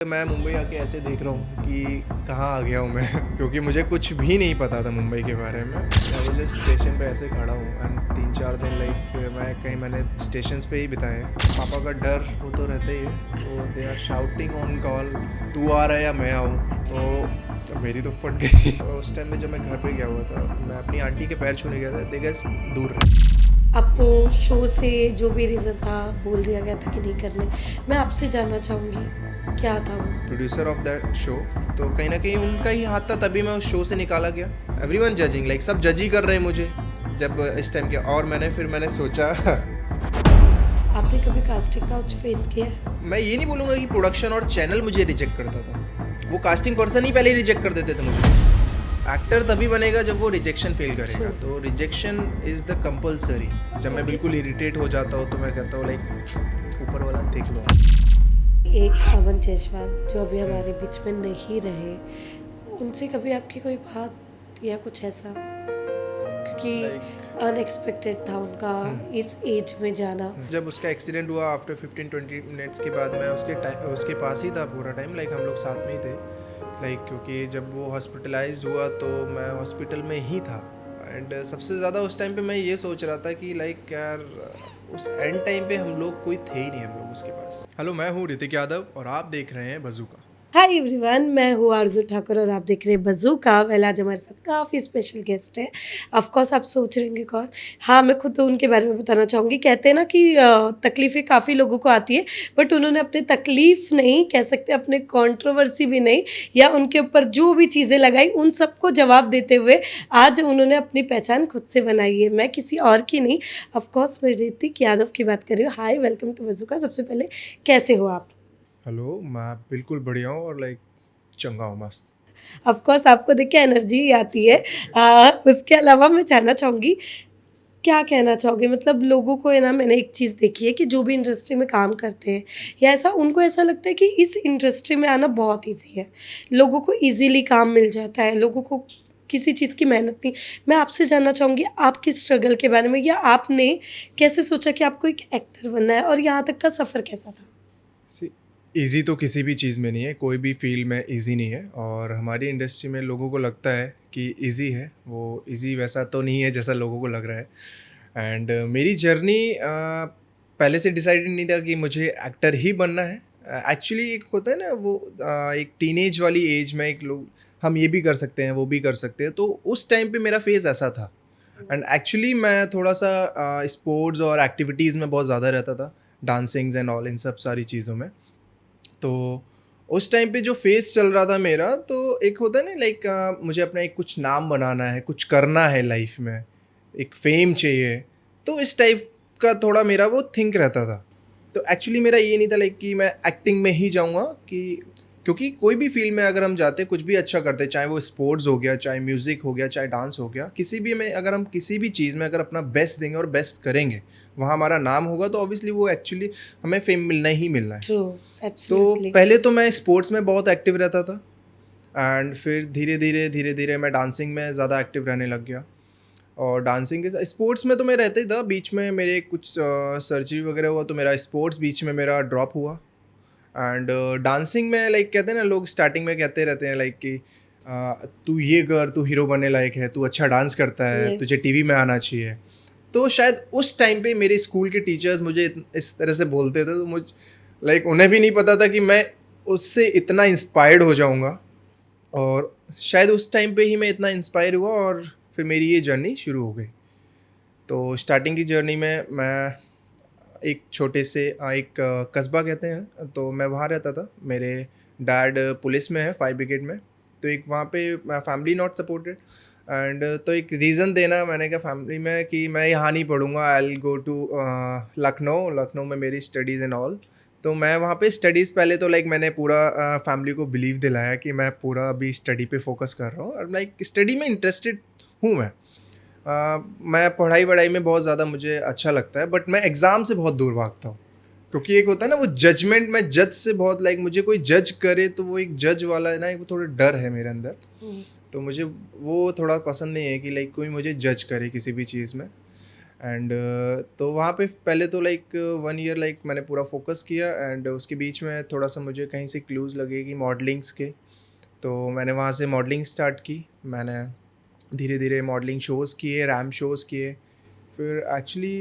मैं मुंबई आके ऐसे देख रहा हूँ कि कहाँ आ गया हूँ मैं क्योंकि मुझे कुछ भी नहीं पता था मुंबई के बारे में। मैं वो जस्ट स्टेशन पे ऐसे खड़ा हूँ एंड 3-4 दिन मैंने स्टेशन पे ही बिताए हैं। पापा का डर वो तो रहता ही है, तो they are shouting on call, तू आ रहा है या मैं आऊँ। तो मेरी तो फट गई। तो उस टाइम में जब मैं घर पे गया हुआ था, मैं अपनी आंटी के पैर छूने गया था, दे गैस दूर रहे। आपको शो से जो भी रीज़न था बोल दिया गया था कि नहीं करने। मैं आपसे जानना चाहूँगी क्या था वो? प्रोड्यूसर ऑफ दैट शो, तो कहीं ना कहीं उनका ही हाथ था, तभी मैं उस शो से निकाला गया। एवरीवन जजिंग, लाइक सब जज ही कर रहे हैं मुझे जब इस टाइम के। और मैंने सोचा आपने कभी कास्टिंग काउच फेस किया है? मैं ये नहीं बोलूँगा कि प्रोडक्शन और चैनल मुझे रिजेक्ट करता था, वो कास्टिंग पर्सन ही पहले रिजेक्ट कर देते थे मुझे। एक्टर तभी बनेगा जब वो रिजेक्शन फेल करेगा, तो रिजेक्शन इज़ द कंपलसरी। जब मैं बिल्कुल इरिटेट हो जाता हूँ तो मैं कहता हूँ लाइक ऊपर वाला देख लो। एक पवन जायसवाल जो अभी हमारे बीच में नहीं रहे, उनसे कभी आपकी कोई बात या कुछ ऐसा? क्योंकि अनएक्सपेक्टेड था उनका इस एज में जाना। जब उसका एक्सीडेंट हुआ आफ्टर 15-20 मिनट्स के बाद मैं उसके पास ही था पूरा टाइम, लाइक हम लोग साथ में ही थे। लाइक क्योंकि जब वो हॉस्पिटलाइज्ड हुआ तो मैं हॉस्पिटल में ही था एंड सबसे ज़्यादा उस टाइम पे मैं ये सोच रहा था कि लाइक यार उस एंड टाइम पे हम लोग कोई थे ही नहीं हम लोग उसके पास। हेलो, मैं हूँ ऋतिक यादव और आप देख रहे हैं बज़ूका। हाय एवरीवन, मैं हूँ आरजू ठाकुर और आप देख रहे हैं बज़ूका। वेल, आज हमारे साथ काफ़ी स्पेशल गेस्ट है। ऑफ कोर्स आप सोच रहे होंगे कौन। हाँ, मैं खुद तो उनके बारे में बताना चाहूँगी। कहते हैं ना कि तकलीफ़ें काफ़ी लोगों को आती है, बट उन्होंने अपनी तकलीफ़ नहीं कह सकते, अपने कंट्रोवर्सी भी नहीं, या उनके ऊपर जो भी चीज़ें लगाई उन सबको जवाब देते हुए आज उन्होंने अपनी पहचान खुद से बनाई है। मैं किसी और की नहीं, ऑफ कोर्स मैं ऋतिक यादव की बात कर रही हूँ। हाय, वेलकम टू बज़ूका। सबसे पहले कैसे हो आप? हेलो, मैं बिल्कुल बढ़िया हूँ और लाइक चंगा हूँ, मस्त। ऑफ कोर्स आपको देख के एनर्जी ही आती है। उसके अलावा मैं जानना चाहूँगी, क्या कहना चाहोगे? मतलब लोगों को है ना, मैंने एक चीज़ देखी है कि जो भी इंडस्ट्री में काम करते हैं या ऐसा, उनको ऐसा लगता है कि इस इंडस्ट्री में आना बहुत ईजी है, लोगों को इजीली काम मिल जाता है, लोगों को किसी चीज़ की मेहनत नहीं। मैं आपसे जानना चाहूँगी आपकी स्ट्रगल के बारे में, या आपने कैसे सोचा कि आपको एक एक्टर बनना है और यहाँ तक का सफ़र कैसा था? सी ईज़ी तो किसी भी चीज़ में नहीं है, कोई भी फील्ड में ईज़ी नहीं है। और हमारी इंडस्ट्री में लोगों को लगता है कि ईज़ी है, वो ईज़ी वैसा तो नहीं है जैसा लोगों को लग रहा है। एंड मेरी जर्नी पहले से डिसाइडेड नहीं था कि मुझे एक्टर ही बनना है। एक्चुअली एक होता है ना वो एक टीनेज वाली एज में एक लोग हम ये भी कर सकते हैं वो भी कर सकते हैं, तो उस टाइम पे मेरा फेज़ ऐसा था। एंड एक्चुअली मैं थोड़ा सा स्पोर्ट्स और एक्टिविटीज़ में बहुत ज़्यादा रहता था, डांसिंग्स एंड ऑल इन सब सारी चीज़ों में। तो उस टाइम पे जो फेस चल रहा था मेरा, तो एक होता है ना लाइक मुझे अपना एक कुछ नाम बनाना है, कुछ करना है लाइफ में, एक फेम चाहिए। तो इस टाइप का थोड़ा मेरा वो थिंक रहता था। तो एक्चुअली मेरा ये नहीं था लाइक कि मैं एक्टिंग में ही जाऊँगा, कि क्योंकि कोई भी फील्ड में अगर हम जाते हैं कुछ भी अच्छा करते हैं, चाहे वो स्पोर्ट्स हो गया, चाहे म्यूज़िक हो गया, चाहे डांस हो गया, किसी भी में अगर हम किसी भी चीज़ में अगर अपना बेस्ट देंगे और बेस्ट करेंगे, वहाँ हमारा नाम होगा, तो ऑब्वियसली वो एक्चुअली हमें फेम मिलना ही मिलना है। ट्रू, तो एब्सोल्युटली। पहले तो मैं स्पोर्ट्स में बहुत एक्टिव रहता था एंड फिर धीरे धीरे मैं डांसिंग में ज़्यादा एक्टिव रहने लग गया। और डांसिंग के साथ स्पोर्ट्स में तो मैं रहता ही था, बीच में मेरे कुछ सर्जरी वगैरह हुआ तो मेरा स्पोर्ट्स बीच में मेरा ड्रॉप हुआ। एंड डांसिंग में लाइक कहते हैं ना लोग स्टार्टिंग में कहते रहते हैं लाइक कि तू ये कर, तू हीरो बनने लायक है, तू अच्छा डांस करता है, तुझे यस। टीवी में आना चाहिए। तो शायद उस टाइम पे मेरे स्कूल के टीचर्स मुझे इस तरह से बोलते थे, तो मुझ लाइक उन्हें भी नहीं पता था कि मैं उससे इतना इंस्पायर्ड हो जाऊंगा। और शायद उस टाइम पे ही मैं इतना इंस्पायर हुआ और फिर मेरी ये जर्नी शुरू हो गई। तो स्टार्टिंग की जर्नी में मैं एक छोटे से एक कस्बा कहते हैं, तो मैं वहाँ रहता था। मेरे डैड पुलिस में है, फायर ब्रिगेड में। तो एक वहाँ पे फैमिली नॉट सपोर्टेड एंड तो एक रीज़न देना मैंने कहा फैमिली में कि मैं यहाँ नहीं पढ़ूँगा, I will go to Lucknow में मेरी स्टडीज़ एंड ऑल। तो मैं वहाँ पे स्टडीज़ पहले तो लाइक मैंने पूरा फैमिली को बिलीव दिलाया कि मैं पूरा अभी स्टडी पे फोकस कर रहा हूँ और लाइक स्टडी में इंटरेस्टेड हूँ मैं। मैं पढ़ाई वढ़ाई में बहुत ज़्यादा मुझे अच्छा लगता है, बट मैं एग्ज़ाम से बहुत दूर भागता हूँ। क्योंकि एक होता है ना वो जजमेंट, मैं जज से बहुत लाइक मुझे कोई जज करे तो वो एक जज वाला है ना, वो थोड़ा डर है मेरे अंदर। तो मुझे वो थोड़ा पसंद नहीं है कि लाइक कोई मुझे जज करे किसी भी चीज़ में। एंड तो वहाँ पे पहले तो लाइक 1 ईयर लाइक मैंने पूरा फ़ोकस किया एंड उसके बीच में थोड़ा-सा मुझे कहीं से क्लूज़ लगे कि मॉडलिंग्स के, तो मैंने वहाँ से मॉडलिंग स्टार्ट की। मैंने धीरे-धीरे मॉडलिंग शोज़ किए, रैंप शोज़ किए। फिर एक्चुअली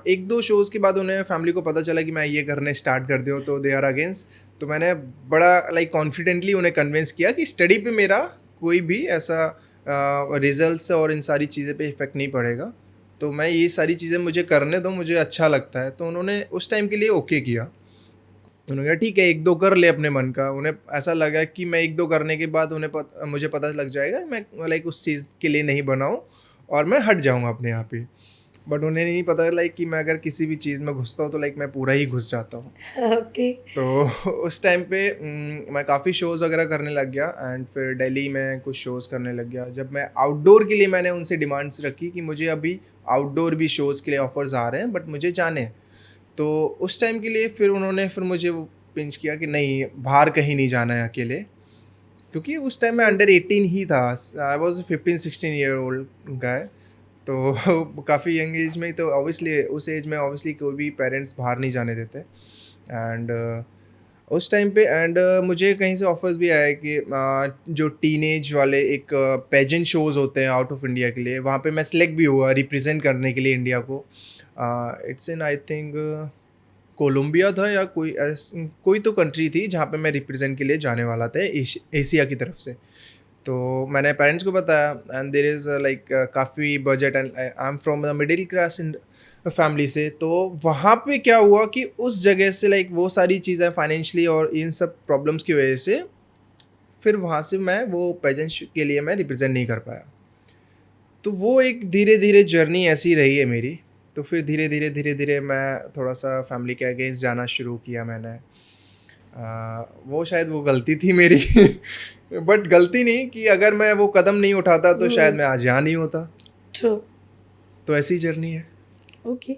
1-2 शोज़ के बाद उन्हें फैमिली को पता चला कि मैं ये करने स्टार्ट कर दूँ तो दे आर अगेंस्ट। तो मैंने बड़ा लाइक कॉन्फिडेंटली उन्हें कन्विंस किया कि स्टडी पे मेरा कोई भी ऐसा रिज़ल्ट्स और इन सारी चीज़ें पे इफ़ेक्ट नहीं पड़ेगा। तो मैं ये सारी चीज़ें मुझे करने दो, मुझे अच्छा लगता है। तो उन्होंने उस टाइम के लिए ओके किया। उन्होंने कहा ठीक है 1-2 कर ले अपने मन का। उन्हें ऐसा लगा कि मैं 1-2 करने के बाद मुझे पता लग जाएगा मैं लाइक उस चीज़ के लिए नहीं बना हूँ और मैं हट जाऊँगा अपने आप ही। बट उन्हें नहीं पता लाइक कि मैं अगर किसी भी चीज़ में घुसता हूँ तो लाइक मैं पूरा ही घुस जाता हूँ। ओके। तो उस टाइम पे मैं काफ़ी शोज़ वगैरह करने लग गया एंड फिर दिल्ली में कुछ शोज़ करने लग गया। जब मैं आउटडोर के लिए मैंने उनसे डिमांड्स रखी कि मुझे अभी आउटडोर भी शोज़ के लिए ऑफ़र्स आ रहे हैं बट मुझे जाने हैं। तो उस टाइम के लिए फिर उन्होंने फिर मुझे वो पिंच किया कि नहीं बाहर कहीं नहीं जाना है अकेले, क्योंकि उस टाइम मैं हुँ, अंडर 18 ही था। I was 15-16 year old guy. तो काफ़ी यंग एज में ही तो ऑब्वियसली उस एज में ऑब्वियसली कोई भी पेरेंट्स बाहर नहीं जाने देते एंड उस टाइम पे एंड मुझे कहीं से ऑफर्स भी आया कि जो टीनेज वाले एक पेजेंट शोज़ होते हैं आउट ऑफ इंडिया के लिए, वहाँ पे मैं सिलेक्ट भी हुआ रिप्रेजेंट करने के लिए इंडिया को। It's in I think Colombia था या कोई तो कंट्री थी जहाँ पे मैं रिप्रेजेंट के लिए जाने वाला था एशिया की तरफ से। तो मैंने पेरेंट्स को बताया एंड देयर इज़ लाइक काफ़ी budget and I am from the middle class in family से। तो वहाँ पे क्या हुआ कि उस जगह से लाइक वो सारी चीज़ें फाइनेंशियली और इन सब प्रॉब्लम्स की वजह से फिर वहाँ से मैं वो पेजेंट के लिए मैं रिप्रेजेंट नहीं कर पाया। तो वो एक धीरे-धीरे जर्नी ऐसी रही है मेरी। तो फिर धीरे-धीरे मैं थोड़ा-सा फैमिली के अगेंस्ट जाना शुरू किया मैंने। वो शायद वो गलती थी मेरी बट गलती नहीं कि अगर मैं वो कदम नहीं उठाता तो शायद हुँ, मैं आज यहाँ नहीं होता। ट्रू। तो ऐसी जर्नी है। ओके।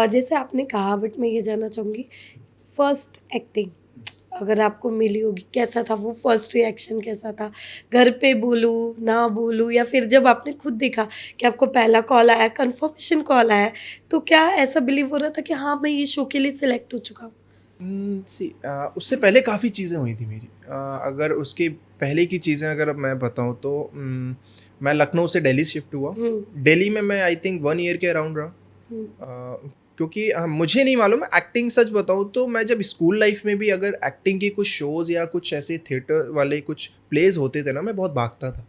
जैसे आपने कहा बट मैं ये जानना चाहूँगी फर्स्ट एक्टिंग अगर आपको मिली होगी कैसा था वो फर्स्ट रिएक्शन कैसा था? घर पे बोलूँ, ना बोलूँ या फिर जब आपने खुद देखा कि आपको पहला कॉल आया, कन्फर्मेशन कॉल आया, तो क्या ऐसा बिलीव हो रहा था कि हाँ, मैं ये शो के लिए सिलेक्ट हो चुका हूँ? उससे पहले काफ़ी चीज़ें हुई थी मेरी। अगर उसके पहले की चीज़ें अगर मैं बताऊँ तो मैं लखनऊ से दिल्ली शिफ्ट हुआ। हुँ, दिल्ली में मैं आई थिंक 1 ईयर के अराउंड रहा। हुँ, क्योंकि मुझे नहीं मालूम एक्टिंग सच बताऊँ तो मैं जब स्कूल लाइफ में भी अगर एक्टिंग के कुछ शोज़ या कुछ ऐसे थिएटर वाले कुछ प्लेज़ होते थे ना, मैं बहुत भागता था।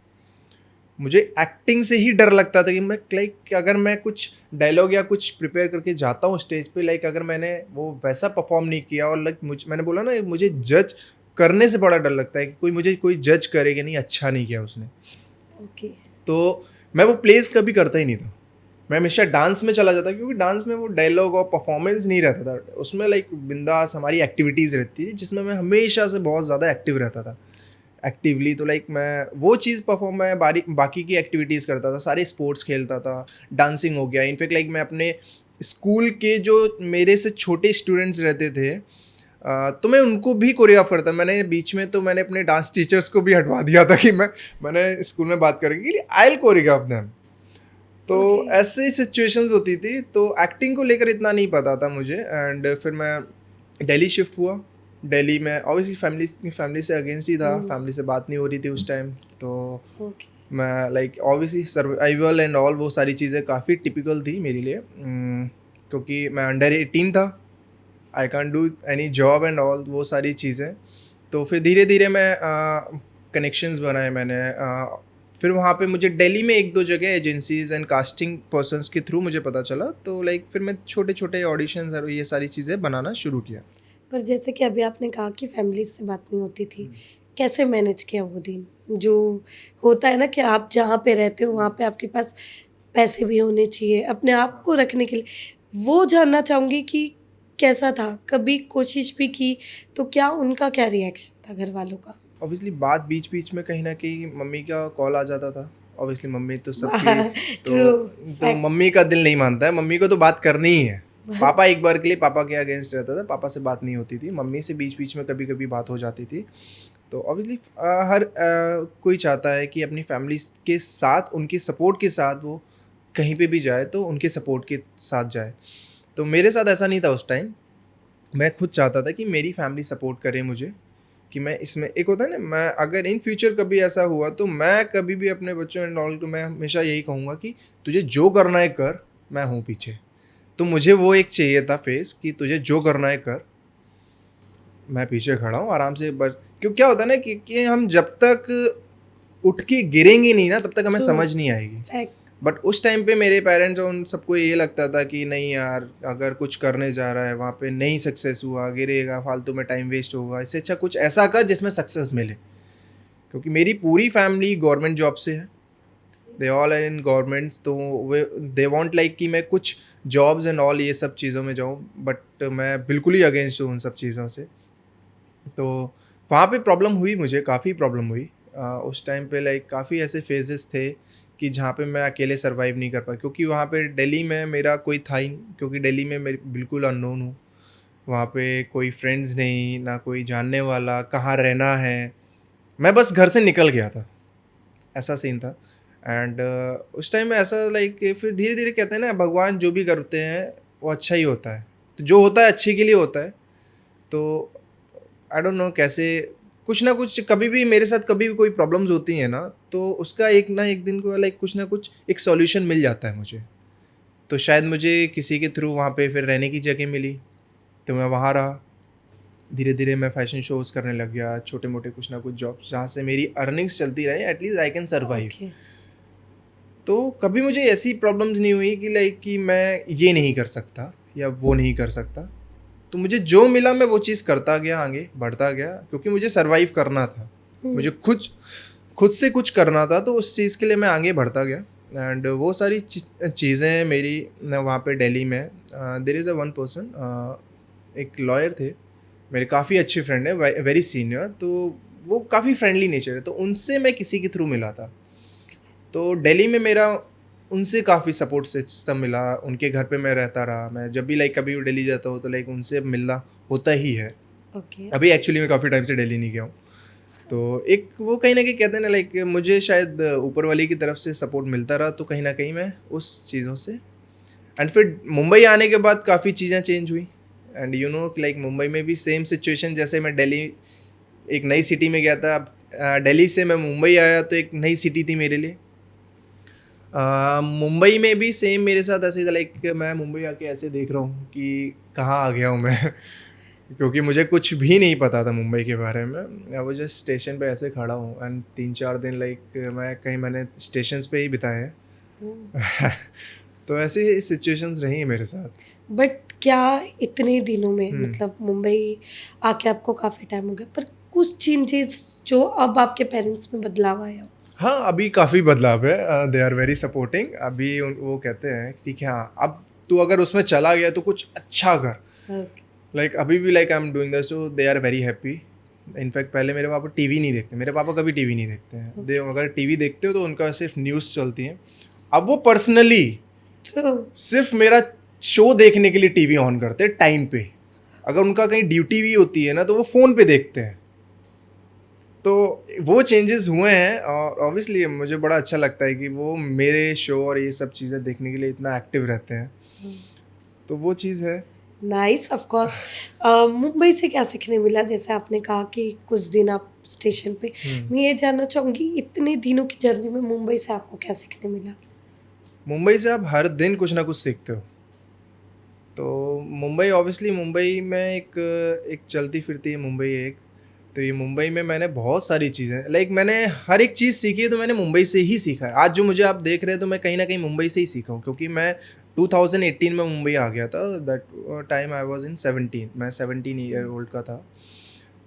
मुझे एक्टिंग से ही डर लगता था कि मैं लाइक अगर मैं कुछ डायलॉग या कुछ प्रिपेयर करके जाता हूँ स्टेज पे, लाइक अगर मैंने वो वैसा परफॉर्म नहीं किया और लाइक मैंने बोला ना मुझे जज करने से बड़ा डर लगता है कि कोई जज करे कि नहीं अच्छा नहीं किया उसने। ओके। तो मैं वो प्लेस कभी करता ही नहीं था। मैं हमेशा डांस में चला जाता क्योंकि डांस में वो डायलॉग और परफॉर्मेंस नहीं रहता था। उसमें लाइक बिंदास हमारी एक्टिविटीज़ रहती थी जिसमें मैं हमेशा से बहुत ज़्यादा एक्टिव रहता था। एक्टिवली तो लाइक मैं वो चीज़ परफॉर्म मैं बाकी की एक्टिविटीज़ करता था, सारे स्पोर्ट्स खेलता था, डांसिंग हो गया। इनफैक्ट लाइक मैं अपने स्कूल के जो मेरे से छोटे स्टूडेंट्स रहते थे तो मैं उनको भी कोरियोग्राफ करता। मैंने बीच में तो मैंने अपने डांस टीचर्स को भी हटवा दिया था कि मैंने स्कूल में बात करके कि आई विल कोरियोग्राफ देम। तो ओके। ऐसी सिचुएशंस होती थी तो एक्टिंग को लेकर इतना नहीं पता था मुझे एंड फिर मैं दिल्ली शिफ्ट हुआ। दिल्ली में ऑब्वियसली फैमिली से अगेंस्ट ही था, हुँ, फैमिली से बात नहीं हो रही थी उस टाइम। तो ओके। मैं like obviously survival and all वो सारी चीज़ें काफ़ी टिपिकल थी मेरे लिए क्योंकि मैं अंडर 18 था, I can't do any job and all वो सारी चीज़ें। तो फिर धीरे धीरे मैं कनेक्शंस बनाए मैंने। फिर वहाँ पे मुझे दिल्ली में 1-2 जगह एजेंसीज़ एंड कास्टिंग पर्सन्स के थ्रू मुझे पता चला। तो लाइक फिर मैं छोटे छोटे ऑडिशंस और ये सारी चीज़ें बनाना शुरू किया। पर जैसे कि अभी आपने कहा कि फैमिली से बात नहीं होती थी, कैसे मैनेज किया वो दिन? जो होता है ना कि आप जहाँ पे रहते हो वहाँ पे आपके पास पैसे भी होने चाहिए अपने आप को रखने के लिए, वो जानना चाहूँगी कि कैसा था? कभी कोशिश भी की, तो क्या उनका क्या रिएक्शन था घर वालों का? ऑब्वियसली बात बीच बीच में कहीं ना कहीं मम्मी का कॉल आ जाता था। ऑब्वियसली मम्मी तो सबकी वाह! तो ट्रू तो फैक्ट। मम्मी का दिल नहीं मानता है, मम्मी को तो बात करनी ही है। पापा एक बार के लिए पापा के अगेंस्ट रहता था, पापा से बात नहीं होती थी, मम्मी से बीच बीच में कभी कभी बात हो जाती थी। तो ऑब्वियसली हर कोई चाहता है कि अपनी फैमिली के साथ उनके सपोर्ट के साथ वो कहीं पे भी जाए तो उनके सपोर्ट के साथ जाए। तो मेरे साथ ऐसा नहीं था उस टाइम। मैं खुद चाहता था कि मेरी फैमिली सपोर्ट करे मुझे, कि मैं इसमें एक होता है ना, मैं अगर इन फ्यूचर कभी ऐसा हुआ तो मैं कभी भी अपने बच्चों एंड ऑल को मैं हमेशा यही कहूँगा कि तुझे जो करना है कर, मैं हूँ पीछे। तो मुझे वो एक चाहिए था फेस कि तुझे जो करना है कर, मैं पीछे खड़ा हूँ आराम से। बस क्यों क्या होता है ना कि हम जब तक उठ के गिरेंगे नहीं ना तब तक हमें ट्रू, समझ नहीं आएगी। फैक्ट। बट उस टाइम पे मेरे पेरेंट्स और उन सबको ये लगता था कि नहीं यार, अगर कुछ करने जा रहा है वहाँ पे नहीं सक्सेस हुआ, गिरेगा, फालतू में टाइम वेस्ट होगा, इससे अच्छा कुछ ऐसा कर जिसमें सक्सेस मिले। क्योंकि मेरी पूरी फैमिली गवर्नमेंट जॉब से है, they all are in governments. तो वे दे वांट लाइक कि मैं कुछ जॉब्स एंड ऑल ये सब चीज़ों में जाऊँ, बट मैं बिल्कुल ही अगेंस्ट हूँ उन सब चीज़ों से। तो वहाँ पे प्रॉब्लम हुई, मुझे काफ़ी प्रॉब्लम हुई। उस टाइम पे लाइक काफ़ी ऐसे फेजेस थे कि जहाँ पे मैं अकेले सरवाइव नहीं कर पाया, क्योंकि वहाँ पे दिल्ली में मेरा कोई था ही नहीं, क्योंकि दिल्ली में मैं बिल्कुल अननोन हूँ। वहाँ पे कोई फ्रेंड्स नहीं, ना कोई जानने वाला, कहाँ रहना है। मैं बस घर से निकल गया था, ऐसा सीन था। एंड उस टाइम में ऐसा लाइक फिर धीरे धीरे कहते हैं ना, भगवान जो भी करते हैं वो अच्छा ही होता है, तो जो होता है अच्छे के लिए होता है। तो आई डोंट नो कैसे, कुछ ना कुछ कभी भी मेरे साथ कभी भी कोई प्रॉब्लम्स होती हैं ना, तो उसका एक ना एक दिन को लाइक कुछ ना कुछ एक सॉल्यूशन मिल जाता है मुझे। तो शायद मुझे किसी के थ्रू वहाँ पे फिर रहने की जगह मिली, तो मैं वहाँ रहा। धीरे धीरे मैं फैशन शोज़ करने लग गया, छोटे मोटे कुछ ना कुछ जॉब्स जहाँ से मेरी अर्निंग्स चलती रहे, at least I can survive. Okay. तो कभी मुझे ऐसी प्रॉब्लम्स नहीं हुई कि लाइक कि मैं ये नहीं कर सकता या वो नहीं कर सकता। तो मुझे जो मिला मैं वो चीज़ करता गया, आगे बढ़ता गया, क्योंकि मुझे सर्वाइव करना था। हुँ, मुझे खुद खुद से कुछ करना था, तो उस चीज़ के लिए मैं आगे बढ़ता गया। एंड वो सारी चीज़ें मेरी न वहाँ पे दिल्ली में there is a one person, एक लॉयर थे मेरे, काफ़ी अच्छे फ्रेंड है, वेरी सीनियर। तो वो काफ़ी फ्रेंडली नेचर है, तो उनसे मैं किसी के थ्रू मिला था। तो दिल्ली में मेरा उनसे काफ़ी सपोर्ट सिस्टम मिला, उनके घर पे मैं रहता रहा। मैं जब भी लाइक कभी भी दिल्ली जाता हूँ तो लाइक उनसे मिलना होता ही है। ओके। अभी एक्चुअली मैं काफ़ी टाइम से दिल्ली नहीं गया हूँ। तो एक वो कहीं न कहीं कहते हैं ना लाइक मुझे शायद ऊपर वाले की तरफ से सपोर्ट मिलता रहा, तो कहीं न कहीं मैं उस चीज़ों से। एंड फिर मुंबई आने के बाद काफ़ी चीज़ें चेंज हुई। And you know like Mumbai में भी सेम सिचुएशन, जैसे मैं दिल्ली एक नई सिटी में गया था, दिल्ली से मैं मुंबई आया तो एक नई सिटी थी मेरे लिए। मुंबई में भी सेम मेरे साथ ऐसे ही था, लाइक मैं मुंबई आके ऐसे देख रहा हूँ कि कहाँ आ गया हूँ मैं क्योंकि मुझे कुछ भी नहीं पता था मुंबई के बारे में। वो जस्ट स्टेशन पे ऐसे खड़ा हूँ, एंड 3-4 दिन लाइक मैंने स्टेशंस पे ही बिताए हुँ। हैं तो ऐसी सिचुएशंस रही हैं मेरे साथ। बट क्या इतने दिनों में हुँ। मतलब मुंबई आके आपको काफ़ी टाइम हो गया, पर कुछ चेंजेस जो अब आपके पेरेंट्स में बदलाव आया हो? हाँ, अभी काफ़ी बदलाव है। They are very supporting. अभी वो कहते हैं ठीक है, हाँ, अब तू अगर उसमें चला गया तो कुछ अच्छा कर। ओके, लाइक अभी भी like I am doing that, so they are very happy. In fact पहले मेरे पापा टीवी नहीं देखते, मेरे पापा कभी टीवी नहीं देखते हैं। दे ओके। अगर टीवी देखते हो तो उनका सिर्फ न्यूज़ चलती है। अब वो पर्सनली ट्रू। सिर्फ मेरा शो देखने के लिए टीवी ऑन करते हैं टाइम पे। अगर उनका कहीं ड्यूटी भी होती है ना तो वो फ़ोन पे देखते हैं। तो वो चेंजेस हुए हैं, और ऑब्वियसली मुझे बड़ा अच्छा लगता है कि वो मेरे शो और ये सब चीज़ें देखने के लिए इतना एक्टिव रहते हैं। हुँ। तो वो चीज़ है। Nice, of course. मुंबई से क्या सीखने मिला? जैसे आपने कहा कि कुछ दिन आप स्टेशन पे, हुँ। मैं ये जानना चाहूँगी इतने दिनों की जर्नी में मुंबई से आपको क्या सीखने मिला? मुंबई से आप हर दिन कुछ ना कुछ सीखते हो। तो मुंबई ऑब्वियसली मुंबई में एक चलती फिरती है मुंबई एक। तो ये मुंबई में मैंने बहुत सारी चीज़ें लाइक मैंने हर एक चीज़ सीखी है, तो मैंने मुंबई से ही सीखा है। आज जो मुझे आप देख रहे हैं तो मैं कहीं न कहीं मुंबई से ही सीखा हूँ, क्योंकि मैं 2018 में मुंबई आ गया था। That time I was in 17, मैं 17 ईयर हुँ, ओल्ड का था।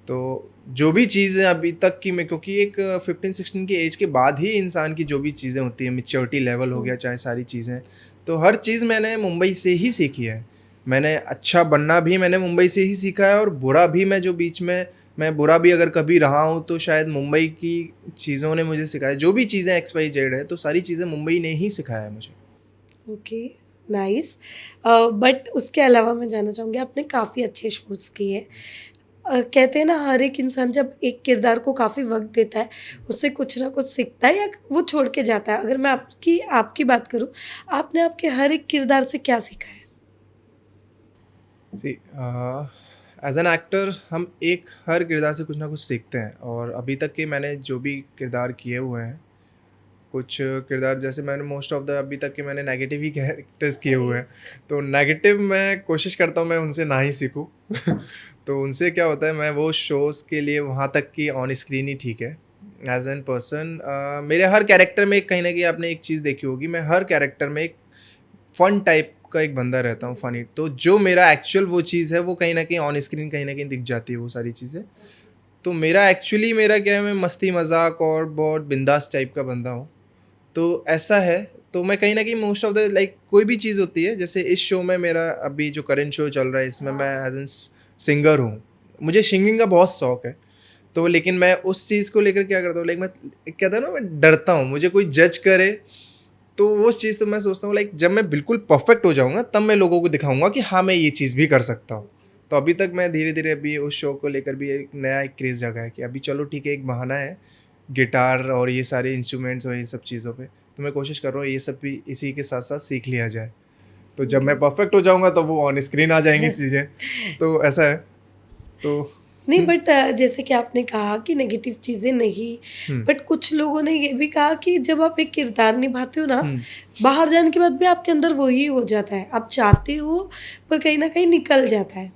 तो जो भी चीज़ें अभी तक की मैं, क्योंकि एक 15-16 की एज के बाद ही इंसान की जो भी चीज़ें होती हैं, मैच्योरिटी लेवल हो ट्रू। गया, चाहे सारी चीज़ें, तो हर चीज़ मैंने मुंबई से ही सीखी है। मैंने अच्छा बनना भी मैंने मुंबई से ही सीखा है, और बुरा भी मैं जो बीच में मैं बुरा भी अगर कभी रहा हूँ तो शायद मुंबई की चीज़ों ने मुझे सिखाया। जो भी चीज़ें एक्स वाई जेड है, तो सारी चीज़ें मुंबई ने ही सिखाया है मुझे। Okay, nice. बट उसके अलावा मैं जानना चाहूँगी आपने काफ़ी अच्छे शोज़ किए। कहते हैं ना हर एक इंसान जब एक किरदार को काफ़ी वक़्त देता है, उससे कुछ ना कुछ सीखता है या वो छोड़ के जाता है। अगर मैं आपकी आपकी बात करूँ, आपने आपके हर एक किरदार से क्या सीखा है? सी एज़ एन एक्टर हम एक हर किरदार से कुछ ना कुछ सीखते हैं और अभी तक के मैंने जो भी किरदार किए हुए हैं, कुछ किरदार जैसे मैंने मोस्ट ऑफ द अभी तक के मैंने नेगेटिव ही कैरेक्टर्स किए हुए हैं। तो नेगेटिव मैं कोशिश करता हूँ मैं उनसे ना ही सीखूँ। तो उनसे क्या होता है मैं वो शोज़ के लिए वहाँ तक कि ऑन स्क्रीन ही ठीक है। एज़ एन पर्सन मेरे हर कैरेक्टर में कहीं न कहीं आपने एक चीज़ देखी होगी, मैं हर कैरेक्टर में एक फन टाइप का एक बंदा रहता हूँ, फ़नी। तो जो मेरा एक्चुअल वो चीज़ है वो कहीं न कहीं ऑन स्क्रीन कहीं न कहीं दिख जाती है वो सारी चीज़ें। तो मेरा क्या है, मैं मस्ती मज़ाक और बहुत बिंदास टाइप का बंदा हूँ। तो ऐसा है, तो मैं कहीं न कहीं मोस्ट ऑफ द लाइक कोई भी चीज़ होती है, जैसे इस शो में मेरा अभी जो करंट शो चल रहा है इसमें मैं एज़ एन सिंगर हूँ। मुझे सिंगिंग का बहुत शौक है। तो लेकिन मैं उस चीज़ को लेकर क्या करता हूँ, लाइक मैं कहता हूँ ना मैं डरता हूँ, मुझे कोई जज करे तो वो चीज़ तो मैं सोचता हूँ लाइक जब मैं बिल्कुल परफेक्ट हो जाऊँगा तब मैं लोगों को दिखाऊँगा कि हाँ, मैं ये चीज़ भी कर सकता हूँ। तो अभी तक मैं धीरे-धीरे अभी उस शो को लेकर भी एक नया एक क्रेज़ जगा है कि अभी चलो ठीक है, एक बहाना है, गिटार और ये सारे इंस्ट्रूमेंट्स और ये सब चीज़ों पे। तो मैं कोशिश कर रहा हूँ ये सब भी इसी के साथ-साथ सीख लिया जाए। तो जब ओके। मैं परफेक्ट हो जाऊँगा तब वो ऑन स्क्रीन आ जाएँगी चीज़ें। तो ऐसा है। तो नहीं हुँ, बट जैसे कि आपने कहा कि नेगेटिव चीज़ें नहीं, हुँ, बट कुछ लोगों ने ये भी कहा कि जब आप एक किरदार निभाते हो ना, हुँ, बाहर जाने के बाद भी आपके अंदर वही हो जाता है। आप चाहते हो पर कहीं न कहीं निकल जाता है।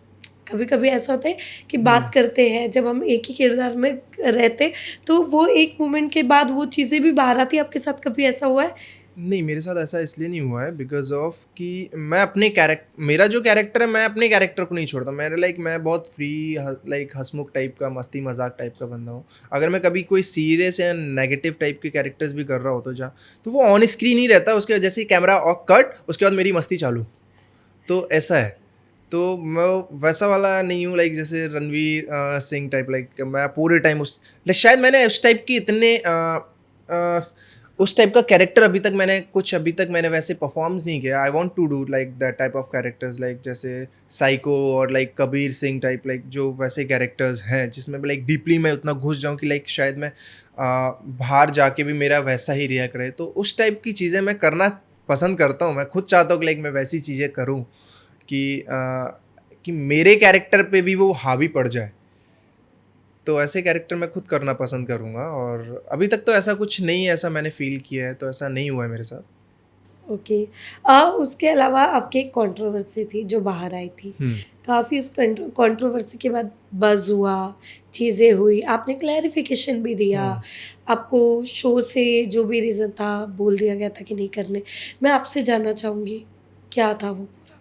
कभी-कभी ऐसा होता है कि हुँ। बात करते हैं, जब हम एक ही किरदार में रहते, तो वो एक मोमेंट के बाद वो चीज़ें भी बाहर आती हैं। आपके साथ कभी ऐसा हुआ है? नहीं, मेरे साथ ऐसा इसलिए नहीं हुआ है बिकॉज़ ऑफ़ कि मैं अपने मेरा जो कैरेक्टर है, मैं अपने कैरेक्टर को नहीं छोड़ता। मैं बहुत फ्री लाइक हँसमुख टाइप का, मस्ती मज़ाक टाइप का बंदा हूँ। अगर मैं कभी कोई सीरियस या नेगेटिव टाइप के कैरेक्टर्स भी कर रहा होता जहाँ, तो वो ऑन स्क्रीन ही रहता है, उसके जैसे ही कैमरा कट, उसके बाद मेरी मस्ती चालू। तो ऐसा है। तो मैं वैसा वाला नहीं हूँ लाइक जैसे रणवीर सिंह टाइप, लाइक मैं पूरे टाइम शायद मैंने उस टाइप की अ, उस टाइप का कैरेक्टर अभी तक मैंने वैसे परफॉर्म्स नहीं किया। आई want to do like that type of characters, like जैसे साइको और like Kabir Singh type, like जो वैसे कैरेक्टर्स हैं जिसमें लाइक डीपली मैं उतना घुस जाऊँ कि लाइक शायद मैं बाहर जाके भी मेरा वैसा ही रिएक्ट रहे। तो उस टाइप की चीज़ें मैं करना पसंद करता हूँ। मैं खुद चाहता हूँ कि लाइक मैं वैसी चीज़ें करूँ कि मेरे कैरेक्टर पे भी वो हावी पड़ जाए। तो ऐसे कैरेक्टर मैं खुद करना पसंद करूँगा और अभी तक तो ऐसा कुछ नहीं, ऐसा मैंने फ़ील किया है, तो ऐसा नहीं हुआ है मेरे साथ। ओके। उसके अलावा आपकी एक कंट्रोवर्सी थी जो बाहर आई थी। हुँ, काफ़ी उस कंट्रोवर्सी के बाद बज़ हुआ, चीज़ें हुई, आपने क्लैरिफ़िकेशन भी दिया, हुँ। आपको शो से जो भी रीज़न था बोल दिया गया था कि नहीं करने। मैं आपसे जानना चाहूँगी, क्या था वो पूरा?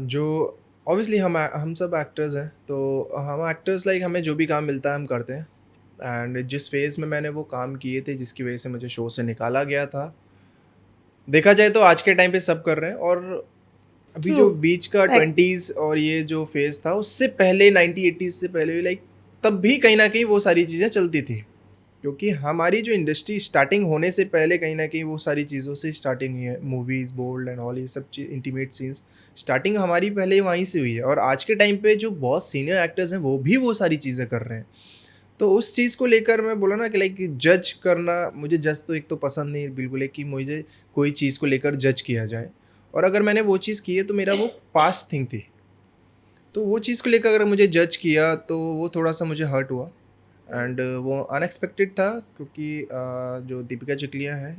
जो ऑब्वियसली हम सब एक्टर्स हैं, तो हम एक्टर्स लाइक हमें जो भी काम मिलता है हम करते हैं। एंड जिस फ़ेज़ में मैंने वो काम किए थे जिसकी वज़ह से मुझे शो से निकाला गया था, देखा जाए तो आज के टाइम पे सब कर रहे हैं। और अभी ट्रू, जो बीच का फैक्ट। 20s और ये जो फ़ेज़ था उससे पहले 90-80s से पहले भी लाइक तब भी कहीं न कहीं वो सारी चीज़ें चलती थी। क्योंकि हमारी जो इंडस्ट्री स्टार्टिंग होने से पहले कहीं न कहीं वो सारी चीज़ों से स्टार्टिंग हुई है। मूवीज़, बोल्ड एंड ऑल ये सब इंटीमेट सीन्स स्टार्टिंग हमारी पहले वहीं से हुई है और आज के टाइम पे जो बहुत सीनियर एक्टर्स हैं वो भी वो सारी चीज़ें कर रहे हैं। तो उस चीज़ को लेकर मैं बोला ना कि लाइक जज करना, मुझे जज तो एक तो पसंद नहीं है बिल्कुल है कि मुझे कोई चीज़ को लेकर जज किया जाए। और अगर मैंने वो चीज़ की है तो मेरा वो पास्ट थिंग थी। तो वो चीज़ को लेकर अगर मुझे जज किया तो वो थोड़ा-सा मुझे हर्ट हुआ। एंड वो अनएक्सपेक्टेड था क्योंकि जो दीपिका चिकलिया हैं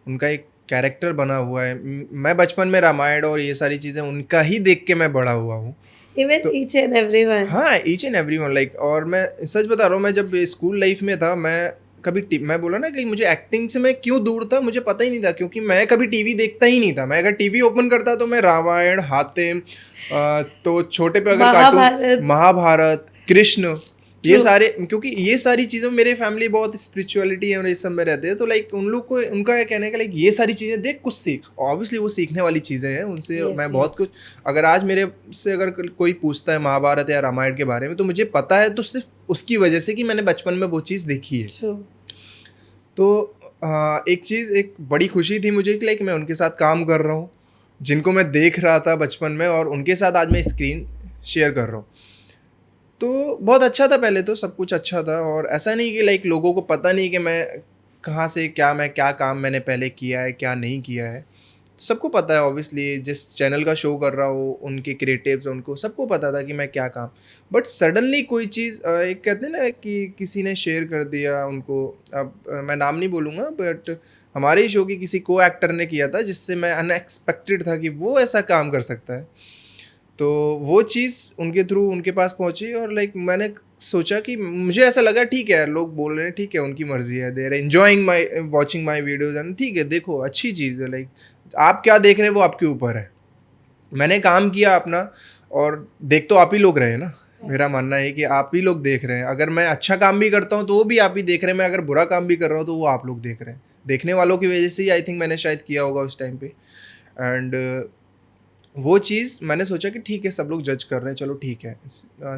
उनका एक कैरेक्टर बना हुआ है। मैं बचपन में रामायण और ये सारी चीज़ें उनका ही देख के मैं बड़ा हुआ हूँ। इवन तो ईच एंड एवरीवन। हाँ, ईच एंड एवरीवन लाइक, और मैं सच बता रहा हूँ, मैं जब स्कूल लाइफ में था, मैं बोला ना कि मुझे एक्टिंग से मैं क्यों दूर था, मुझे पता ही नहीं था क्योंकि मैं कभी टीवी देखता ही नहीं था। मैं अगर टीवी ओपन करता तो मैं रामायण, हातिम, तो छोटे पे अगर कार्टून, महाभारत। महाभारत, कृष्ण, ये ट्रू। सारे, क्योंकि ये सारी चीज़ें मेरे फैमिली बहुत स्पिरिचुअलिटी और इस सब में रहते हैं, तो लाइक उन लोग को उनका क्या कहना है कि लाइक ये सारी चीज़ें देख कुछ सीख। ऑब्वियसली वो सीखने वाली चीज़ें हैं, उनसे यस, मैं बहुत यस। कुछ, अगर आज मेरे से अगर कोई पूछता है महाभारत या रामायण के बारे में तो मुझे पता है, तो सिर्फ उसकी वजह से कि मैंने बचपन में वो चीज़ देखी है। ट्रू। तो एक बड़ी खुशी थी मुझे कि लाइक मैं उनके साथ काम कर रहा हूँ, जिनको मैं देख रहा था बचपन में, और उनके साथ आज मैं स्क्रीन शेयर कर रहा हूँ। तो बहुत अच्छा था, पहले तो सब कुछ अच्छा था, और ऐसा नहीं कि लाइक लोगों को पता नहीं कि मैं कहाँ से मैं क्या काम मैंने पहले किया है, क्या नहीं किया है। सबको पता है ऑब्वियसली, जिस चैनल का शो कर रहा हूँ उनके क्रिएटिव्स, उनको सबको पता था कि मैं क्या काम। बट सडनली कोई चीज़ एक कहते हैं ना कि किसी ने शेयर कर दिया उनको। अब मैं नाम नहीं बोलूँगा, बट हमारे ही शो की किसी को एक्टर ने किया था, जिससे मैं अनएक्सपेक्टेड था कि वो ऐसा काम कर सकता है। तो वो चीज़ उनके थ्रू उनके पास पहुंची, और लाइक मैंने सोचा कि मुझे ऐसा लगा ठीक है, लोग बोल रहे हैं, ठीक है, उनकी मर्जी है, they are enjoying my watching my videos, and ठीक है, देखो अच्छी चीज़ है, लाइक आप क्या देख रहे हैं वो आपके ऊपर है। मैंने काम किया अपना, और देख तो आप ही लोग रहे हैं ना। मेरा मानना है कि आप ही लोग देख रहे हैं। अगर मैं अच्छा काम भी करता हूँ तो वो भी आप ही देख रहे हैं, मैं अगर बुरा काम भी कर रहा हूँ तो वो आप लोग देख रहे हैं। देखने वालों की वजह से ही आई थिंक मैंने शायद किया होगा उस टाइम पे। एंड वो चीज़ मैंने सोचा कि ठीक है, सब लोग जज कर रहे हैं, चलो ठीक है।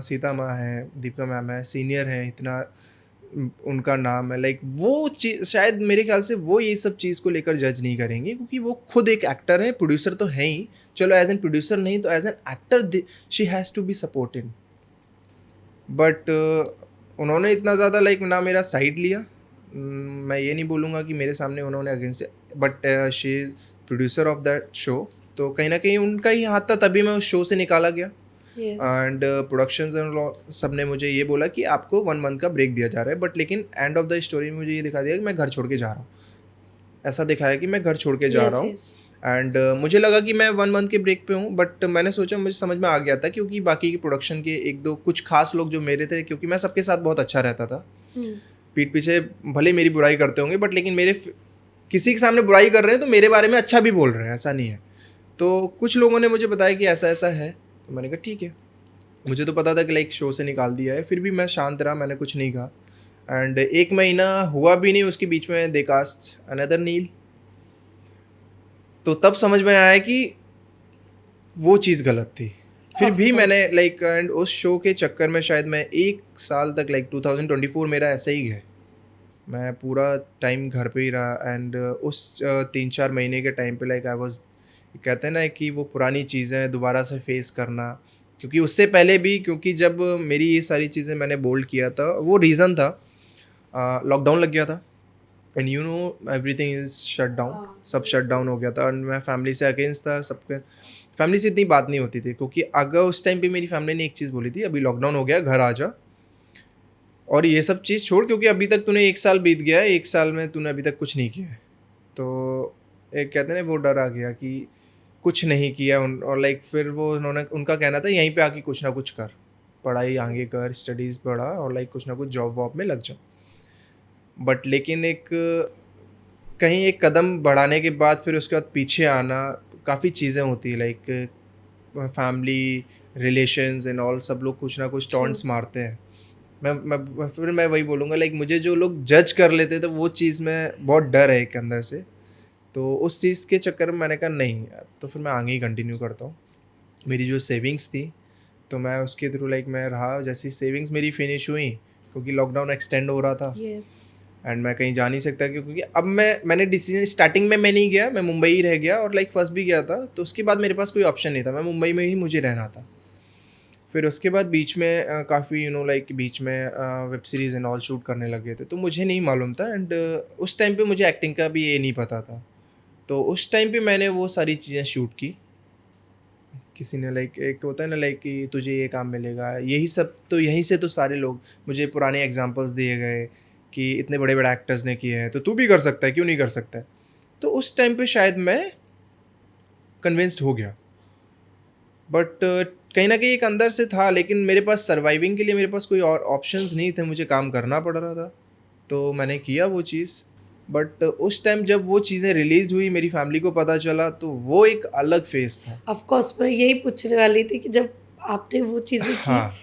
सीता माँ है, दीपिका मैम है, सीनियर है, इतना उनका नाम है, लाइक वो चीज़ शायद मेरे ख्याल से वो ये सब चीज़ को लेकर जज नहीं करेंगे, क्योंकि वो खुद एक एक्टर है, प्रोड्यूसर तो है ही। चलो एज एन प्रोड्यूसर नहीं तो as an actor she has to be supported. But उन्होंने इतना ज़्यादा लाइक ना मेरा साइड लिया। मैं ये नहीं बोलूँगा कि मेरे सामने उन्होंने against, but she is producer of that show, तो कहीं ना कहीं उनका ही हाथ था, तभी मैं उस शो से निकाला गया। यस। एंड प्रोडक्शंस एंड सब ने मुझे ये बोला कि आपको 1 मंथ का ब्रेक दिया जा रहा है, बट लेकिन एंड ऑफ द स्टोरी में मुझे ये दिखा दिया कि मैं घर छोड़ के जा रहा हूँ। ऐसा दिखाया कि मैं घर छोड़ के जा यस, रहा हूँ। यस। एंड मुझे लगा कि मैं 1 मंथ के ब्रेक पे हूँ, बट मैंने सोचा, मुझे समझ में आ गया था, क्योंकि बाकी की प्रोडक्शन के एक दो कुछ खास लोग जो मेरे थे, क्योंकि मैं सबके साथ बहुत अच्छा रहता था, हुँ। पीठ पीछे भले मेरी बुराई करते होंगे, बट लेकिन किसी के सामने बुराई कर रहे हैं तो मेरे बारे में अच्छा भी बोल रहे हैं, ऐसा नहीं है। तो कुछ लोगों ने मुझे बताया कि ऐसा ऐसा है, तो मैंने कहा ठीक है। मुझे तो पता था कि लाइक शो से निकाल दिया है, फिर भी मैं शांत रहा, मैंने कुछ नहीं कहा। एंड 1 महीना हुआ भी नहीं, उसके बीच में दे कास्ट अनदर नील। तो तब समझ में आया कि वो चीज़ गलत थी। फिर ऑफ भी मैंने कोर्स। लाइक, एंड उस शो के चक्कर में शायद मैं 1 साल तक, लाइक 2024 मेरा ऐसे ही गया। मैं पूरा टाइम घर पे ही रहा, एंड उस 3-4 महीने के टाइम पे लाइक आई वाज, कहते हैं ना कि वो पुरानी चीज़ें दोबारा से फेस करना। क्योंकि उससे पहले भी, क्योंकि जब मेरी ये सारी चीज़ें मैंने बोल्ड किया था, वो रीज़न था, लॉकडाउन लग गया था, and you know everything is shut down. हाँ, सब शट यस, डाउन हो यस। गया था, और मैं फैमिली से अगेंस्ट था सबके। फैमिली से इतनी बात नहीं होती थी, क्योंकि अगर उस टाइम पे मेरी फैमिली ने एक चीज़ बोली थी, अभी लॉकडाउन हो गया, घर आ जा और ये सब चीज़ छोड़, क्योंकि अभी तक तूने 1 साल बीत गया है, 1 साल में तूने अभी तक कुछ नहीं किया है। तो एक कहते हैं ना, वो डर आ गया कि कुछ नहीं किया और लाइक फिर वो उन्होंने, उनका कहना था यहीं पे आके कुछ ना कुछ कर, पढ़ाई आगे कर, स्टडीज़ बढ़ा, और लाइक कुछ ना कुछ जॉब वॉब में लग जा। बट लेकिन एक कहीं एक कदम बढ़ाने के बाद फिर उसके बाद पीछे आना, काफ़ी चीज़ें होती है, like family relations and all, सब लोग कुछ ना कुछ ट्रू। टॉन्ट्स मारते हैं। मैं वही बोलूँगा, लाइक मुझे जो लोग जज कर लेते, तो वो चीज़ में बहुत डर है एक अंदर से। तो उस चीज़ के चक्कर में मैंने कहा नहीं, तो फिर मैं आगे ही कंटिन्यू करता हूँ। मेरी जो सेविंग्स थी, तो मैं उसके थ्रू लाइक मैं रहा, जैसी सेविंग्स मेरी फिनिश हुई, क्योंकि लॉकडाउन एक्सटेंड हो रहा था, यस। एंड मैं कहीं जा नहीं सकता, क्योंकि अब मैंने डिसीजन, स्टार्टिंग में मैं नहीं गया, मैं मुंबई ही रह गया, और लाइक फर्स्ट भी गया था, तो उसके बाद मेरे पास कोई ऑप्शन नहीं था, मैं मुंबई में ही मुझे रहना था। फिर उसके बाद बीच में काफ़ी लाइक बीच में web series and all shoot करने लगे थे, तो मुझे नहीं मालूम था, एंड उस टाइम पे मुझे एक्टिंग का भी ये नहीं पता था। तो उस टाइम पे मैंने वो सारी चीज़ें शूट की। किसी ने लाइक, एक होता है ना लाइक कि तुझे ये काम मिलेगा, यही सब, तो यहीं से तो सारे लोग मुझे पुराने एग्जांपल्स दिए गए कि इतने बड़े बड़े एक्टर्स ने किए हैं, तो तू भी कर सकता है, क्यों नहीं कर सकता है। तो उस टाइम पे शायद मैं कन्विंस्ड हो गया, बट कहीं ना कहीं एक अंदर से था, लेकिन मेरे पास सर्वाइविंग के लिए मेरे पास कोई और ऑप्शंस नहीं थे, मुझे काम करना पड़ रहा था, तो मैंने किया वो चीज़। बट उस टाइम जब वो चीज़ें रिलीज हुई, मेरी फैमिली को पता चला, तो वो एक अलग फेस था। ऑफ कोर्स मैं यही पूछने वाली थी कि जब आपने वो चीज़ें की, हाँ,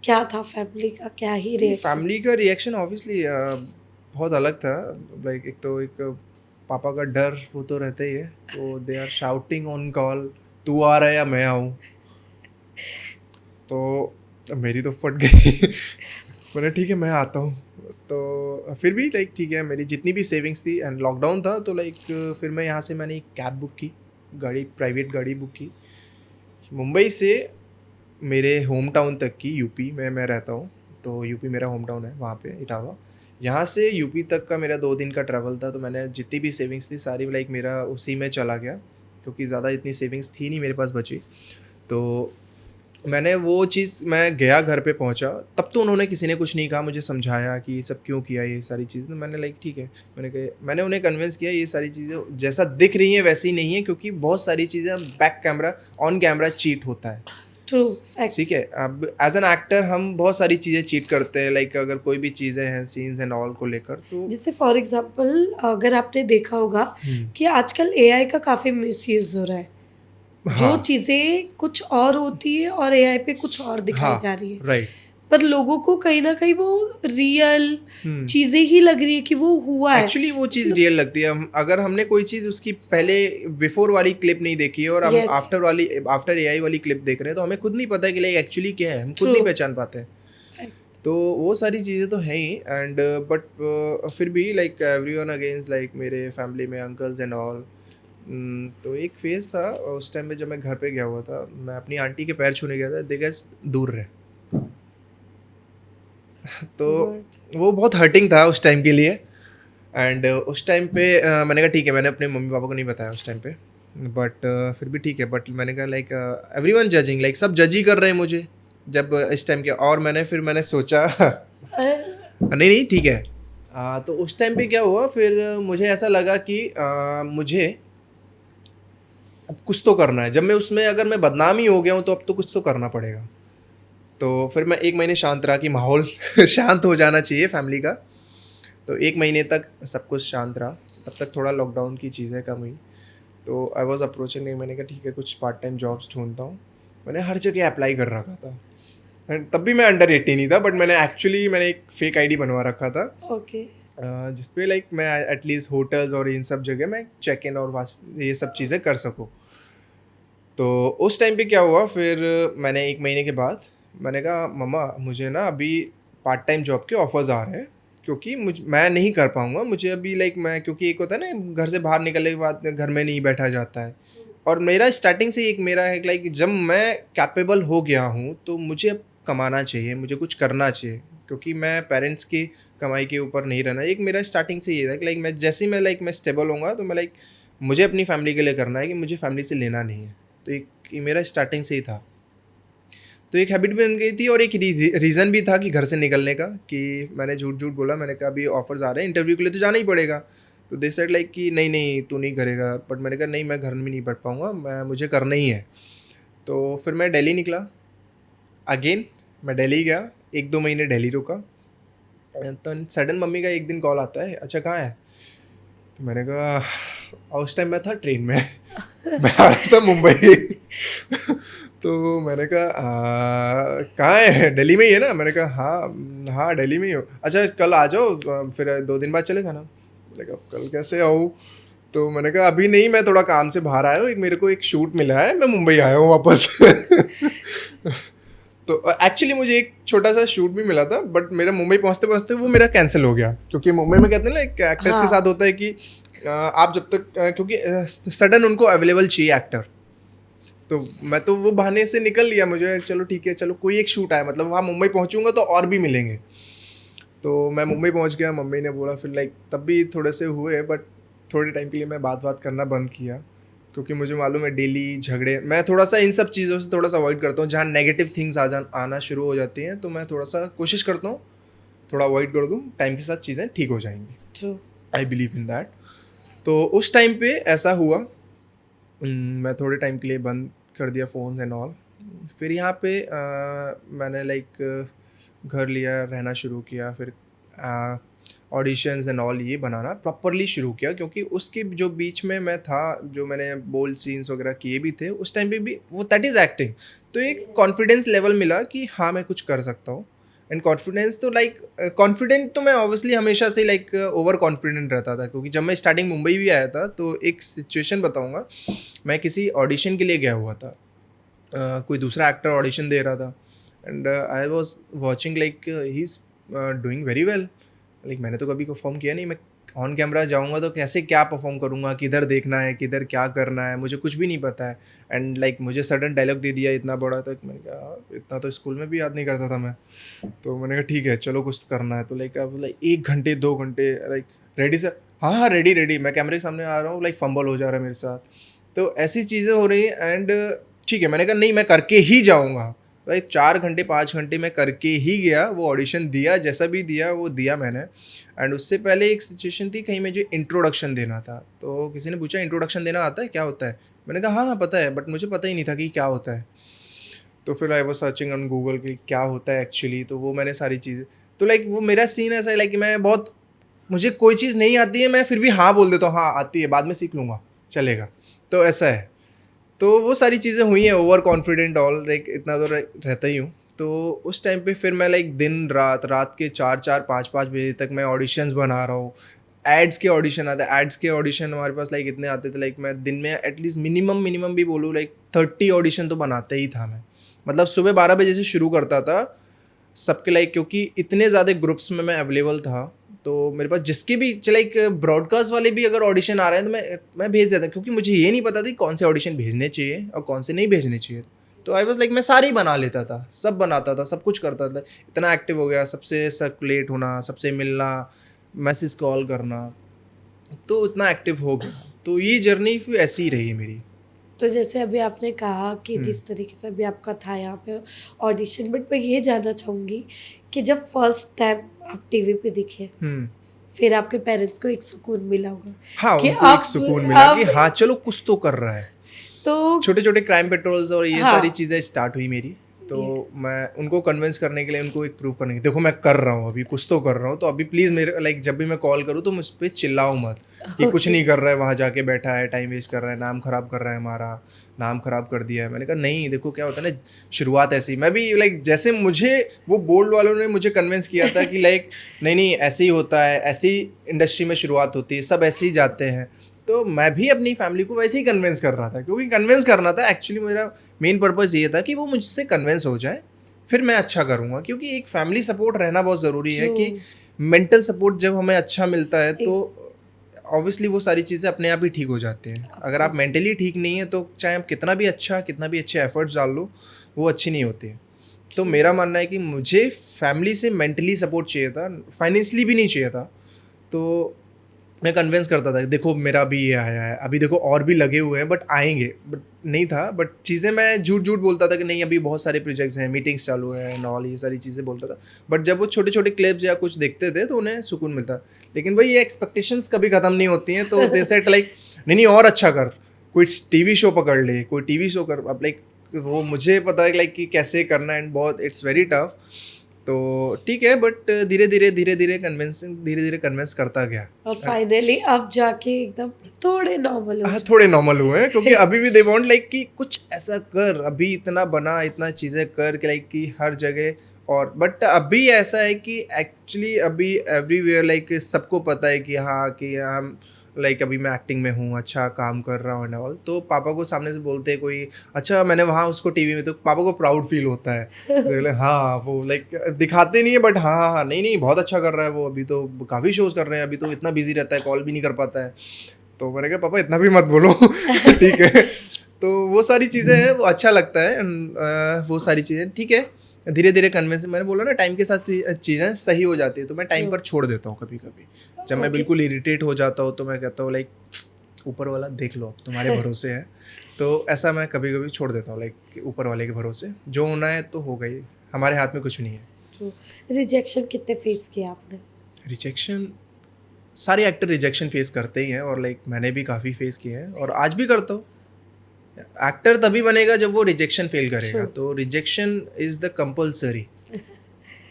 क्या था फैमिली का क्या ही सी रिएक्शन? फैमिली का रिएक्शन ऑब्वियसली बहुत अलग था। लाइक एक तो एक पापा का डर वो तो रहता ही है, तो they are shouting on call, तू आ रहा है या मैं आऊँ। तो मेरी तो फट गई। मैंने ठीक है, मैं आता हूँ। तो फिर भी लाइक ठीक है, मेरी जितनी भी सेविंग्स थी, एंड लॉकडाउन था, तो लाइक फिर मैं यहाँ से मैंने एक कैब बुक की, गाड़ी, प्राइवेट गाड़ी बुक की मुंबई से। मेरे होम टाउन तक की, यूपी में मैं रहता हूँ, तो यूपी मेरा होम टाउन है, वहाँ पे इटावा। यहाँ से यूपी तक का मेरा 2 दिन का ट्रैवल था, तो मैंने जितनी भी सेविंग्स थी सारी लाइक मेरा उसी में चला गया, क्योंकि ज़्यादा इतनी सेविंग्स थी नहीं मेरे पास बची। तो मैंने वो चीज़, मैं गया घर पे पहुँचा, तब तो उन्होंने, किसी ने कुछ नहीं कहा, मुझे समझाया कि ये सब क्यों किया, ये सारी चीज़ें। तो मैंने लाइक ठीक है, मैंने उन्हें कन्विंस किया ये सारी चीज़ें जैसा दिख रही हैं वैसी नहीं है, क्योंकि बहुत सारी चीज़ें back camera, on camera cheat होता है। True fact. ठीक है, अब एज एन एक्टर हम बहुत सारी चीज़ें चीट करते हैं, लाइक अगर कोई भी चीज़ें हैं सीन्स एंड ऑल को लेकर, तो जैसे फॉर एग्जांपल अगर आपने देखा होगा हम्म, कि आजकल एआई का काफ़ी मिसयूज़ हो रहा है। जो हाँ चीज़ें कुछ और होती है और एआई पे कुछ और दिखाई हाँ, जा रही है। राइट। पर लोगों को कहीं न कहीं वो रियल हम्म, चीज़ें ही लग रही है कि वो हुआ है। एक्चुअली वो चीज़ मतलब रियल लगती है। हम अगर हमने कोई चीज़ उसकी पहले बिफोर वाली क्लिप नहीं देखी है और हम यस, आफ्टर यस। वाली, आफ्टर एआई वाली क्लिप देख रहे हैं, तो हमें खुद नहीं पता कि लाइक एक्चुअली क्या है, हम खुद ट्रू। नहीं पहचान पाते हैं। फैक्ट। तो वो सारी चीज़ें तो हैं ही, एंड बट फिर भी लाइक एवरीवन अगेंस्ट, लाइक मेरे फैमिली में अंकल्स एंड ऑल। तो एक फेज़ था उस टाइम पे, जब मैं घर पे गया हुआ था, मैं अपनी आंटी के पैर छूने गया था, दे गेस दूर रहे। तो गुड। वो बहुत हर्टिंग था उस टाइम के लिए। एंड उस टाइम पे मैंने कहा ठीक है, मैंने अपने मम्मी पापा को नहीं बताया उस टाइम पे, बट फिर भी ठीक है, बट मैंने कहा लाइक एवरीवन जजिंग, लाइक सब जज ही कर रहे हैं मुझे जब इस टाइम के, और मैंने सोचा अ, नहीं नहीं ठीक है। तो उस टाइम पे क्या हुआ, फिर मुझे ऐसा लगा कि मुझे अब कुछ तो करना है, जब मैं उसमें, अगर मैं बदनाम ही हो गया हूँ तो अब तो कुछ तो करना पड़ेगा। तो फिर मैं 1 महीने शांत रहा कि माहौल शांत हो जाना चाहिए फैमिली का। तो 1 महीने तक सब कुछ शांत रहा, तब तक थोड़ा लॉकडाउन की चीज़ें कम हुई। तो आई वॉज अप्रोचिंग, मैंने कहा ठीक है कुछ पार्ट टाइम जॉब्स ढूंढता हूँ। मैंने हर जगह अप्लाई कर रखा था, एंड तब भी मैं अंडर 18 ही था, बट मैंने एक फेक आईडी बनवा रखा था, ओके। जिसपे लाइक मैं एटलीस्ट होटल्स और इन सब जगह मैं चेक इन और ये सब चीज़ें कर सकूँ। तो उस टाइम पे क्या हुआ, फिर मैंने 1 महीने के बाद मैंने कहा मम्मा मुझे ना अभी पार्ट टाइम जॉब के ऑफर्स आ रहे हैं, क्योंकि मैं नहीं कर पाऊँगा, मुझे अभी लाइक, मैं, क्योंकि एक होता है ना घर से बाहर निकलने के बाद घर में नहीं बैठा जाता है, और मेरा स्टार्टिंग से एक मेरा है लाइक, जब मैं कैपेबल हो गया हूँ तो मुझे अब कमाना चाहिए, मुझे कुछ करना चाहिए, क्योंकि मैं पेरेंट्स की कमाई के ऊपर नहीं रहना। एक मेरा स्टार्टिंग से ये था कि लाइक मैं जैसे ही मैं स्टेबल होऊंगा, तो मैं लाइक, मुझे अपनी फैमिली के लिए करना है, कि मुझे फैमिली से लेना नहीं है। तो एक ये मेरा स्टार्टिंग से ही था। तो एक हैबिट बन गई थी, और एक रीज़न भी था कि घर से निकलने का, कि मैंने झूठ झूठ बोला, मैंने कहा अभी ऑफर्स आ रहे हैं इंटरव्यू के लिए, तो जाना ही पड़ेगा। तो दे सेड लाइक कि नहीं नहीं तू नहीं करेगा, बट मैंने कहा नहीं, मैं घर में नहीं बैठ पाऊँगा, मुझे करना ही है। तो फिर मैं दिल्ली निकला अगेन, मैं दिल्ली गया, 1-2 महीने दिल्ली रुका। तो सडन मम्मी का एक दिन कॉल आता है, अच्छा कहाँ है? तो मैंने कहा, और उस टाइम मैं था ट्रेन में मैं आ रहा था मुंबई तो मैंने कहा कहाँ है, दिल्ली में ही है ना? मैंने कहा हाँ हाँ दिल्ली में ही हो। अच्छा कल आ जाओ, फिर 2 दिन बाद चले जाना। मैंने कहा कल कैसे आऊँ? तो मैंने कहा अभी नहीं, मैं थोड़ा काम से बाहर आया हूँ, एक मेरे को एक शूट मिला है, मैं मुंबई आया हूँ वापस तो एक्चुअली मुझे एक छोटा सा शूट भी मिला था, बट मेरा मुंबई पहुंचते पहुंचते वो मेरा कैंसिल हो गया, क्योंकि मुंबई में कहते हैं ना एक एक्टर्स के हाँ। साथ होता है कि आप जब तक क्योंकि सडन उनको अवेलेबल चाहिए एक्टर। तो मैं तो वो बहाने से निकल लिया, मुझे चलो ठीक है, चलो कोई एक शूट आया, मतलब वहाँ मुंबई पहुँचूंगा तो और भी मिलेंगे। तो मैं मुंबई पहुँच गया, मम्मी ने बोला, फिर लाइक तब भी थोड़े से हुए, बट थोड़े टाइम के लिए मैं बात करना बंद किया, क्योंकि मुझे मालूम है डेली झगड़े, मैं थोड़ा सा इन सब चीज़ों से थोड़ा सा अवॉइड करता हूँ, जहाँ नेगेटिव थिंग्स आना शुरू हो जाती हैं, तो मैं थोड़ा सा कोशिश करता हूँ थोड़ा अवॉइड कर दूँ, टाइम के साथ चीज़ें ठीक हो जाएंगी। True. I believe in that. तो उस टाइम पे ऐसा हुआ, मैं थोड़े टाइम के लिए बंद कर दिया फ़ोन्स एंड ऑल। फिर यहाँ पे मैंने लाइक घर लिया, रहना शुरू किया, फिर ऑडिशंस एंड ऑल ये बनाना प्रॉपरली शुरू किया, क्योंकि उसके जो बीच में मैं था, जो मैंने बोल्ड सीन्स वगैरह किए भी थे उस टाइम पे भी, वो दैट इज़ एक्टिंग। तो एक कॉन्फिडेंस लेवल मिला कि हाँ मैं कुछ कर सकता हूँ। एंड कॉन्फिडेंस तो लाइक, कॉन्फिडेंट तो मैं ऑब्वियसली हमेशा से लाइक ओवर कॉन्फिडेंट रहता था, क्योंकि जब मैं स्टार्टिंग मुंबई भी आया था, तो एक सिचुएशन बताऊँगा। मैं किसी ऑडिशन के लिए गया हुआ था, कोई दूसरा एक्टर ऑडिशन दे रहा था, and I was watching like he is doing very well. Like मैंने तो कभी परफॉर्म किया नहीं, मैं ऑन कैमरा जाऊँगा तो कैसे क्या परफ़ॉर्म करूँगा, किधर देखना है, किधर क्या करना है, मुझे कुछ भी नहीं पता है। एंड लाइक मुझे सडन डायलॉग दे दिया इतना बड़ा, तो मैंने कहा इतना तो स्कूल में भी याद नहीं करता था मैं। तो मैंने कहा ठीक है चलो कुछ तो करना है। तो लाइक अब लाइक 1 घंटे 2 घंटे लाइक रेडी सर, हाँ, हाँ, रेडी, रेडी। मैं कैमरे के सामने आ रहा हूँ, लाइक फंबल हो जा रहा है मेरे साथ। तो ऐसी चीज़ें हो रही हैं एंड ठीक है, मैंने कहा नहीं मैं करके ही जाऊँगा। भाई 4 घंटे 5 घंटे मैं करके ही गया, वो ऑडिशन दिया, जैसा भी दिया वो दिया मैंने। एंड उससे पहले एक सिचुएशन थी, कहीं मुझे इंट्रोडक्शन देना था। तो किसी ने पूछा इंट्रोडक्शन देना आता है, क्या होता है? मैंने कहा हाँ, हाँ, पता है, बट मुझे पता ही नहीं था कि क्या होता है। तो फिर I was searching on Google कि क्या होता है एक्चुअली, तो वो मैंने सारी चीज़ें, तो लाइक वो मेरा सीन ऐसा है लाइक कि मैं बहुत, मुझे कोई चीज़ नहीं आती है, मैं फिर भी हाँ बोल देता हूँ, हाँ आती है, बाद में सीख लूँगा, चलेगा। तो ऐसा है। तो वो सारी चीज़ें हुई हैं, ओवर कॉन्फिडेंट ऑल लाइक इतना तो रहता ही हूँ। तो उस टाइम पे फिर मैं लाइक दिन रात, रात के 4-4 5-5 बजे तक मैं ऑडिशंस बना रहा हूँ। एड्स के ऑडिशन आते हैं, एड्स के ऑडिशन हमारे पास लाइक इतने आते थे, लाइक मैं दिन में एटलीस्ट मिनिमम भी बोलूँ लाइक 30 ऑडिशन तो बनाते ही था मैं। मतलब सुबह 12 बजे से शुरू करता था सबके, लाइक क्योंकि इतने ज़्यादा ग्रुप्स में मैं अवेलेबल था, तो मेरे पास जिसके भी लाइक ब्रॉडकास्ट वाले भी अगर ऑडिशन आ रहे हैं तो मैं भेज देता, क्योंकि मुझे ये नहीं पता था कि कौन से ऑडिशन भेजने चाहिए और कौन से नहीं भेजने चाहिए। तो आई वाज लाइक मैं सारे ही बना लेता था, सब बनाता था, सब कुछ करता था। इतना एक्टिव हो गया, सबसे सर्कुलेट होना, सबसे मिलना, मैसेज कॉल करना, तो इतना एक्टिव हो गया। तो ये जर्नी फिर ऐसी ही रही मेरी। तो जैसे अभी आपने कहा कि हम्म, जिस तरीके से अभी आपका था यहाँ पे ऑडिशन, बट मैं ये जानना चाहूँगी कि जब फर्स्ट टाइम आप टीवी पे दिखे, हम्म। फिर आपके पेरेंट्स को एक सुकून मिला होगा हाँ, कि उनको एक अब सुकून मिला कि अब हाँ चलो कुछ तो कर रहा है। तो छोटे छोटे क्राइम पेट्रोल्स और ये हाँ सारी चीज़ें स्टार्ट हुई मेरी। तो ये मैं उनको कन्विंस करने के लिए, उनको एक प्रूव करने के लिए, देखो मैं कर रहा हूँ, अभी कुछ तो कर रहा हूँ, तो अभी प्लीज़ मेरे लाइक जब भी मैं कॉल करूँ तो मुझ पर चिल्लाओ मत कि कुछ ओके नहीं कर रहा है, वहाँ जाके बैठा है, टाइम वेस्ट कर रहा है, नाम ख़राब कर रहा है, हमारा नाम ख़राब कर दिया है। मैंने कहा नहीं, देखो क्या होता है ना, शुरुआत ऐसी, मैं भी लाइक जैसे मुझे वो बोल्ड वालों ने मुझे कन्विंस किया था कि लाइक नहीं नहीं ऐसे ही होता है, ऐसी इंडस्ट्री में शुरुआत होती है, सब ऐसे ही जाते हैं। तो मैं भी अपनी फैमिली को वैसे ही कन्विंस कर रहा था, क्योंकि कन्विंस करना था एक्चुअली, मेरा मेन पर्पस ये था कि वो मुझसे कन्विंस हो जाए, फिर मैं अच्छा करूँगा। क्योंकि एक फैमिली सपोर्ट रहना बहुत ज़रूरी है ट्रू कि मेंटल सपोर्ट जब हमें अच्छा मिलता है तो इस ऑब्वियसली वो सारी चीज़ें अपने आप ही ठीक हो जाती हैं। ऑफ अगर आप कोर्स मेंटली ठीक नहीं है तो चाहे आप कितना भी अच्छे एफर्ट्स डाल लो, वो अच्छी नहीं होती है। तो ट्रू मेरा मानना है कि मुझे फैमिली से मेंटली सपोर्ट चाहिए था, फाइनेंशियली भी नहीं चाहिए था। तो मैं कन्विंस करता था, देखो मेरा भी ये आया है, अभी देखो और भी लगे हुए हैं बट आएँगे, बट नहीं था, बट चीज़ें मैं झूठ-झूठ बोलता था कि नहीं अभी बहुत सारे प्रोजेक्ट्स हैं, मीटिंग्स चालू है एंड ऑल, ये सारी चीज़ें बोलता था। बट जब वो छोटे-छोटे क्लिप्स या कुछ देखते थे तो उन्हें सुकून मिलता। लेकिन वही ये एक्सपेक्टेशंस कभी ख़त्म नहीं होती हैं, तो दे सेड लाइक नहीं, नहीं और अच्छा कर, कोई टीवी शो पकड़ ले, कोई टीवी शो कर। अब लाइक वो मुझे पता है लाइक कि कैसे करना है एंड बहुत इट्स वेरी टफ। तो ठीक है, बट धीरे-धीरे कन्विंस करता गया। और फाइनली अब जाके एकदम थोड़े नॉर्मल हो हाँ, चुके थोड़े नॉर्मल हुए हैं, क्योंकि अभी भी दे वांट लाइक कि कुछ ऐसा कर, अभी इतना बना, इतना चीज़ें कर कि लाइक कि हर जगह। और बट अभी ऐसा है कि एक्चुअली अभी एवरीवेयर लाइक सबको पता है कि हाँ कि हम लाइक अभी मैं एक्टिंग में हूँ, अच्छा काम कर रहा हूँ एंड ऑल। तो पापा को सामने से बोलते हैं कोई, अच्छा मैंने वहाँ उसको टीवी में, तो पापा को प्राउड फील होता है। तो बोले हाँ, वो लाइक दिखाते नहीं है बट हाँ हाँ हाँ, नहीं नहीं बहुत अच्छा कर रहा है वो, अभी तो काफ़ी शोज़ कर रहे हैं, अभी तो इतना बिजी रहता है, कॉल भी नहीं कर पाता है। तो मैंने कहा पापा इतना भी मत बोलो ठीक है। तो वो सारी चीज़ें हैं, वो अच्छा लगता है वो सारी चीज़ें ठीक है। धीरे धीरे कन्विंस, मैंने बोला ना टाइम के साथ चीज़ें सही हो जाती है, तो मैं टाइम ट्रू पर छोड़ देता हूँ कभी कभी। जब मैं ओके बिल्कुल इरिटेट हो जाता हूँ तो मैं कहता हूँ लाइक ऊपर वाला देख लो, अब तुम्हारे भरोसे है। तो ऐसा मैं कभी कभी छोड़ देता हूँ लाइक ऊपर वाले के भरोसे, जो होना है तो हो गई, हमारे हाथ में कुछ नहीं है। ट्रू रिजेक्शन कितने फेस किया आपने? रिजेक्शन, सारे एक्टर रिजेक्शन फेस करते ही हैं, और लाइक मैंने भी काफ़ी फेस किए हैं और आज भी करता हूँ। एक्टर तभी बनेगा जब वो रिजेक्शन फेल ट्रू करेगा, तो रिजेक्शन इज़ द कंपलसरी।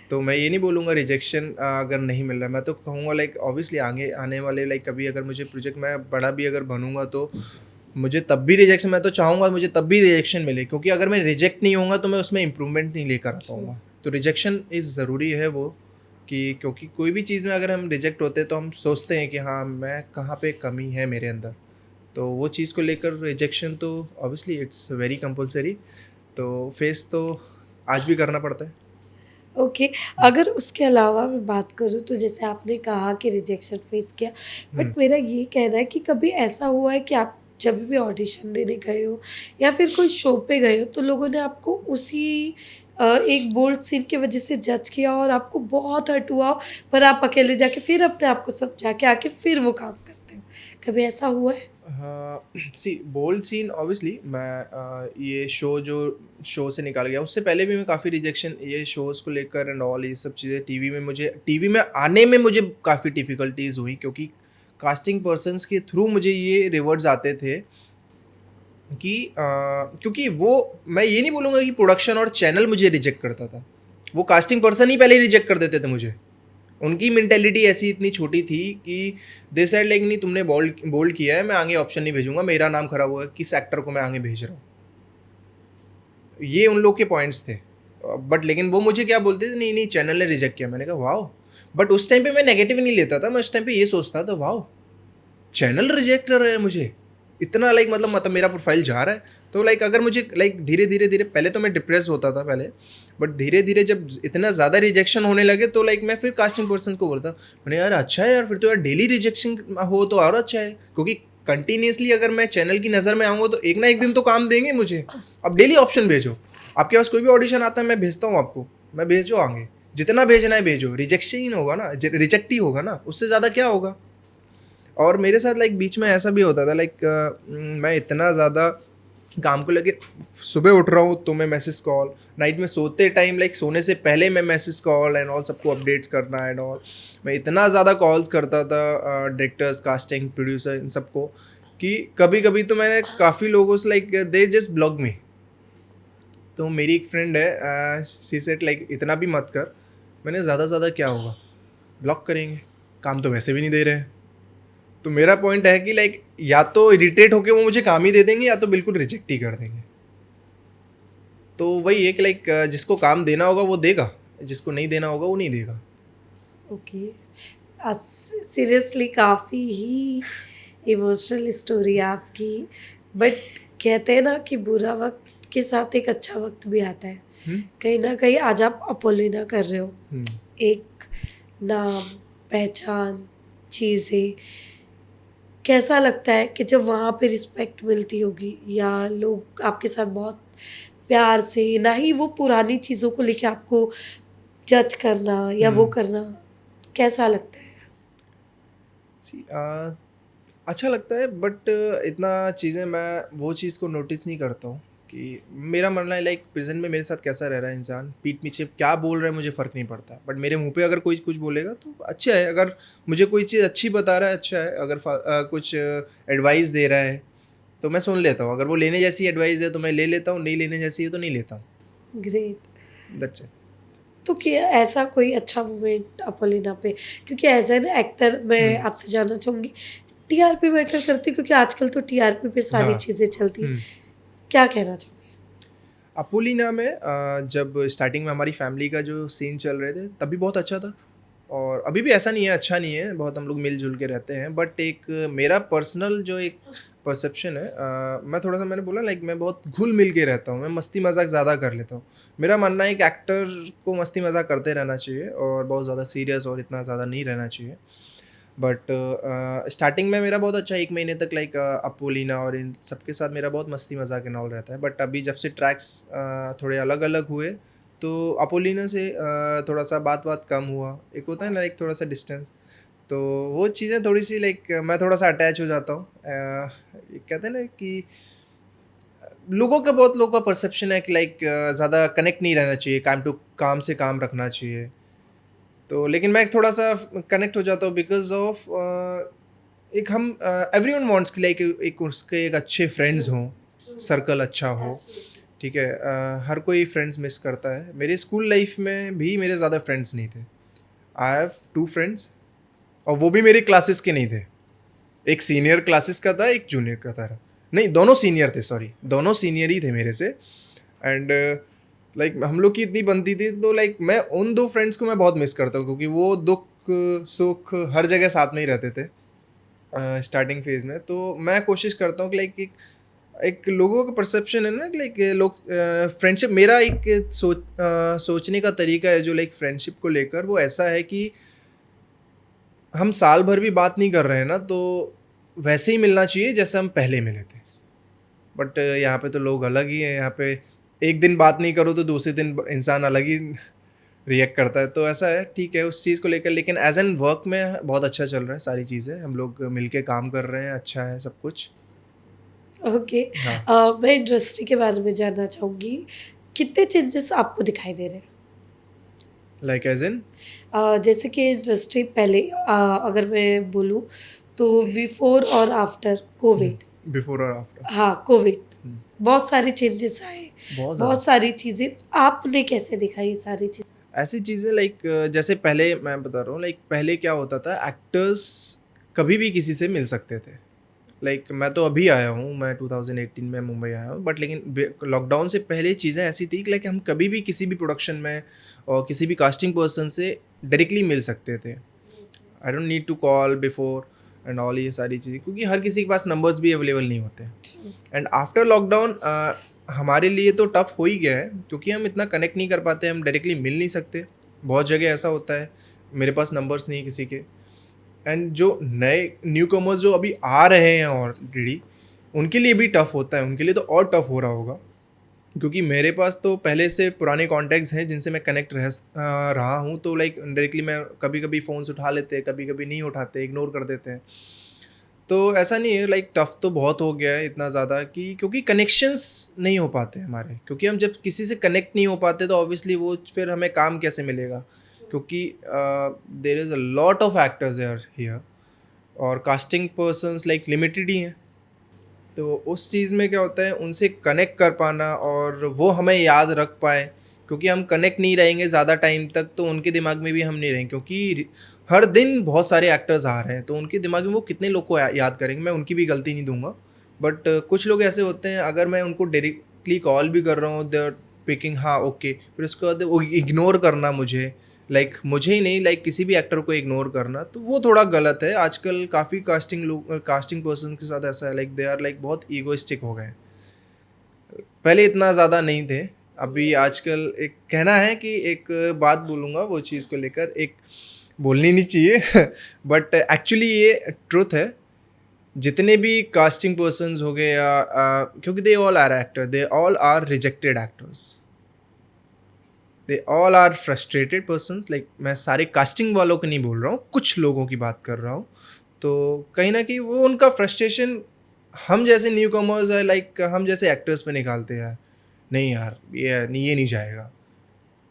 तो मैं ये नहीं बोलूँगा रिजेक्शन अगर नहीं मिल रहा है, मैं तो कहूँगा लाइक ऑब्वियसली आगे आने वाले लाइक कभी अगर मुझे प्रोजेक्ट, मैं बड़ा भी अगर बनूंगा तो मुझे तब भी रिजेक्शन, मैं तो चाहूँगा मुझे तब भी रिजेक्शन मिले, क्योंकि अगर मैं रिजेक्ट नहीं होऊंगा तो मैं उसमें इम्प्रूवमेंट नहीं लेकर आ ट्रू पाऊँगा। तो रिजेक्शन इज़ ज़रूरी है वो, कि क्योंकि कोई भी चीज़ में अगर हम रिजेक्ट होते हैं तो हम सोचते हैं कि हाँ मैं कहाँ पे कमी है मेरे अंदर। तो वो चीज़ को लेकर रिजेक्शन तो ऑब्वियसली इट्स वेरी कंपलसरी, तो फेस तो आज भी करना पड़ता है। ओके, अगर उसके अलावा मैं बात करूँ तो जैसे आपने कहा कि रिजेक्शन फेस किया, हुँ, बट मेरा ये कहना है कि कभी ऐसा हुआ है कि आप जब भी ऑडिशन देने गए हो या फिर कोई शो पे गए हो तो लोगों ने आपको उसी एक बोल्ड सीन की वजह से जज किया और आपको बहुत हर्ट हुआ हो, पर आप अकेले जाके फिर अपने आप को समझा के आके फिर वो काम करते हो, कभी ऐसा हुआ है? हाँ, सी बोल्ड सीन ऑब्वियसली मैं ये शो से निकाल गया, उससे पहले भी मैं काफ़ी रिजेक्शन ये शोज़ को लेकर एंड ऑल ये सब चीज़ें टीवी में आने में मुझे काफ़ी डिफ़िकल्टीज़ हुई, क्योंकि कास्टिंग पर्सन्स के थ्रू मुझे ये रिवर्ड्स आते थे कि क्योंकि वो मैं ये नहीं बोलूँगा कि प्रोडक्शन और चैनल मुझे रिजेक्ट करता था। वो कास्टिंग पर्सन ही पहले ही रिजेक्ट कर देते थे मुझे। उनकी मेंटालिटी ऐसी इतनी छोटी थी कि दे सेड लाइक नहीं, तुमने बोल्ड बोल्ड किया है, मैं आगे ऑप्शन नहीं भेजूँगा, मेरा नाम खराब होगा, किस एक्टर को मैं आगे भेज रहा हूँ। ये उन लोग के पॉइंट्स थे। बट लेकिन वो मुझे क्या बोलते थे, नहीं, नहीं चैनल ने रिजेक्ट किया। मैंने कहा वाओ! बट उस टाइम पे मैं नेगेटिव नहीं लेता था, मैं उस टाइम पे ये सोचता था वाओ! चैनल रिजेक्ट कर रहे हैं मुझे, इतना लाइक मतलब मेरा प्रोफाइल जा रहा है। तो लाइक अगर मुझे लाइक धीरे धीरे धीरे पहले तो मैं डिप्रेस होता था पहले, बट धीरे धीरे जब इतना ज़्यादा रिजेक्शन होने लगे तो लाइक मैं फिर कास्टिंग पर्सन को बोलता, मैंने यार अच्छा है यार, फिर तो यार डेली रिजेक्शन हो तो और अच्छा है, क्योंकि कंटिन्यूसली अगर मैं चैनल की नज़र में आऊँगा तो एक ना एक दिन तो काम देंगे मुझे। अब डेली ऑप्शन भेजो, आपके पास कोई भी ऑडिशन आता है मैं भेजता हूँ आपको, मैं भेजो आगे, जितना भेजना है भेजो, रिजेक्शन ही होगा ना, रिजेक्ट ही होगा ना, उससे ज़्यादा क्या होगा। और मेरे साथ लाइक बीच में ऐसा भी होता था लाइक मैं इतना ज़्यादा काम को लेके सुबह उठ रहा हूँ तो मैं मैसेज कॉल, नाइट में सोते टाइम लाइक सोने से पहले मैं मैसेज कॉल एंड ऑल सबको अपडेट्स करना एंड ऑल, मैं इतना ज़्यादा कॉल्स करता था डायरेक्टर्स कास्टिंग प्रोड्यूसर इन सबको, कि कभी कभी तो मैंने काफ़ी लोगों से लाइक दे जस्ट ब्लॉक मी। तो मेरी एक फ्रेंड है, सी सेट लाइक इतना भी मत कर। मैंने ज़्यादा से ज़्यादा क्या होगा, ब्लॉक करेंगे, काम तो वैसे भी नहीं दे रहे हैं। तो मेरा पॉइंट है कि लाइक या तो इरिटेट होके वो मुझे काम ही दे देंगे या तो बिल्कुल रिजेक्ट ही कर देंगे। तो वही है कि लाइक जिसको काम देना होगा वो देगा, जिसको नहीं देना होगा वो नहीं देगा। ओके, सीरियसली काफ़ी ही इमोशनल स्टोरी है आपकी, बट कहते हैं ना कि बुरा वक्त के साथ एक अच्छा वक्त भी आता है। हुँ, कहीं ना कहीं आज आप अपोलिना कर रहे हो, हुँ, एक नाम, पहचान, चीज़ें, कैसा लगता है कि जब वहाँ पे रिस्पेक्ट मिलती होगी या लोग आपके साथ बहुत प्यार से, ना ही वो पुरानी चीज़ों को लेके आपको जज करना या वो हुँ। करना, कैसा लगता है? सी अच्छा लगता है, बट इतना चीज़ें मैं वो चीज़ को नोटिस नहीं करता हूँ कि मेरा मानना है लाइक प्रेज़ेंट में मेरे साथ कैसा रह रहा है इंसान, पीठ पीछे क्या बोल रहा है मुझे फ़र्क नहीं पड़ता। बट मेरे मुँह पे अगर कोई कुछ बोलेगा तो अच्छा है, अगर मुझे कोई चीज़ अच्छी बता रहा है अच्छा है, अगर कुछ एडवाइस दे रहा है तो मैं सुन लेता हूँ। अगर वो लेने जैसी एडवाइस है तो मैं ले लेता हूँ, नहीं लेने जैसी है तो नहीं लेता हूँ। ग्रेट। That's it. तो क्या ऐसा कोई अच्छा मोमेंट अपोलिना पे, क्योंकि एज एन एक्टर मैं हुँ, आपसे जानना चाहूँगी, टीआरपी मैटर करती है क्योंकि आजकल तो टीआरपी पे सारी हाँ। चीज़ें चलती हैं। हुँ। क्या कहना चाहोगे? अपोलिना में जब स्टार्टिंग में हमारी फैमिली का जो सीन चल रहे थे तब भी बहुत अच्छा था, और अभी भी ऐसा नहीं है अच्छा नहीं है, बहुत हम लोग मिलजुल के रहते हैं। बट एक मेरा पर्सनल जो एक परसेप्शन है, मैं थोड़ा सा मैंने बोला लाइक मैं बहुत घुल मिल के रहता हूँ, मैं मस्ती मजाक ज़्यादा कर लेता हूँ। मेरा मानना है कि एक्टर को मस्ती मजाक करते रहना चाहिए और बहुत ज़्यादा सीरियस और इतना ज़्यादा नहीं रहना चाहिए। बट स्टार्टिंग में मेरा बहुत अच्छा 1 महीने तक लाइक अपोलिना और इन सबके साथ मेरा बहुत मस्ती मज़ाक एंड ऑल रहता है। बट अभी जब से ट्रैक्स थोड़े अलग-अलग हुए, तो अपोलिना से थोड़ा-सा बात-वात कम हुआ। एक होता है ना एक थोड़ा-सा डिस्टेंस, तो वो चीज़ें थोड़ी-सी लाइक मैं थोड़ा-सा अटैच हो जाता हूँ। कहते हैं ना कि बहुत लोगों का परसेप्शन है कि लाइक ज़्यादा कनेक्ट नहीं रहना चाहिए, काम से काम रखना चाहिए। तो लेकिन मैं थोड़ा-सा कनेक्ट हो जाता हूँ बिकॉज़ ऑफ एक हम एवरीवन वांट्स कि लाइक एक उसके एक अच्छे फ्रेंड्स हों, सर्कल अच्छा हो, ठीक है? हर कोई फ्रेंड्स मिस करता है। मेरे स्कूल लाइफ़ में भी मेरे ज़्यादा फ्रेंड्स नहीं थे। आई हैव 2 फ्रेंड्स, और वो भी मेरे क्लासेस के नहीं थे। एक सीनियर क्लासेस का था, एक जूनियर का था। नहीं, दोनों सीनियर थे, सॉरी, दोनों सीनियर ही थे मेरे से। एंड लाइक हम लोग की इतनी बनती थी, तो लाइक मैं उन 2 फ्रेंड्स को मैं बहुत मिस करता हूँ, क्योंकि वो दुःख, सुख हर जगह साथ में ही रहते थे स्टार्टिंग फेज़ में। तो मैं कोशिश करता हूँ कि लाइक एक लोगों का परसेप्शन है ना, लाइक लोग फ्रेंडशिप, मेरा एक सोचने का तरीका है जो लाइक फ्रेंडशिप को लेकर, वो ऐसा है कि हम साल भर भी बात नहीं कर रहे हैं ना, तो वैसे ही मिलना चाहिए जैसे हम पहले मिले थे। बट यहाँ पे तो लोग अलग ही हैं। यहाँ पे एक दिन बात नहीं करो तो दूसरे दिन इंसान अलग ही रिएक्ट करता है। तो ऐसा है, ठीक है उस चीज़ को लेकर, लेकिन एज एन वर्क में बहुत अच्छा चल रहा है सारी चीज़ें, हम लोग मिलके काम कर रहे हैं, अच्छा है सब कुछ। ओके। हाँ। मैं इंडस्ट्री के बारे में जानना चाहूँगी, कितने चेंजेस आपको दिखाई दे रहे हैं? लाइक एज इन जैसे कि इंडस्ट्री पहले अगर मैं बोलूँ तो बिफोर और आफ्टर कोविड, बिफोर और आफ्टर। हाँ, कोविड, बहुत सारे चेंजेस आए, बहुत ज़्यादा बहुत सारी चीज़ें आपने कैसे देखा ये सारी चीज़ें? ऐसी चीज़ें, लाइक जैसे पहले मैं बता रहा हूँ, लाइक पहले क्या होता था, एक्टर्स कभी भी किसी से मिल सकते थे। लाइक मैं तो अभी आया हूँ, मैं 2018 में मुंबई आया हूँ, बट लेकिन लॉकडाउन से पहले चीज़ें ऐसी थी कि लाइक हम कभी भी किसी भी प्रोडक्शन में और किसी भी कास्टिंग पर्सन से डायरेक्टली मिल सकते थे। I don't need to call before and all, ये सारी चीज़ें, क्योंकि हर किसी के पास नंबर्स भी अवेलेबल नहीं होते। एंड आफ्टर लॉकडाउन हमारे लिए तो टफ हो ही गया है, क्योंकि हम इतना कनेक्ट नहीं कर पाते, हम डायरेक्टली मिल नहीं सकते। बहुत जगह ऐसा होता है, मेरे पास नंबर्स नहीं किसी के। एंड जो नए न्यू कमर्स जो अभी आ रहे हैं ऑलरेडी, उनके लिए भी टफ होता है, उनके लिए तो और टफ हो रहा होगा, क्योंकि मेरे पास तो पहले से पुराने कॉन्टैक्ट्स हैं जिनसे मैं कनेक्ट रहा हूँ। तो लाइक डायरेक्टली मैं कभी कभी फ़ोन्स उठा लेते हैं, कभी कभी नहीं उठाते, इग्नोर कर देते हैं। तो ऐसा नहीं है, लाइक टफ तो बहुत हो गया है इतना ज़्यादा कि, क्योंकि कनेक्शंस नहीं हो पाते हमारे, क्योंकि हम जब किसी से कनेक्ट नहीं हो पाते तो ऑब्वियसली वो फिर हमें काम कैसे मिलेगा, क्योंकि there is a lot of actors are here, और कास्टिंग पर्सन्स लाइक लिमिटेड ही हैं। तो उस चीज़ में क्या होता है, उनसे कनेक्ट कर पाना और वो हमें याद रख पाए, क्योंकि हम कनेक्ट नहीं रहेंगे ज़्यादा टाइम तक तो उनके दिमाग में भी हम नहीं रहेंगे, क्योंकि हर दिन बहुत सारे एक्टर्स आ रहे हैं, तो उनके दिमाग में वो कितने लोग को याद करेंगे। मैं उनकी भी गलती नहीं दूंगा, बट कुछ लोग ऐसे होते हैं, अगर मैं उनको डायरेक्टली कॉल भी कर रहा हूँ, दे आर पिकिंग, हाँ ओके, फिर उसके बाद वो इग्नोर करना मुझे, लाइक मुझे ही नहीं, लाइक किसी भी एक्टर को इग्नोर करना, तो वो थोड़ा गलत है। आजकल काफ़ी कास्टिंग पर्सन के साथ ऐसा है, लाइक दे आर लाइक बहुत ईगोइस्टिक हो गए हैं। पहले इतना ज़्यादा नहीं थे, अभी आजकल एक कहना है कि एक बात बोलूँगा वो चीज़ को लेकर, एक बोलनी नहीं चाहिए बट एक्चुअली ये ट्रुथ है। जितने भी कास्टिंग पर्सन्स हो गए या क्योंकि they all are actor, they all are rejected actors, they all are frustrated persons. Like मैं सारे कास्टिंग वालों को नहीं बोल रहा हूँ, कुछ लोगों की बात कर रहा हूँ। तो कहीं ना कहीं वो उनका फ्रस्ट्रेशन हम जैसे न्यू कमर्स है, लाइक हम जैसे एक्टर्स पे निकालते हैं। नहीं यार, ये नहीं जाएगा,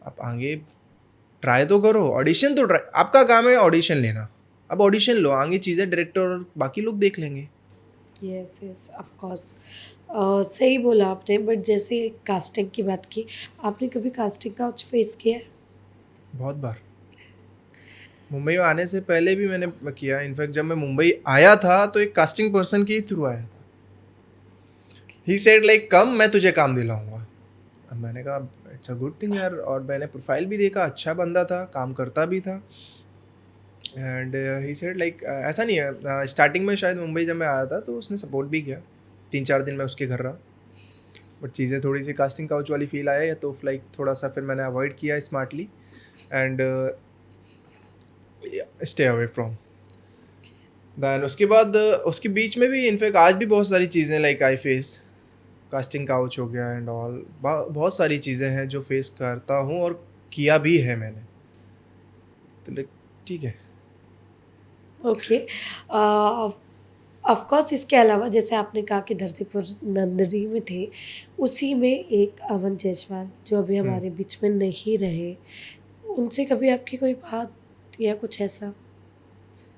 आप आगे ट्राई तो करो, ऑडिशन तो ट्राई, आपका काम है ऑडिशन लेना, अब ऑडिशन लो, आगे चीज़ें डायरेक्टर और बाकी लोग देख लेंगे। यस यस ऑफ कोर्स, सही बोला आपने। बट जैसे कास्टिंग की बात की, आपने कभी कास्टिंग का कुछ फेस किया है? बहुत बार, मुंबई में आने से पहले भी मैंने किया। इनफैक्ट जब मैं मुंबई आया था तो एक कास्टिंग पर्सन के ही थ्रू आया था। ही सेड लाइक कम, मैं तुझे काम दिलाऊंगा। अब मैंने कहा इट्स अ गुड थिंग यार, और मैंने प्रोफाइल भी देखा, अच्छा बंदा था, काम करता भी था। एंड ही सेड लाइक ऐसा नहीं है, स्टार्टिंग में शायद मुंबई जब मैं आया था तो उसने सपोर्ट भी किया, 3-4 दिन मैं उसके घर रहा, बट चीज़ें थोड़ी सी कास्टिंग काउच वाली फील आया, तो लाइक थोड़ा सा फिर मैंने अवॉइड किया smartly and stay away from than. उसके बाद उसके बीच में भी इनफैक्ट आज भी बहुत सारी चीज़ें like I face, casting couch हो गया एंड ऑल, बहुत सारी चीज़ें हैं जो फेस करता हूँ और किया भी है मैंने। तो लाइक ठीक है। ओके। ऑफ कोर्स इसके अलावा जैसे आपने कहा कि धरतीपुर नंदरी में थे, उसी में एक अमन जायसवाल जो अभी हमारे बीच में नहीं रहे, उनसे कभी आपकी कोई बात या कुछ ऐसा?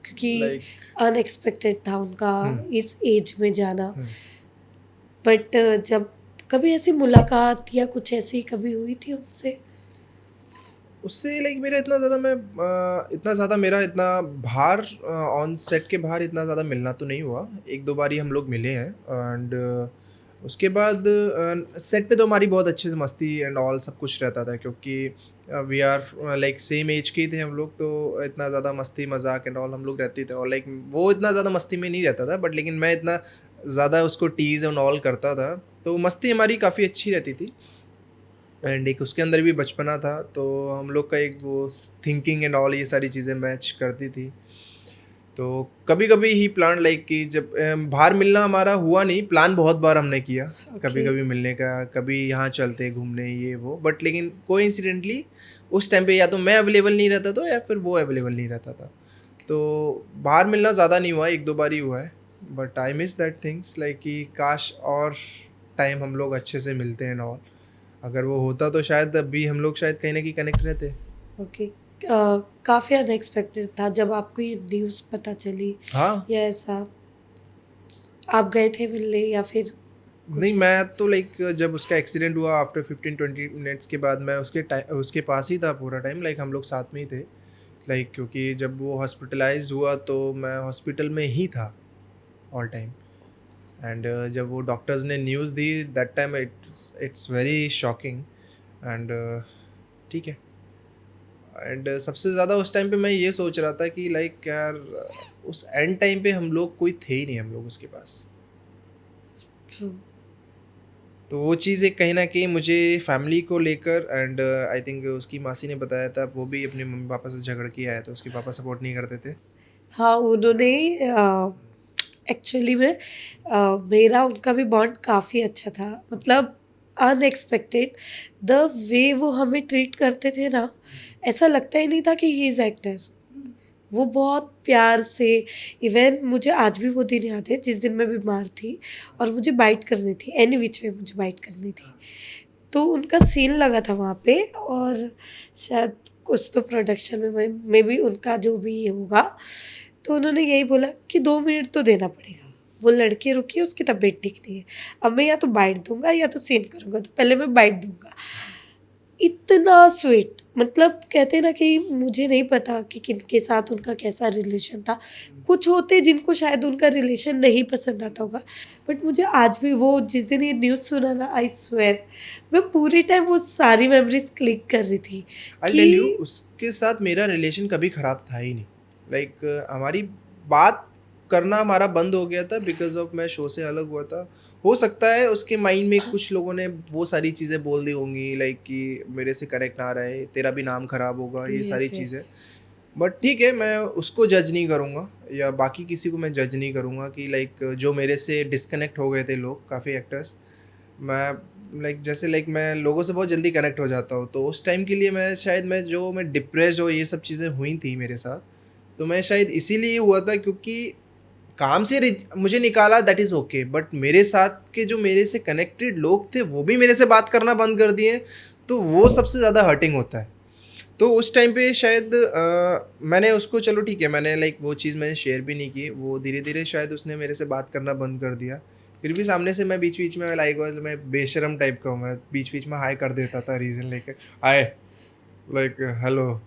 क्योंकि लाइक अनएक्सपेक्टेड था उनका इस एज में जाना। हम्म, बट जब कभी ऐसी मुलाकात या कुछ ऐसी कभी हुई थी उनसे? उससे लाइक मेरा इतना ज़्यादा मेरा इतना बाहर ऑन सेट के बाहर इतना ज़्यादा मिलना तो नहीं हुआ। 1-2 बार ही हम लोग मिले हैं एंड उसके बाद सेट पे तो हमारी बहुत अच्छे से मस्ती एंड ऑल सब कुछ रहता था, क्योंकि we are like same age के ही थे हम लोग, तो इतना ज़्यादा मस्ती मजाक एंड ऑल हम लोग रहते थे। और लाइक वो इतना ज़्यादा मस्ती में नहीं रहता था, बट लेकिन मैं इतना ज़्यादा उसको टीज़ एंड ऑल करता था, तो मस्ती हमारी काफ़ी अच्छी रहती थी। एंड एक उसके अंदर भी बचपना था, तो हम लोग का एक वो थिंकिंग एंड ऑल ये सारी चीज़ें मैच करती थी। तो कभी-कभी ही प्लान लाइक कि जब बाहर मिलना हमारा हुआ नहीं, प्लान बहुत बार हमने किया, ओके, कभी-कभी मिलने का, कभी यहाँ चलते घूमने ये वो, बट लेकिन कोइंसिडेंटली उस टाइम पे या तो मैं अवेलेबल नहीं रहता था या फिर वो अवेलेबल नहीं रहता था। तो बाहर मिलना ज़्यादा नहीं हुआ, 1-2 बार ही हुआ है, but I miss that things like कि काश और टाइम हम लोग अच्छे से मिलते एंड ऑल। अगर वो होता तो शायद अभी हम लोग शायद कहीं न कहीं कनेक्ट रहते। ओके। काफ़ी अनएक्सपेक्टेड था जब आपको ये न्यूज़ पता चली हाँ। या ऐसा, आप गए थे मिलने या फिर नहीं, कुछ ऐसा? मैं तो लाइक जब उसका एक्सीडेंट हुआ आफ्टर 15-20 मिनट्स के बाद मैं उसके पास ही था पूरा टाइम, लाइक हम लोग साथ में ही थे। लाइक क्योंकि जब वो हॉस्पिटलाइज़्ड हुआ तो मैं हॉस्पिटल में ही था ऑल टाइम। एंड जब वो डॉक्टर्स ने news the that time it's very shocking. And ठीक है। एंड सबसे ज़्यादा उस टाइम पे मैं ये सोच रहा था कि लाइक यार उस एंड टाइम पे हम लोग कोई थे ही नहीं हम लोग उसके पास। ट्रू। तो वो चीज़ एक कहीं न कहीं मुझे फैमिली को लेकर एंड आई थिंक उसकी मासी ने बताया था, वो भी अपने मम्मी-पापा से झगड़ के आया था, उसके पापा सपोर्ट नहीं करते थे। हाँ, उन्होंने एक्चुअली में मेरा उनका भी बॉन्ड काफ़ी अच्छा था। मतलब अनएक्सपेक्टेड द वे वो हमें ट्रीट करते थे ना, ऐसा लगता ही नहीं था कि ही इज़ एक्टर। वो बहुत प्यार से, इवन मुझे आज भी वो दिन याद है जिस दिन मैं बीमार थी और मुझे बाइट करनी थी, एनी व्हिच वे मुझे बाइट करनी थी। तो उनका सीन लगा था वहाँ पे और शायद कुछ तो प्रोडक्शन में मे बी उनका जो भी होगा, तो उन्होंने यही बोला कि 2 मिनट तो देना पड़ेगा। वो लड़की रुकी, उसकी तबीयत ठीक नहीं है। अब मैं या तो बाइट दूँगा या तो सीन करूँगा, तो पहले मैं बाइट दूँगा। इतना स्वीट, मतलब कहते हैं ना कि मुझे नहीं पता कि किनके साथ उनका कैसा रिलेशन था। कुछ होते जिनको शायद उनका रिलेशन नहीं पसंद आता होगा, बट मुझे आज भी वो जिस दिन ये न्यूज़ सुना ना, आई स्वेयर मैं पूरे टाइम वो सारी मेमोरीज़ क्लिक कर रही थी आई कि टेल यू उसके साथ मेरा रिलेशन कभी ख़राब था ही नहीं। लाइक हमारी बात करना हमारा बंद हो गया था बिकॉज़ ऑफ मैं शो से अलग हुआ था। हो सकता है उसके माइंड में कुछ लोगों ने वो सारी चीज़ें बोल दी होंगी लाइक कि मेरे से कनेक्ट ना रहे, तेरा भी नाम ख़राब होगा, ये सारी यस, यस। चीज़ें। बट ठीक है, मैं उसको जज नहीं करूँगा या बाकी किसी को मैं जज नहीं करूँगा कि लाइक जो मेरे से डिस्कनेक्ट हो गए थे लोग, काफ़ी एक्टर्स। मैं जैसे मैं लोगों से बहुत जल्दी कनेक्ट हो जाता हूँ, तो उस टाइम के लिए मैं शायद मैं डिप्रेस्ड हो ये सब चीज़ें हुई थी मेरे साथ, तो मैं शायद इसीलिए हुआ था क्योंकि काम से मुझे निकाला दैट इज़ ओके, बट मेरे साथ के जो मेरे से कनेक्टेड लोग थे वो भी मेरे से बात करना बंद कर दिए, तो वो सबसे ज़्यादा हर्टिंग होता है। तो उस टाइम पे शायद मैंने उसको चलो ठीक है, मैंने वो चीज़ मैंने शेयर भी नहीं की, वो धीरे-धीरे शायद उसने मेरे से बात करना बंद कर दिया। फिर भी सामने से मैं बीच-बीच में मैं बेशर्म टाइप का हूँ, मैं बीच-बीच में हाय कर देता था रीज़न लेके, हाय, हेलो,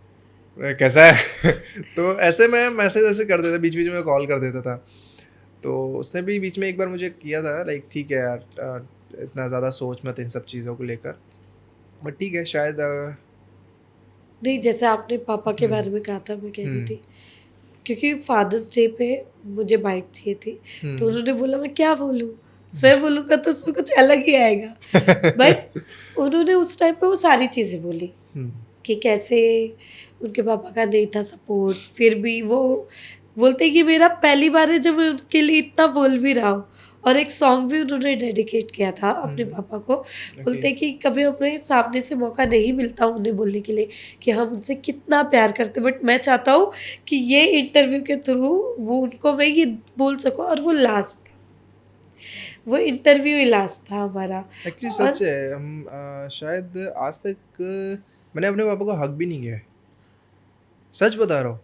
कैसा है? तो ऐसे मैं मैसेज ऐसे कर देता, बीच-बीच में कॉल कर देता था। तो उसने भी बीच में एक बार मुझे किया था लाइक ठीक है यार, इतना ज़्यादा सोच मत इन सब चीज़ों को लेकर। बट ठीक है शायद नहीं, जैसे आपने पापा के हुँ, बारे में कहा था, मैं कह रही हुँ, थी क्योंकि फादर्स डे पे मुझे बाइट चाहिए थी, तो हुँ। उन्होंने बोला मैं क्या बोलूँ? मैं बोलूँगा तो उसमें कुछ अलग ही आएगा। बट उन्होंने उस टाइम पे वो सारी चीज़ें बोली हुँ, कि कैसे उनके पापा का नहीं था सपोर्ट, फिर भी वो बोलते कि मेरा पहली बार है जब मैं उनके लिए इतना बोल भी रहा हूँ, और एक सॉन्ग भी उन्होंने डेडिकेट किया था अपने हुँ, पापा को। ओके, बोलते कि कभी हमें सामने से मौका नहीं मिलता उन्हें बोलने के लिए कि हम उनसे कितना प्यार करते, बट मैं चाहता हूँ कि ये इंटरव्यू के थ्रू वो उनको मैं ये बोल सकूँ, और वो लास्ट था, वो इंटरव्यू ही लास्ट था हमारा। एक्चुअली सच और है, हम शायद आज तक मैंने अपने पापा को हग भी नहीं किया है, सच बता रहा हूँ।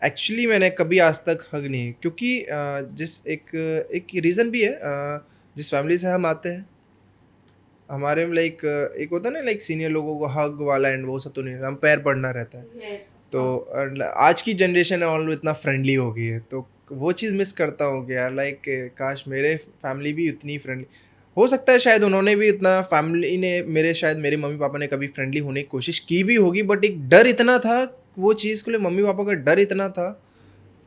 एक्चुअली मैंने कभी आज तक हग नहीं, क्योंकि एक रीज़न भी है, जिस फैमिली से हम आते हैं, हमारे में एक होता है ना सीनियर लोगों को हग वाला एंड वो सब तो नहीं, हम पैर पड़ना रहता है। यस, तो आज की जनरेशन है ऑल इतना फ्रेंडली हो गई है, तो वो चीज़ मिस करता हूँ कि यार काश मेरे फैमिली भी उतनी फ्रेंडली हो सकता है, शायद उन्होंने भी इतना फैमिली ने मेरे मम्मी पापा ने कभी फ्रेंडली होने की कोशिश की भी होगी, बट एक डर इतना था वो चीज़ के लिए, मम्मी पापा का डर इतना था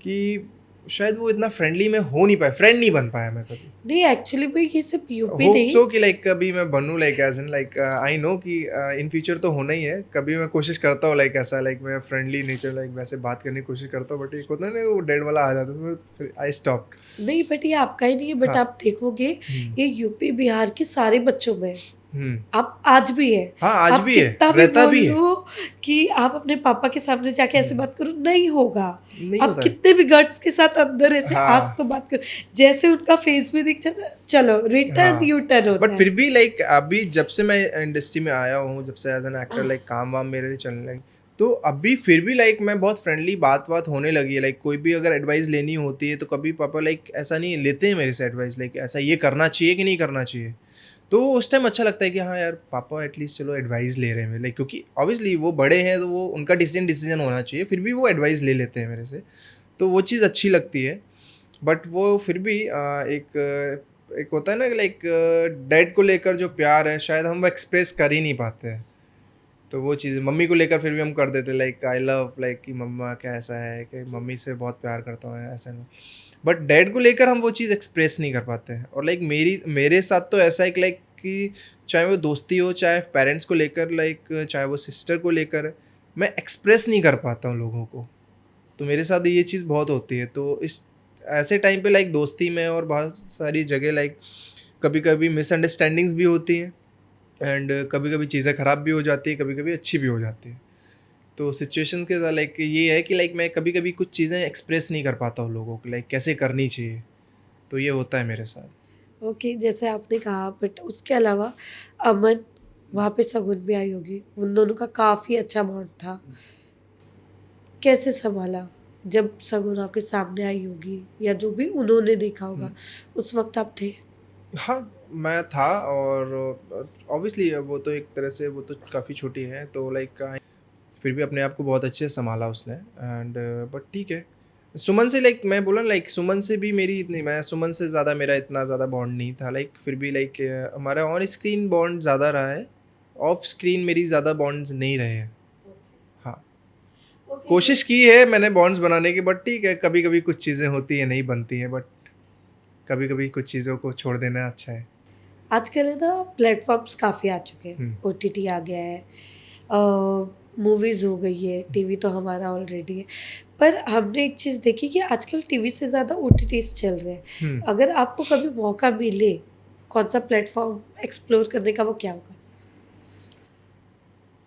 कि शायद वो इतना फ्रेंडली मैं हो नहीं पाया, फ्रेंड नहीं बन पाया मैं कभी। नहीं एक्चुअली भाई ये सिर्फ यूपी होप नहीं। सो कि लाइक कभी मैं बनूँ, like as in like I know कि इन फ्यूचर तो होना ही है। कभी मैं कोशिश करता हूँ लाइक ऐसा, लाइक मैं फ्रेंडली नेचर लाइक वैसे बात करने की कोशिश करता हूँ, बट एक होता है ना वो डेड वाला आ जाता है, तो फिर आई स्टॉप्ड। नहीं बट ये आपका ही नहीं है, बट हाँ। आप देखोगे हुँ, ये यूपी बिहार के सारे बच्चों में है। हुँ। आप आज भी है। हाँ, आज आप भी है, कितना भी रहता बोल भी है। लो कि आप अपने पापा के सामने जाके ऐसे हुँ, बात करो, नहीं होगा। नहीं आप होता है। कितने भी गट्स के साथ अंदर ऐसे आज हाँ, तो बात करो, जैसे उनका फेस भी दिख जाता है, चलो रिटर्न हाँ। यू टर्न बट होता फिर है। भी लाइक अभी जब से मैं इंडस्ट्री में आया हूँ, जब से एज़ एन एक्टर लाइक काम-वाम मेरे लिए चलने लगी, तो अभी फिर भी लाइक मैं बहुत फ्रेंडली बात-वात होने लगी है। लाइक कोई भी अगर एडवाइस लेनी होती है, तो कभी पापा लाइक ऐसा नहीं लेते हैं मेरे से एडवाइस, लाइक ऐसा ये करना चाहिए कि नहीं करना चाहिए। तो उस टाइम अच्छा लगता है कि हाँ यार, पापा एटलीस्ट चलो एडवाइस ले रहे हैं, लाइक क्योंकि ऑब्वियसली वो बड़े हैं, तो वो उनका डिसीजन होना चाहिए, फिर भी वो एडवाइस ले लेते हैं मेरे से। तो वो चीज़ अच्छी लगती है। बट वो फिर भी एक होता है ना कि लाइक डैड को लेकर जो प्यार है, शायद हम वो एक्सप्रेस कर ही नहीं पाते हैं। तो वो चीज़ मम्मी को लेकर फिर भी हम कर देते, लाइक आई लव लाइक कि मम्मा क्या ऐसा है कि मम्मी से बहुत प्यार करता हूँ, ऐसा नहीं। बट डैड को लेकर हम वो चीज़ एक्सप्रेस नहीं कर पाते हैं। और लाइक मेरे साथ तो ऐसा है कि लाइक कि चाहे वो दोस्ती हो, चाहे पेरेंट्स को लेकर, लाइक चाहे वो सिस्टर को लेकर, मैं एक्सप्रेस नहीं कर पाता हूँ लोगों को। तो मेरे साथ ये चीज़ बहुत होती है। तो इस ऐसे टाइम पे लाइक दोस्ती में और बहुत सारी जगह लाइक कभी-कभी मिसअंडरस्टैंडिंग्स भी होती हैं, एंड कभी-कभी चीज़ें ख़राब भी हो जाती हैं, कभी-कभी अच्छी भी हो जाती हैं। तो सिचुएशंस के साथ लाइक ये है कि लाइक मैं कभी-कभी कुछ चीज़ें एक्सप्रेस नहीं कर पाता हूँ लोगों को, लाइक कैसे करनी चाहिए। तो ये होता है मेरे साथ। ओके, जैसे आपने कहा, बट उसके अलावा अमन, वहाँ पे शगुन भी आई होगी, उन दोनों का काफ़ी अच्छा बॉन्ड था। कैसे सँभाला? जब शगुन आपके सामने आई होगी या जो भी उन्होंने देखा हुँ। होगा, उस वक़्त आप थे? हाँ, मैं था। और ऑब्वियसली वो तो एक तरह से वो तो काफ़ी छोटी है, तो लाइक फिर भी अपने आप को बहुत अच्छे से सँभाला उसने, एंड बट ठीक है। सुमन से लाइक मैं बोला ना, लाइक सुमन से भी मेरी इतनी, मैं सुमन से ज़्यादा मेरा इतना ज़्यादा बॉन्ड नहीं था, लाइक फिर भी लाइक हमारा ऑन स्क्रीन बॉन्ड ज़्यादा रहा है, ऑफ स्क्रीन मेरी ज़्यादा बॉन्ड्स नहीं रहे हैं। हाँ, ओके, कोशिश की है मैंने बॉन्ड्स बनाने की, बट ठीक है, कभी-कभी कुछ चीज़ें होती हैं, नहीं बनती हैं, बट कभी-कभी कुछ चीज़ों को छोड़ देना अच्छा है। आजकल है ना प्लेटफ़ॉर्म्स काफ़ी आ चुके हैं, हुँ। ओटीटी आ गया है, मूवीज़ हो गई है, टीवी तो हमारा ऑलरेडी है। पर हमने एक चीज़ देखी कि आजकल टीवी से ज़्यादा ओटीटीज़ चल रहे हैं। हुँ। अगर आपको कभी मौका मिले, कौन-सा प्लेटफ़ॉर्म एक्सप्लोर करने का, वो क्या होगा?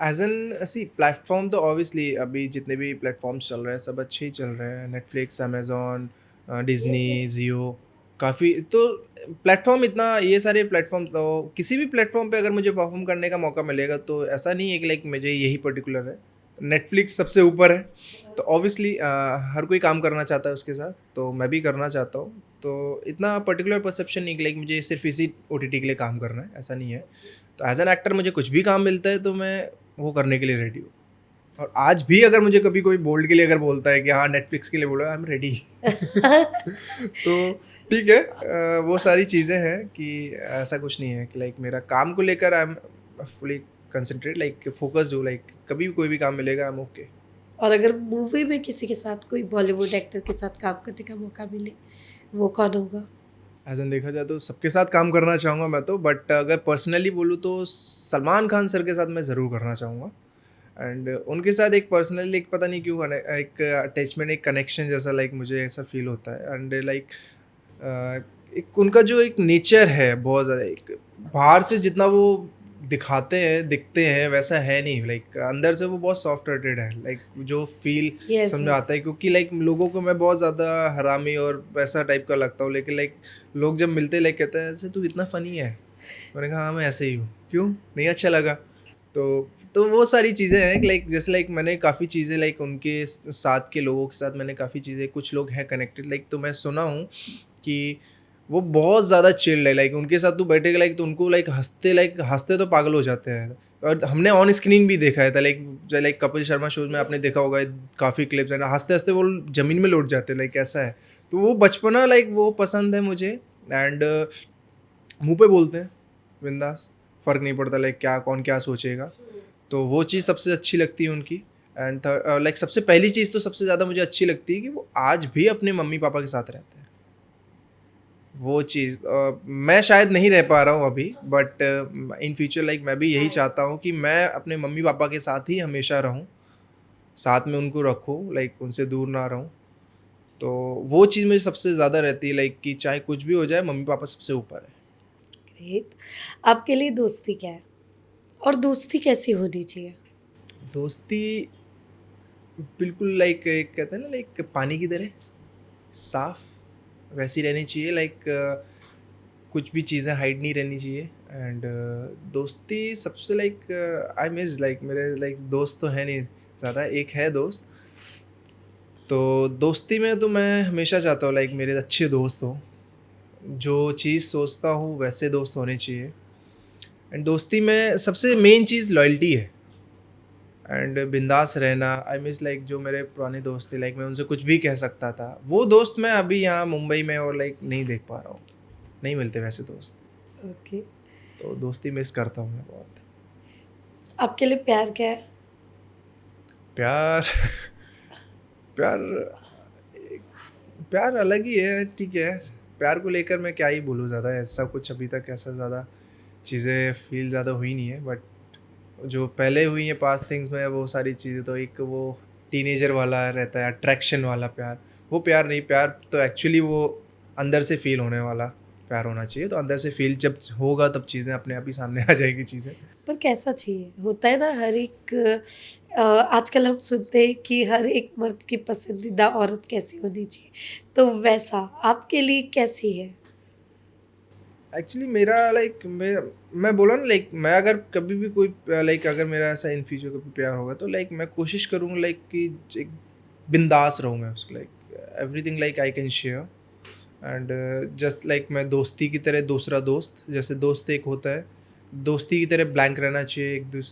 एज़ एन सी प्लेटफ़ॉर्म तो ऑब्वियसली अभी जितने भी प्लेटफ़ॉर्म्स चल रहे हैं, सब अच्छे ही चल रहे हैं। नेटफ्लिक्स, अमेज़न, डिज़नी, जियो, काफ़ी तो प्लेटफ़ॉर्म इतना, ये सारे प्लेटफ़ॉर्म तो किसी भी प्लेटफ़ॉर्म पे अगर मुझे परफ़ॉर्म करने का मौका मिलेगा, तो ऐसा नहीं है कि लाइक मुझे यही पर्टिकुलर है। नेटफ्लिक्स सबसे ऊपर है, तो ऑब्वियसली हर कोई काम करना चाहता है उसके साथ, तो मैं भी करना चाहता हूँ। तो इतना पर्टिकुलर परसेप्शन नहीं कि लाइक मुझे सिर्फ़ इसी ओटीटी के लिए काम करना है, ऐसा नहीं है। तो एज़ एन एक्टर मुझे कुछ भी काम मिलता है, तो मैं वो करने के लिए रेडी हूँ। और आज भी अगर मुझे कभी कोई बोल्ड के लिए अगर बोलता है कि हाँ, नेटफ्लिक्स के लिए बोलो, आई एम रेडी। तो ठीक है, वो सारी चीज़ें हैं कि ऐसा कुछ नहीं है कि लाइक मेरा काम को लेकर I am fully concentrate, like focused हूँ, लाइक कभी भी कोई भी काम मिलेगा, आई एम ओके। और अगर मूवी में किसी के साथ, कोई बॉलीवुड एक्टर के साथ काम करने का मौका मिले, वो कौन होगा? एज़ एन देखा जाए तो सबके साथ काम करना चाहूँगा मैं तो, बट अगर पर्सनली बोलूँ तो सलमान खान सर के साथ मैं ज़रूर करना चाहूँगा। एंड उनके साथ एक पर्सनली एक पता नहीं क्यों एक अटैचमेंट, एक कनेक्शन जैसा लाइक मुझे ऐसा फ़ील होता है। एंड लाइक एक उनका जो एक नेचर है बहुत ज़्यादा, एक बाहर से जितना वो दिखाते हैं, दिखते हैं, वैसा है नहीं, लाइक अंदर से वो बहुत सॉफ्ट हार्टेड है, लाइक जो फ़ील यस, समझ में यस। आता है, क्योंकि लाइक लोगों को मैं बहुत ज़्यादा हरामी और वैसा टाइप का लगता हूँ, लेकिन लाइक लोग जब मिलते लाइक कहते हैं, "अच्छा तू इतना फ़नी है।" मैंने कहा, "हाँ, मैं ऐसे ही हूँ।" "क्यों? नहीं अच्छा लगा?" तो वो सारी चीज़ें हैं कि लाइक जैसे लाइक मैंने काफ़ी चीज़ें लाइक उनके साथ के लोगों के साथ मैंने काफ़ी चीज़ें, कुछ लोग हैं कनेक्टेड, लाइक तो मैं सुना हूँ कि वो बहुत ज़्यादा चिल्ड है, लाइक उनके साथ तू बैठेगा लाइक तो उनको लाइक हँसते तो पागल हो जाते हैं। और हमने ऑन स्क्रीन भी देखा है था, लाइक कपिल शर्मा शोज़ में आपने देखा होगा, काफ़ी क्लिप्स हैं, हँसते-हँसते वो ज़मीन में लौट जाते हैं, लाइक ऐसा है। तो वो बचपना लाइक वो पसंद है मुझे। एंड मुँह पे बोलते हैं, बिंदास, फ़र्क नहीं पड़ता लाइक क्या कौन क्या सोचेगा। तो वो चीज़ सबसे अच्छी लगती है उनकी। एंड लाइक सबसे पहली चीज़ तो सबसे ज़्यादा मुझे अच्छी लगती है कि वो आज भी अपने मम्मी पापा के साथ रहते हैं। वो चीज़ मैं शायद नहीं रह पा रहा हूँ अभी, बट इन फ्यूचर लाइक मैं भी यही चाहता हूँ कि मैं अपने मम्मी पापा के साथ ही हमेशा रहूँ, साथ में उनको रखूँ, लाइक उनसे दूर ना रहूँ। तो वो चीज़ मुझे सबसे ज़्यादा रहती है, लाइक कि चाहे कुछ भी हो जाए मम्मी पापा सबसे ऊपर है। ग्रेट। आपके लिए दोस्ती क्या है? और दोस्ती कैसी होनी चाहिए? दोस्ती बिल्कुल लाइक एक कहते हैं ना, लाइक पानी की तरह साफ वैसी रहनी चाहिए, लाइक कुछ भी चीज़ें हाइड नहीं रहनी चाहिए। एंड दोस्ती सबसे लाइक आई मिस लाइक मेरे लाइक दोस्त तो है नहीं ज़्यादा, एक है दोस्त। तो दोस्ती में तो मैं हमेशा चाहता हूँ लाइक मेरे अच्छे दोस्त हों, जो चीज़ सोचता हूँ वैसे दोस्त होने चाहिए। एंड दोस्ती में सबसे मेन चीज़ लॉयल्टी है एंड बिंदास रहना। आई मीन्स लाइक जो मेरे पुराने दोस्त थे, लाइक मैं उनसे कुछ भी कह सकता था, वो दोस्त मैं अभी यहाँ मुंबई में और लाइक नहीं देख पा रहा हूँ, नहीं मिलते वैसे दोस्त। ओके। तो दोस्ती मिस करता हूँ मैं बहुत। आपके लिए प्यार क्या है? प्यार प्यार प्यार अलग ही है, ठीक है। प्यार को लेकर मैं क्या ही बोलूँ ज़्यादा, ऐसा कुछ अभी तक ऐसा ज़्यादा चीज़ें फील ज़्यादा हुई नहीं है, बट जो पहले हुई हैं पास्ट थिंग्स में वो सारी चीज़ें, तो एक वो टीनेजर वाला रहता है अट्रैक्शन वाला प्यार, वो प्यार नहीं। प्यार तो एक्चुअली वो अंदर से फील होने वाला प्यार होना चाहिए। तो अंदर से फील जब होगा तब चीज़ें अपने आप ही सामने आ जाएगी चीज़ें। पर कैसा चाहिए? होता है ना हर एक आजकल हम सुनते हैं कि हर एक मर्द की पसंदीदा औरत कैसी होनी चाहिए, तो वैसा आपके लिए कैसी है? एक्चुअली मेरा लाइक मैं बोला ना, लाइक मैं अगर कभी भी कोई लाइक अगर मेरा ऐसा इन फ्यूचर कभी प्यार होगा तो लाइक मैं कोशिश करूँगा लाइक कि एक बिंदास रहूँ मैं उसको, like everything like I can share. And just like मैं दोस्ती की तरह दूसरा दोस्त, जैसे दोस्त एक होता है, दोस्ती की तरह ब्लैंक रहना चाहिए एक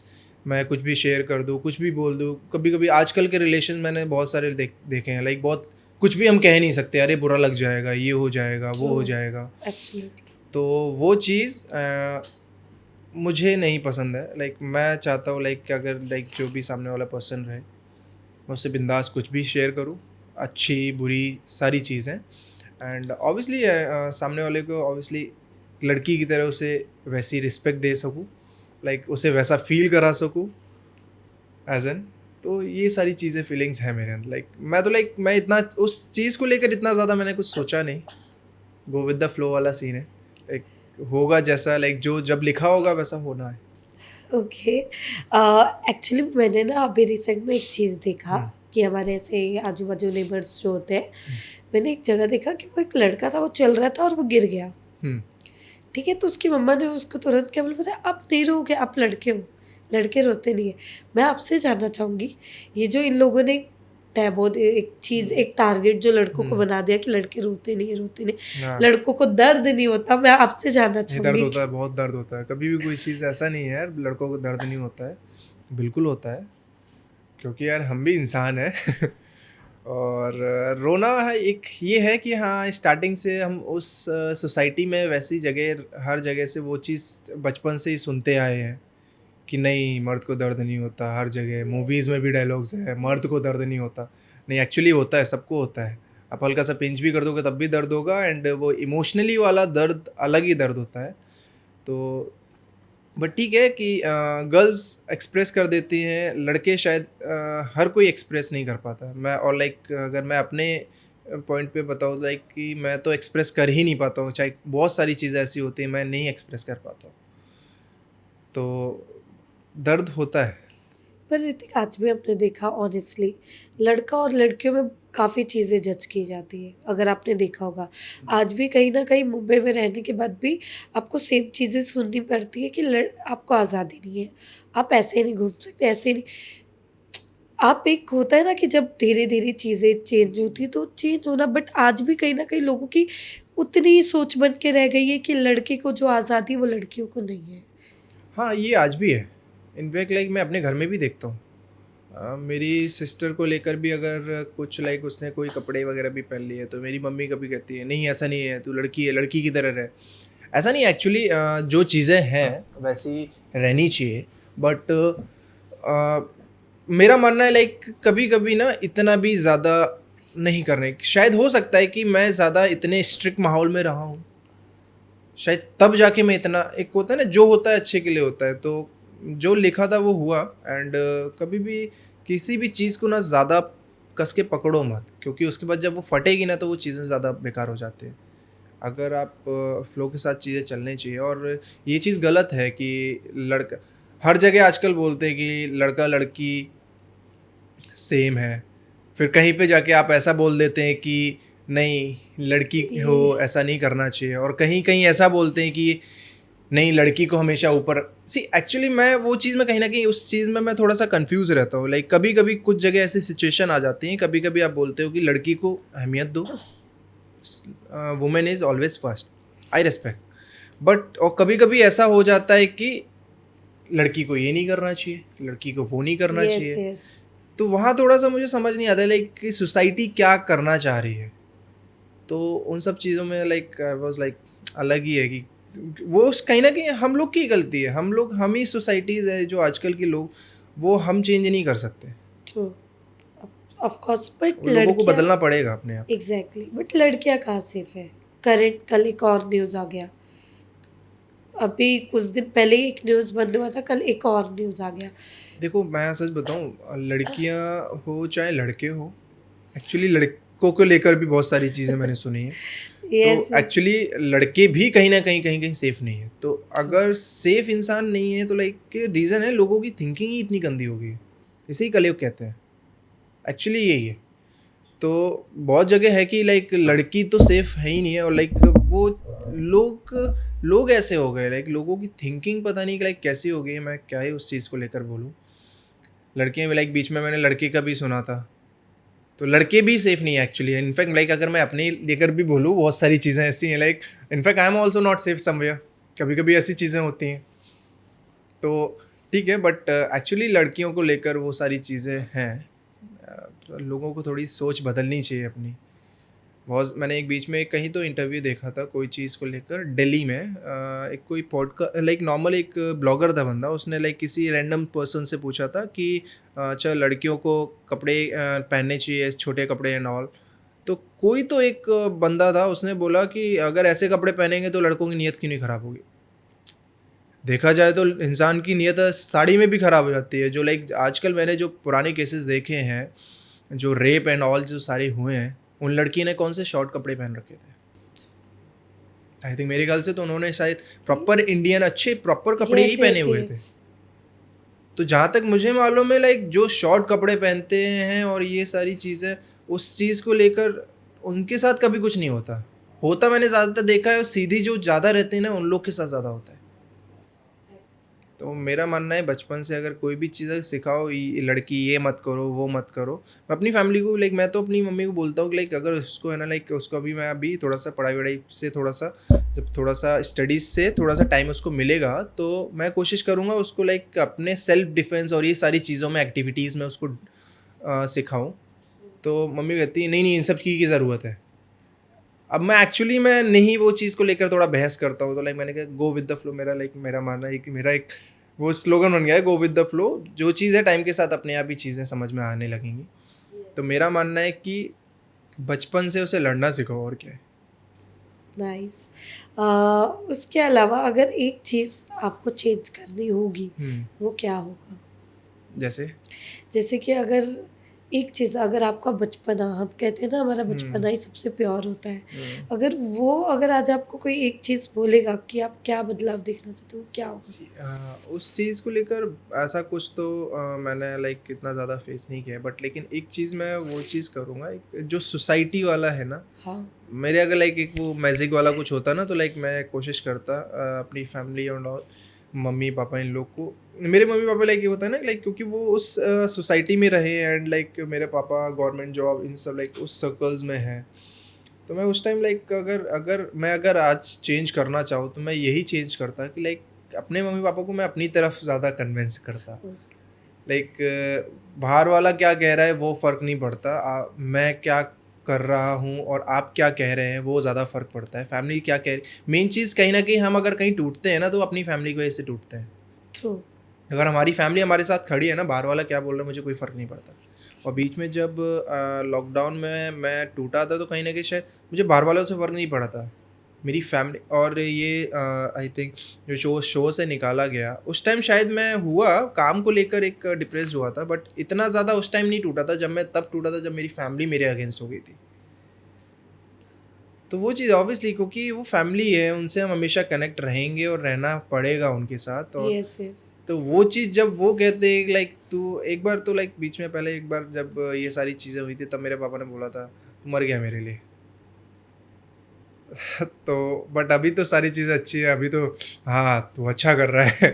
मैं कुछ भी शेयर कर दूँ, कुछ भी बोल दूँ। कभी कभी आजकल के रिलेशन मैंने बहुत सारे देखे हैं, लाइक बहुत कुछ भी हम कह नहीं सकते, अरे बुरा लग जाएगा, ये हो जाएगा, वो ट्रू, हो जाएगा। एब्सोल्युटली। तो वो चीज़ मुझे नहीं पसंद है। लाइक मैं चाहता हूँ लाइक कि अगर लाइक जो भी सामने वाला पर्सन रहे, मैं उससे बिंदास कुछ भी शेयर करूँ, अच्छी बुरी सारी चीज़ें। एंड ऑब्वियसली सामने वाले को ऑब्वियसली लड़की की तरह उसे वैसी रिस्पेक्ट दे सकूँ, लाइक उसे वैसा फील करा सकूँ एज एन। तो ये सारी चीज़ें फीलिंग्स हैं मेरे अंदर। लाइक मैं इतना उस चीज़ को लेकर इतना ज़्यादा मैंने कुछ सोचा नहीं, गो विद द फ्लो वाला सीन है। लाइक होगा जैसा, लाइक जो जब लिखा होगा वैसा होना है। ओके। एक्चुअली मैंने ना अभी रिसेंट में एक चीज़ देखा हुँ, कि हमारे ऐसे आजू बाजू नेबर्स जो होते हैं, हुँ, मैंने एक जगह देखा कि वो एक लड़का था, वो चल रहा था और वो गिर गया। हुँ, ठीक है, तो उसकी मम्मा ने उसको तुरंत क्या बोला, पता है, आप नहीं रोगे, आप लड़के हो, लड़के रोते नहीं है। मैं आपसे जानना चाहूँगी, ये जो इन लोगों ने टैबू एक चीज़, एक टारगेट जो लड़कों को हुँ। बना दिया कि लड़के रोते नहीं है, रोते नहीं, हाँ, लड़कों को दर्द नहीं होता। मैं आपसे जानना ये दर्द चाहूँगी होता है, कि बहुत दर्द होता है। कभी भी कोई चीज़ ऐसा नहीं है यार लड़कों को दर्द नहीं होता है, बिल्कुल होता है, क्योंकि यार हम भी इंसान हैं। और रोना है एक ये है कि हाँ, स्टार्टिंग से हम उस सोसाइटी में वैसी जगह हर जगह से वो चीज़ बचपन से ही सुनते आए हैं कि नहीं मर्द को दर्द नहीं होता। हर जगह मूवीज़ में भी डायलॉग्स हैं, मर्द को दर्द नहीं होता। नहीं, एक्चुअली होता है, सबको होता है। आप हल्का सा पिंच भी कर दोगे तब भी दर्द होगा, एंड वो इमोशनली वाला दर्द अलग ही दर्द होता है। तो बट ठीक है कि गर्ल्स एक्सप्रेस कर देती हैं, लड़के शायद हर कोई एक्सप्रेस नहीं कर पाता। मैं और लाइक अगर मैं अपने पॉइंट पे बताऊँ, लाइक कि मैं तो एक्सप्रेस कर ही नहीं पाता हूँ, चाहे बहुत सारी चीज़ें ऐसी होती हैं मैं नहीं एक्सप्रेस कर पाता हूँ। तो दर्द होता है। पर ऋतिक, आज भी हमने देखा ऑनेस्टली, लड़का और लड़कियों में काफ़ी चीज़ें जज की जाती है। अगर आपने देखा होगा, आज भी कहीं न कहीं मुंबई में रहने के बाद भी आपको सेम चीज़ें सुननी पड़ती है कि आपको आज़ादी नहीं है, आप ऐसे नहीं घूम सकते, ऐसे नहीं। आप एक होता है ना कि जब धीरे-धीरे चीज़ें चेंज होती हैं तो चेंज होना, बट आज भी कहीं न कहीं लोगों की उतनी ही सोच बन के रह गई है कि लड़के को जो आज़ादी वो लड़कियों को नहीं है। हाँ, ये आज भी है। इनफैक्ट लाइक मैं अपने घर में भी देखता हूँ। मेरी सिस्टर को लेकर भी अगर कुछ लाइक उसने कोई कपड़े वगैरह भी पहन लिए तो मेरी मम्मी कभी कहती है नहीं ऐसा नहीं है, तू लड़की है, लड़की की तरह रहे। ऐसा नहीं, एक्चुअली जो चीज़ें हैं वैसी रहनी चाहिए, बट मेरा मानना है लाइक कभी-कभी ना इतना भी ज़्यादा नहीं करने, शायद हो सकता है कि मैं ज़्यादा इतने स्ट्रिक्ट माहौल में रहा हूँ। शायद तब जाके मैं इतना, एक होता है ना जो होता है अच्छे के लिए होता है, तो जो लिखा था वो हुआ। एंड कभी भी किसी भी चीज़ को ना ज़्यादा कस के पकड़ो मत, क्योंकि उसके बाद जब वो फटेगी ना तो वो चीज़ें ज़्यादा बेकार हो जाती हैं। अगर आप फ्लो के साथ चीज़ें चलनी चाहिए। और ये चीज़ गलत है कि लड़का, हर जगह आजकल बोलते हैं कि लड़का लड़की सेम है, फिर कहीं पे जाके आप ऐसा बोल देते हैं कि नहीं लड़की हो ये ऐसा नहीं करना चाहिए, और कहीं कहीं ऐसा बोलते हैं कि नहीं लड़की को हमेशा ऊपर। सी एक्चुअली मैं वो चीज़ में कहीं ना कहीं उस चीज़ में मैं थोड़ा सा कंफ्यूज रहता हूँ। लाइक कभी कभी कुछ जगह ऐसी सिचुएशन आ जाती हैं, कभी कभी आप बोलते हो कि लड़की को अहमियत दो, women is always first, I respect. But और कभी कभी ऐसा हो जाता है कि लड़की को ये नहीं करना चाहिए, लड़की को वो नहीं करना यस, चाहिए। यस। तो वहाँ थोड़ा सा मुझे समझ नहीं आता लाइक कि सोसाइटी क्या करना चाह रही है। तो उन सब चीज़ों में लाइक आई वाज लाइक अलग ही है कि वो कहीं ना कहीं हम लोग की गलती है। हम ही सोसाइटीज़ है जो आजकल के लोग, वो हम चेंज नहीं कर सकते। ट्रू। ऑफ कोर्स, बट उन लोगों को लड़कियां, बदलना पड़ेगा अपने आप। एग्जैक्टली, बट लड़कियां कहाँ सेफ है? करंट कल एक और न्यूज़ आ गया, अभी कुछ दिन पहले ही एक न्यूज़ बंद हुआ था, कल एक और न्यूज़ आ गया। देखो मैं सच बताऊं, लड़कियां हो चाहे लड़के हो, एक्चुअली लड़कों को लेकर भी बहुत सारी चीज़ें मैंने सुनी है। तो यस, यस। एक्चुअली लड़के भी कहीं ना कहीं कहीं कहीं सेफ नहीं है। तो ट्रू। अगर सेफ इंसान नहीं है तो लाइक रीज़न है लोगों की थिंकिंग ही इतनी गंदी हो गई है। इसे ही कलयुग कहते हैं, एक्चुअली यही है। तो बहुत जगह है कि लाइक लड़की तो सेफ है ही नहीं है, और लाइक वो लोग लोग ऐसे हो गए, लाइक लोगों की थिंकिंग पता नहीं लाइक कैसी हो गई है। मैं क्या ही उस चीज़ को लेकर बोलूँ। लड़कियां भी लाइक बीच में मैंने लड़के का भी सुना था, तो लड़के भी सेफ नहीं है एक्चुअली। इनफैक्ट लाइक अगर मैं अपने लेकर भी बोलूँ, बहुत सारी चीज़ें ऐसी हैं like in fact I am also not safe somewhere. कभी कभी ऐसी चीज़ें होती हैं। तो ठीक है, बट एक्चुअली लड़कियों को लेकर वो सारी चीज़ें हैं। तो लोगों को थोड़ी सोच बदलनी चाहिए अपनी। बहुत मैंने एक बीच में एक कहीं तो इंटरव्यू देखा था कोई चीज़ को लेकर दिल्ली में, एक कोई पॉडकास्ट लाइक नॉर्मल एक ब्लॉगर था बंदा, उसने लाइक किसी रैंडम पर्सन से पूछा था कि अच्छा लड़कियों को कपड़े पहनने चाहिए छोटे कपड़े एंड ऑल। तो कोई तो एक बंदा था, उसने बोला कि अगर ऐसे कपड़े पहनेंगे तो लड़कों की नीयत क्यों नहीं ख़राब होगी। देखा जाए तो इंसान की नीयत साड़ी में भी ख़राब हो जाती है। जो लाइक आजकल मैंने जो पुराने केसेस देखे हैं, जो रेप एंड ऑल जो सारे हुए हैं, उन लड़की ने कौन से शॉर्ट कपड़े पहन रखे थे। आई थिंक मेरे ख्याल से तो उन्होंने शायद प्रॉपर इंडियन अच्छे प्रॉपर कपड़े ही यस, पहने यस, हुए यस। थे। तो जहाँ तक मुझे मालूम है लाइक जो शॉर्ट कपड़े पहनते हैं और ये सारी चीज़ें, उस चीज़ को लेकर उनके साथ कभी कुछ नहीं होता। होता मैंने ज़्यादातर देखा है सीधी जो ज़्यादा रहते हैं ना उन लोग के साथ ज़्यादा होता है। तो मेरा मानना है बचपन से अगर कोई भी चीज़ सिखाओ, लड़की ये मत करो वो मत करो। मैं अपनी फैमिली को लाइक मैं तो अपनी मम्मी को बोलता हूँ कि लाइक अगर उसको है ना लाइक उसको अभी मैं अभी थोड़ा सा पढ़ाई वढ़ाई से थोड़ा सा, जब थोड़ा सा स्टडीज़ से थोड़ा सा टाइम उसको मिलेगा तो मैं कोशिश करूँगा उसको लाइक अपने सेल्फ डिफेंस और ये सारी चीज़ों में एक्टिविटीज़ में उसको सिखाऊँ। तो मम्मी कहती है नहीं नहीं इन सब की ज़रूरत है। अब मैं एक्चुअली मैं नहीं वो चीज़ को लेकर थोड़ा बहस करता हूँ। तो लाइक मैंने कहा गो विद द फ्लो। मेरा लाइक मेरा मानना है कि मेरा एक वो स्लोगन बन गया है, गो विद द फ्लो। जो चीज़ है टाइम के साथ अपने आप ही चीज़ें समझ में आने लगेंगी। तो मेरा मानना है कि बचपन से उसे लड़ना सिखाओ, और क्या है। नाइस। उसके अलावा अगर एक चीज़ आपको चेंज करनी होगी, वो क्या होगा? जैसे जैसे कि अगर एक चीज़, अगर आपका बचपना, हम कहते हैं ना हमारा बचपना ही सबसे प्योर होता है, अगर वो, अगर आज आपको कोई एक चीज़ बोलेगा कि आप क्या बदलाव देखना चाहते हो, वो क्या होगा? उस चीज़ को लेकर ऐसा कुछ तो मैंने लाइक इतना ज़्यादा फेस नहीं किया है, बट लेकिन एक चीज़ मैं वो चीज़ करूँगा, एक जो सोसाइटी वाला है ना, हाँ। मेरे अगर लाइक एक वो मैजिक वाला कुछ होता ना तो लाइक मैं कोशिश करता अपनी फैमिली और मम्मी पापा इन लोग को, मेरे मम्मी पापा लाइक ये होता है ना लाइक क्योंकि वो उस सोसाइटी में रहे एंड लाइक मेरे पापा गवर्नमेंट जॉब इन सब लाइक उस सर्कल्स में हैं। तो मैं उस टाइम लाइक अगर आज चेंज करना चाहूँ तो मैं यही चेंज करता कि लाइक अपने मम्मी पापा को मैं अपनी तरफ ज़्यादा कन्विंस करता। लाइक बाहर वाला क्या कह रहा है वो फ़र्क नहीं पड़ता, मैं क्या कर रहा हूँ और आप क्या कह रहे हैं वो ज़्यादा फ़र्क पड़ता है। फैमिली क्या कह रही, मेन चीज़ कहीं ना कहीं हम अगर कहीं टूटते हैं ना तो अपनी फैमिली की वजह से टूटते हैं। ट्रू। अगर हमारी फैमिली हमारे साथ खड़ी है ना, बाहर वाला क्या बोल रहा है मुझे कोई फ़र्क नहीं पड़ता। और बीच में जब लॉकडाउन में मैं टूटा था, तो कहीं न कहीं शायद मुझे बाहर वालों से फ़र्क नहीं पड़ा था। मेरी फैमिली और ये आई थिंक जो शो से निकाला गया, उस टाइम शायद मैं हुआ काम को लेकर एक डिप्रेस्ड हुआ था, बट इतना ज़्यादा उस टाइम नहीं टूटा था, जब मैं तब टूटा था जब मेरी फैमिली मेरे अगेंस्ट हो गई थी। तो वो चीज़ ऑब्वियसली, क्योंकि वो फैमिली है, उनसे हम हमेशा कनेक्ट रहेंगे और रहना पड़ेगा उनके साथ। और यस, यस। तो वो चीज़ जब वो कहते हैं लाइक तू एक बार, तो लाइक बीच में पहले एक बार जब ये सारी चीज़ें हुई थी, तब मेरे पापा ने बोला था तू मर गया मेरे लिए। तो बट अभी तो सारी चीज़ें अच्छी है, अभी तो हाँ तू अच्छा कर रहा है।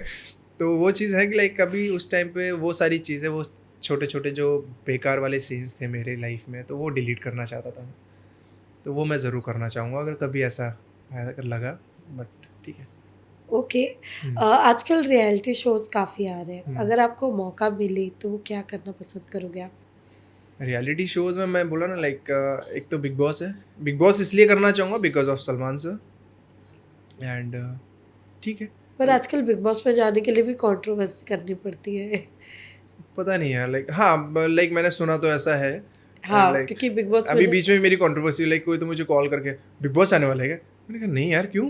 तो वो चीज़ है कि लाइक अभी उस टाइम पे वो सारी चीज़ें, वो छोटे छोटे जो बेकार वाले सीन्स थे मेरे लाइफ में, तो वो डिलीट करना चाहता था मैं। तो वो मैं ज़रूर करना चाहूँगा अगर कभी ऐसा अगर लगा, बट ठीक है। ओके। हम्म, आजकल रियलिटी शोज़ काफ़ी आ रहे हैं। हम्म। अगर आपको मौका मिले तो वो क्या करना पसंद करोगे आप? रियलिटी शोज़ में मैं बोला ना लाइक एक तो बिग बॉस है। बिग बॉस इसलिए करना चाहूँगा because of Salman sir. And ठीक है। पर तो आजकल बिग बॉस में जाने के लिए भी कंट्रोवर्सी करनी पड़ती है। पता नहीं है लाइक, हाँ लाइक मैंने सुना तो ऐसा है। हाँ, लाइक क्योंकि बिग बॉस में अभी बीच में मेरी कंट्रोवर्सी, लाइक कोई तो मुझे कॉल करके बिग बॉस आने वाला है क्या? मैंने कहा नहीं यार, क्यों?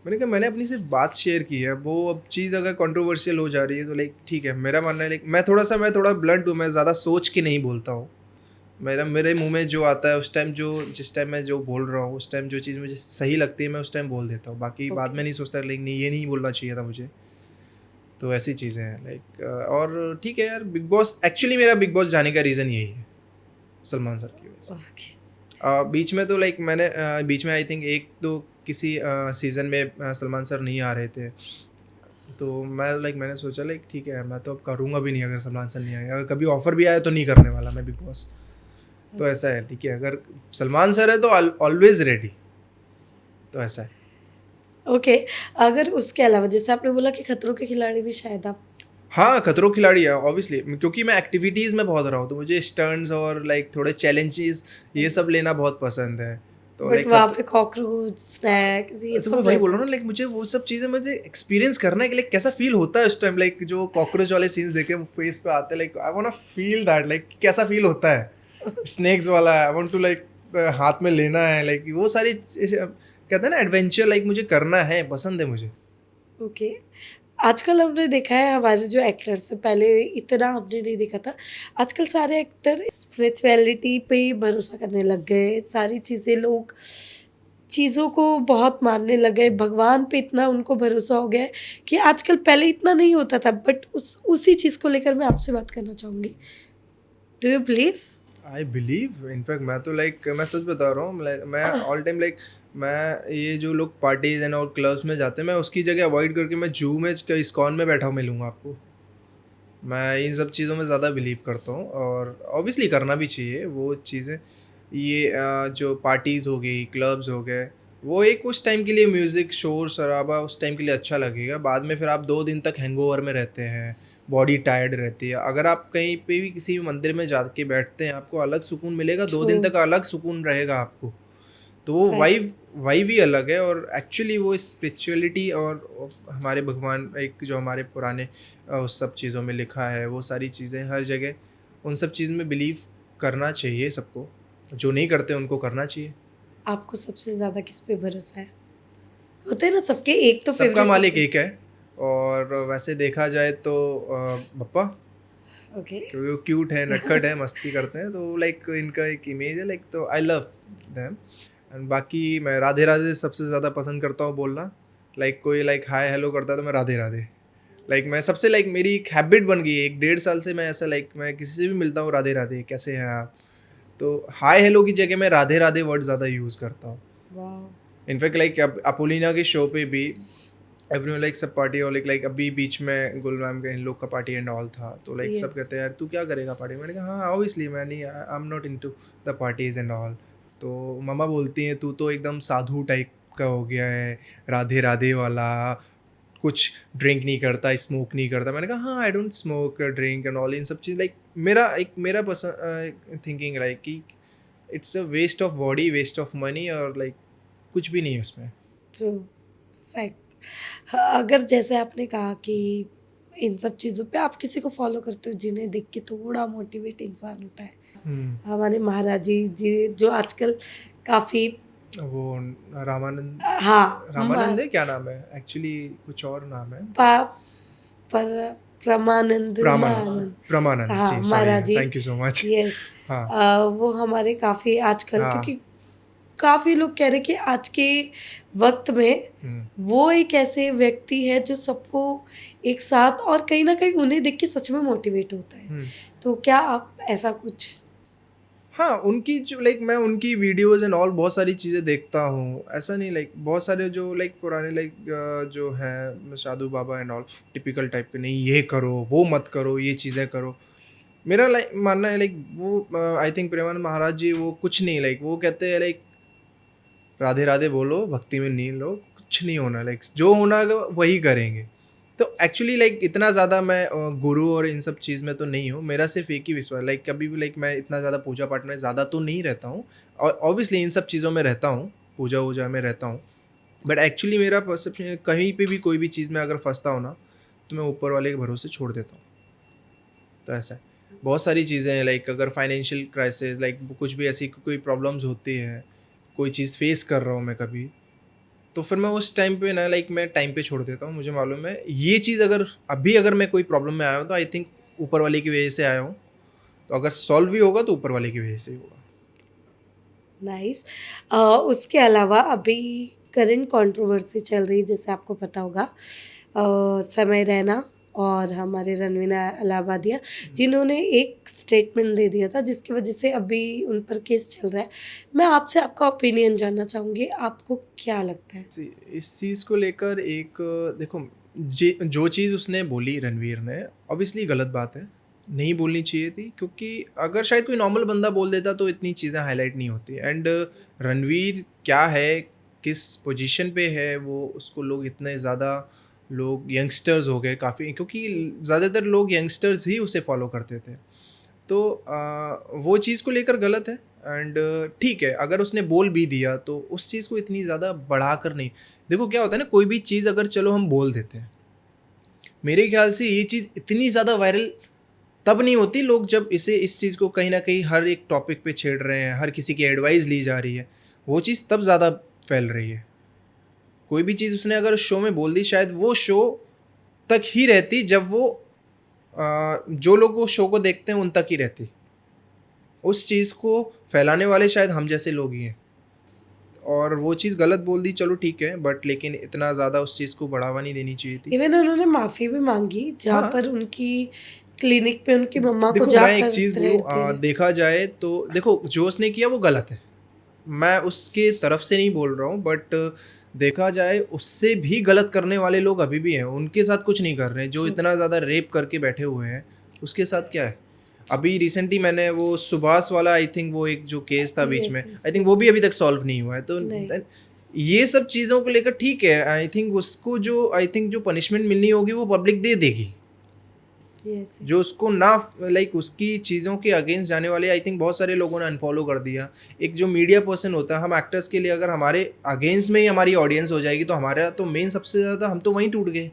मैंने कहा मैंने अपनी सिर्फ बात शेयर की है, वो अब चीज़ अगर कंट्रोवर्शियल हो जा रही है तो लाइक ठीक है। मेरा मानना है लाइक मैं थोड़ा ब्लंट हूँ, मैं ज़्यादा सोच के नहीं बोलता हूँ। मेरे मुंह में जो आता है उस टाइम, जो जिस टाइम मैं जो बोल रहा हूँ उस टाइम जो चीज़ मुझे सही लगती है मैं उस टाइम बोल देता हूँ। बाकी बाद ओके, में नहीं सोचता लाइक नहीं ये नहीं बोलना चाहिए था मुझे। तो ऐसी चीज़ें हैं लाइक और ठीक है यार, बिग बॉस एक्चुअली मेरा बिग बॉस जाने का रीज़न यही है, सलमान सर की वजह से। ओके, बीच में तो लाइक मैंने बीच में आई थिंक एक तो किसी सीज़न में सलमान सर नहीं आ रहे थे। तो मैंने सोचा लाइक ठीक है, मैं तो अब करूँगा भी नहीं अगर सलमान सर नहीं आए। अगर कभी ऑफ़र भी आया तो नहीं करने वाला मैं बिग बॉस। तो ऐसा है, ठीक है, अगर सलमान सर है तो ऑलवेज़ रेडी। तो ऐसा है। ओके। अगर उसके अलावा जैसे आपने बोला कि खतरों के खिलाड़ी भी शायद आप हाँ, खतरों के खिलाड़ी है ऑब्वियसली, क्योंकि मैं एक्टिविटीज़ में बहुत रहा हूँ, तो मुझे स्टंट्स और लाइक थोड़े चैलेंजेस ये सब लेना बहुत पसंद है। तो बट लाइक वहाँ पे कॉकरोच, स्नैक्स ये तो मैं सब वही बोल रहता रहा है। हूँ ना, लाइक मुझे वो सब चीज़ें मुझे एक्सपीरियंस करना है कि लाइक कैसा फील होता है उस टाइम, लाइक जो कॉकरोच वाले सीन्स देखे फेस पे आते हैं, like I want to feel that, like कैसा फील होता है। स्नेक्स वाला आई वांट टू लाइक हाथ में लेना है, लाइक वो सारी कहते हैं ना एडवेंचर, लाइक मुझे करना है, पसंद है मुझे। ओके। आजकल हमने देखा है हमारे जो एक्टर्स हैं, पहले इतना हमने नहीं देखा था। आजकल सारे एक्टर स्पिरिचुअलिटी पे ही भरोसा करने लग गए। सारी चीज़ें लोग चीज़ों को बहुत मानने लग गए। भगवान पे इतना उनको भरोसा हो गया है कि आजकल पहले इतना नहीं होता था। बट उसी चीज़ को लेकर मैं आपसे बात करना चाहूँगी। Do you believe? I believe, in fact मैं तो लाइक मैं सच बता रहा हूँ, मैं ऑल टाइम लाइक मैं ये जो लोग पार्टीज एंड और क्लब्स में जाते हैं, मैं उसकी जगह अवॉइड करके मैं जू में इस्कॉन में बैठा हुआ मिलूंगा आपको। मैं इन सब चीज़ों में ज़्यादा बिलीव करता हूँ और ऑब्वियसली करना भी चाहिए वो चीज़ें। ये जो पार्टीज़ हो गई, क्लब्स हो गए, वो एक उस टाइम के लिए म्यूज़िक, शोर शराबा उस टाइम के लिए अच्छा लगेगा। बाद में फिर आप 2 दिन तक हैंगओवर में रहते हैं, बॉडी टायर्ड रहती है। अगर आप कहीं पे भी किसी भी मंदिर में जाके बैठते हैं, आपको अलग सुकून मिलेगा, दो ट्रू। दिन तक अलग सुकून रहेगा आपको। तो वो फैक्ट। वाइब वाइब ही अलग है। और एक्चुअली वो स्पिरिचुअलिटी और हमारे भगवान, एक जो हमारे पुराने उस सब चीज़ों में लिखा है, वो सारी चीज़ें हर जगह उन सब चीज़ में बिलीव करना चाहिए सबको। जो नहीं करते उनको करना चाहिए। आपको सबसे ज़्यादा किस पे भरोसा है? होते हैं ना सबके एक तो सबका फ़ेवरेट मालिक होते हैं। एक है। और वैसे देखा जाए तो बप्पा, ओके। क्योंकि वो क्यूट है, नटखट है, मस्ती करते हैं, तो लाइक इनका एक इमेज है लाइक, तो आई लव देम। एंड बाकी मैं राधे राधे सबसे ज़्यादा पसंद करता हूँ बोलना। लाइक कोई लाइक हाय हेलो करता है तो मैं राधे राधे, लाइक मैं सबसे लाइक मेरी एक हैबिट बन गई है 1 डेढ़ साल से। मैं ऐसा लाइक मैं किसी से भी मिलता हूँ राधे राधे कैसे हैं आप, तो हाय हेलो की जगह मैं राधे राधे वर्ड ज़्यादा यूज़ करता हूँ। वाओ! इनफैक्ट लाइक अपोलिना के शो पे भी एवरीवन लाइक सब पार्टी, और लाइक अभी बीच में गुल मैम का इन लोग का पार्टी एंड ऑल था, तो लाइक सब यस। कहते हैं यार तू क्या करेगा पार्टी। मैंने कहा हाँ ऑब्वियसली मैं नहीं, I am not into the parties and all. तो मम्मा बोलती हैं तू तो एकदम साधु टाइप का हो गया है, राधे राधे वाला, कुछ ड्रिंक नहीं करता, स्मोक नहीं करता। मैंने कहा हाँ I don't smoke drink and all, इन सब चीज़ लाइक मेरा पसंद थिंकिंग लाइक कि it's a waste of body, waste of money, और लाइक कुछ भी नहीं है उसमें। ट्रू। फैक्ट। हाँ, अगर जैसे आपने कहा कि इन सब चीज़ों पे आप किसी को फॉलो करते हो जिन्हें देख के थोड़ा मोटिवेट इंसान होता है? हुँ, हमारे महाराज जी जो आजकल काफ़ी वो रामानंद हाँ, रामानंद है, क्या नाम है? एक्चुअली कुछ और नाम है। पा पर परमानंद प्रामानंद मानंद प्रमानंद हाँ, जी, sorry Maharaj ji, thank you so much. Yes. हाँ, वो हमारे काफ़ी आजकल हाँ, क्योंकि काफ़ी लोग कह रहे हैं कि आज के वक़्त में हुँ, वो एक ऐसे व्यक्ति है जो सबको एक साथ और कहीं न कहीं उन्हें देख के सच में मोटिवेट होता है। हुँ। तो क्या आप ऐसा कुछ हाँ, उनकी जो मैं उनकी वीडियोज़ एंड ऑल बहुत सारी चीज़ें देखता हूँ। ऐसा नहीं बहुत सारे जो पुराने जो हैं साधु बाबा एंड ऑल टिपिकल टाइप के, नहीं ये करो, वो मत करो, ये चीज़ें करो। मेरा मानना है वो आई थिंक प्रेमानंद महाराज जी वो कुछ नहीं वो कहते हैं राधे राधे बोलो, भक्ति में लीन लो, कुछ नहीं होना जो होना है वही करेंगे। तो एक्चुअली इतना ज़्यादा मैं गुरु और इन सब चीज़ में तो नहीं हूँ। मेरा सिर्फ़ एक ही विश्वास कभी भी मैं इतना ज़्यादा पूजा पाठ में ज़्यादा तो नहीं रहता हूँ और ऑब्वियसली इन सब चीज़ों में रहता हूँ, पूजा-वूजा में रहता हूँ। बट एक्चुअली मेरा परसेप्शन है कहीं पे भी कोई भी चीज़ में अगर फँसता हूँ ना, तो मैं ऊपर वाले के भरोसे छोड़ देता हूँ। तो ऐसा है। बहुत सारी चीज़ें हैं अगर फाइनेंशियल क्राइसिस कुछ भी ऐसी कोई प्रॉब्लम्स होती है, कोई चीज़ फ़ेस कर रहा हूँ मैं कभी, तो फिर मैं उस टाइम पे ना मैं टाइम पे छोड़ देता हूँ। मुझे मालूम है ये चीज़ अगर मैं कोई प्रॉब्लम में आया हूँ तो आई थिंक ऊपर वाले की वजह से आया हूँ। तो अगर सॉल्व भी होगा तो ऊपर वाले की वजह से ही होगा। नाइस। उसके अलावा अभी करंट कंट्रोवर्सी चल रही है जैसे आपको पता होगा समय रैना और हमारे रणवीना अलाहाबादिया जिन्होंने एक स्टेटमेंट दे दिया था जिसकी वजह से अभी उन पर केस चल रहा है। मैं आपसे आपका ओपिनियन जानना चाहूँगी, आपको क्या लगता है? सी इस चीज़ को लेकर देखो जे जो चीज़ उसने बोली रणवीर ने ऑब्वियसली गलत बात है। नहीं बोलनी चाहिए थी क्योंकि अगर शायद कोई नॉर्मल बंदा बोल देता तो इतनी चीज़ें हाइलाइट नहीं होती एंड रणवीर क्या है, किस पोजीशन पे है वो उसको लोग इतने ज़्यादा लोग यंगस्टर्स हो गए काफ़ी क्योंकि ज़्यादातर लोग यंगस्टर्स ही उसे फॉलो करते थे। तो वो चीज़ को लेकर गलत है एंड ठीक है अगर उसने बोल भी दिया तो उस चीज़ को इतनी ज़्यादा बढ़ाकर नहीं। देखो क्या होता है ना कोई भी चीज़ अगर चलो हम बोल देते हैं, मेरे ख्याल से ये चीज़ इतनी ज़्यादा वायरल तब नहीं होती लोग जब इस चीज़ को कहीं ना कहीं हर एक टॉपिक पे छेड़ रहे हैं, हर किसी की एडवाइस ली जा रही है, वो चीज़ तब ज़्यादा फैल रही है। कोई भी चीज़ उसने अगर शो में बोल दी शायद वो शो तक ही रहती जब वो जो लोग वो शो को देखते हैं उन तक ही रहती। उस चीज़ को फैलाने वाले शायद हम जैसे लोग ही हैं और वो चीज़ गलत बोल दी चलो ठीक है बट लेकिन इतना ज़्यादा उस चीज़ को बढ़ावा नहीं देनी चाहिए थी। इवन उन्होंने माफ़ी भी माँगी जहाँ हाँ, पर उनकी क्लिनिक पे उनकी मम्मा को देखो मैं एक जाकर चीज़ बोलूँ थ्रेड दे रहे। देखा जाए तो देखो जो उसने किया वो गलत है। मैं उसके तरफ से नहीं बोल रहा हूँ बट देखा जाए उससे भी गलत करने वाले लोग अभी भी हैं, उनके साथ कुछ नहीं कर रहे हैं, जो ट्रू। इतना ज़्यादा रेप करके बैठे हुए हैं, उसके साथ क्या है? अभी रिसेंटली मैंने वो सुभाष वाला आई थिंक वो एक जो केस था बीच में, यस, आई यस, थिंक वो यस। भी अभी तक सॉल्व नहीं हुआ है। तो नहीं। देन ये सब चीज़ों को लेकर ठीक है, आई थिंक उसको जो जो पनिशमेंट मिलनी होगी वो पब्लिक दे देगी। यस, जो यस। उसको ना उसकी चीज़ों के अगेंस्ट जाने वाले आई थिंक बहुत सारे लोगों ने अनफॉलो कर दिया। एक जो मीडिया पर्सन होता है, हम एक्टर्स के लिए अगर हमारे अगेंस्ट में ही हमारी ऑडियंस हो जाएगी तो हमारा तो मेन सबसे ज़्यादा हम तो वहीं टूट गए।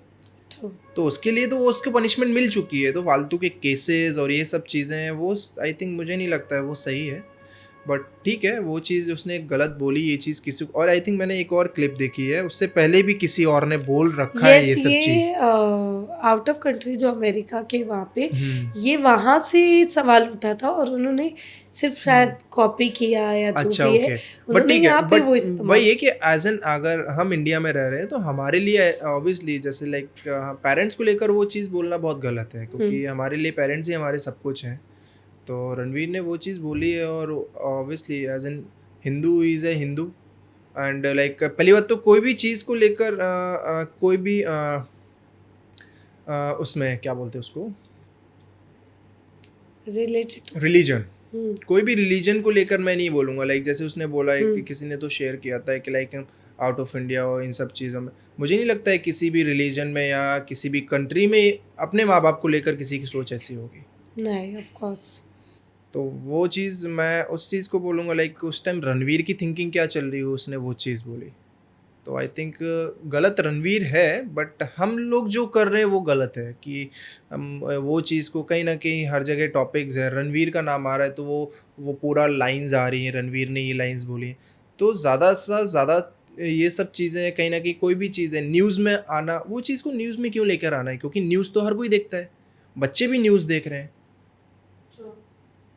ट्रू। तो उसके लिए तो वो उसको पनिशमेंट मिल चुकी है, तो फालतू के केसेस और ये सब चीज़ें हैं वो आई थिंक मुझे नहीं लगता है वो सही है। बट ठीक है वो चीज़ उसने गलत बोली, ये चीज़ किसी और आई थिंक मैंने एक और क्लिप देखी है, उससे पहले भी किसी और ने बोल रखा है यस, ये सब ये चीज़। आउट ऑफ कंट्री जो अमेरिका के वहाँ पे हुँ, ये वहाँ से सवाल उठा था और उन्होंने सिर्फ हुँ। शायद कॉपी किया या जो अच्छा भी है, ओके। बट उन्होंने ठीक है, यहाँ पे बट वो इस्तेमाल वही है किया। कि एज़ एन अगर हम इंडिया में रह रहे हैं तो हमारे लिए ऑब्वियसली जैसे पेरेंट्स को लेकर वो चीज़ बोलना बहुत गलत है हुँ। क्योंकि हमारे लिए पेरेंट्स ही हमारे सब कुछ हैं। तो रणवीर ने वो चीज़ बोली है और obviously as an Hindu he is a Hindu and पहली बात तो कोई भी चीज़ को लेकर कोई भी उसमें क्या बोलते हैं उसको, रिलेटेड टू रिलीजन, हुँ, कोई भी रिलीजन को लेकर मैं नहीं बोलूँगा जैसे उसने बोला है हुँ। कि किसी ने तो शेयर किया था कि आउट ऑफ इंडिया और इन सब चीज़ों में मुझे नहीं लगता है किसी भी रिलीजन में या किसी भी कंट्री में अपने माँ बाप को लेकर किसी की सोच ऐसी होगी। नहीं, ऑफ कोर्स। तो वो चीज़ मैं उस चीज़ को बोलूँगा उस टाइम रणवीर की थिंकिंग क्या चल रही हो उसने वो चीज़ बोली। तो आई थिंक गलत रणवीर है, बट हम लोग जो कर रहे हैं वो गलत है कि हम वो चीज़ को कहीं न कहीं हर जगह टॉपिक्स है, रणवीर का नाम आ रहा है तो वो पूरा लाइन्स आ रही हैं, रणवीर ने ये लाइन्स बोली हैं। तो ज़्यादा से ज़्यादा ये सब चीज़ें कहीं न कहीं कोई भी चीज़ है न्यूज़ में आना, वो चीज़ को न्यूज़ में क्यों लेकर आना है? क्योंकि न्यूज़ तो हर कोई देखता है, बच्चे भी न्यूज़ देख रहे हैं।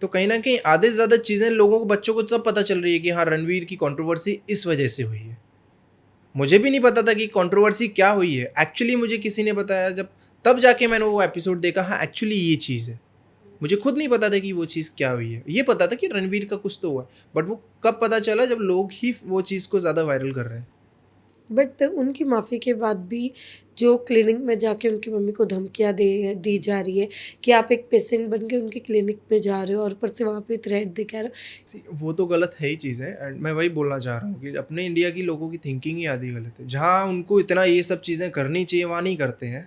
तो कहीं न कहीं आधे से ज़्यादा चीज़ें लोगों को, बच्चों को तब पता चल रही है कि हाँ, रणवीर की कंट्रोवर्सी इस वजह से हुई है। मुझे भी नहीं पता था कि कंट्रोवर्सी क्या हुई है। एक्चुअली मुझे किसी ने बताया, जब तब जाके मैंने वो एपिसोड देखा, हाँ, एक्चुअली ये चीज़ है। मुझे खुद नहीं पता था कि वो चीज़ क्या हुई है। ये पता था कि रणवीर का कुछ तो हुआ है, बट वो कब पता चला जब लोग ही वो चीज़ को ज़्यादा वायरल कर रहे हैं। बट उनकी माफ़ी के बाद भी जो क्लिनिक में जाके उनकी मम्मी को धमकियाँ दे दी जा रही है कि आप एक पेशेंट बन के उनके क्लिनिक में जा रहे हो और ऊपर से वहाँ पे थ्रेट दिखा रहे हो। सी वो तो गलत है ही चीज़ है, एंड मैं वही बोलना चाह रहा हूँ कि अपने इंडिया की लोगों की थिंकिंग ही आधी गलत है। जहाँ उनको इतना ये सब चीज़ें करनी चाहिए, वहाँ नहीं करते हैं।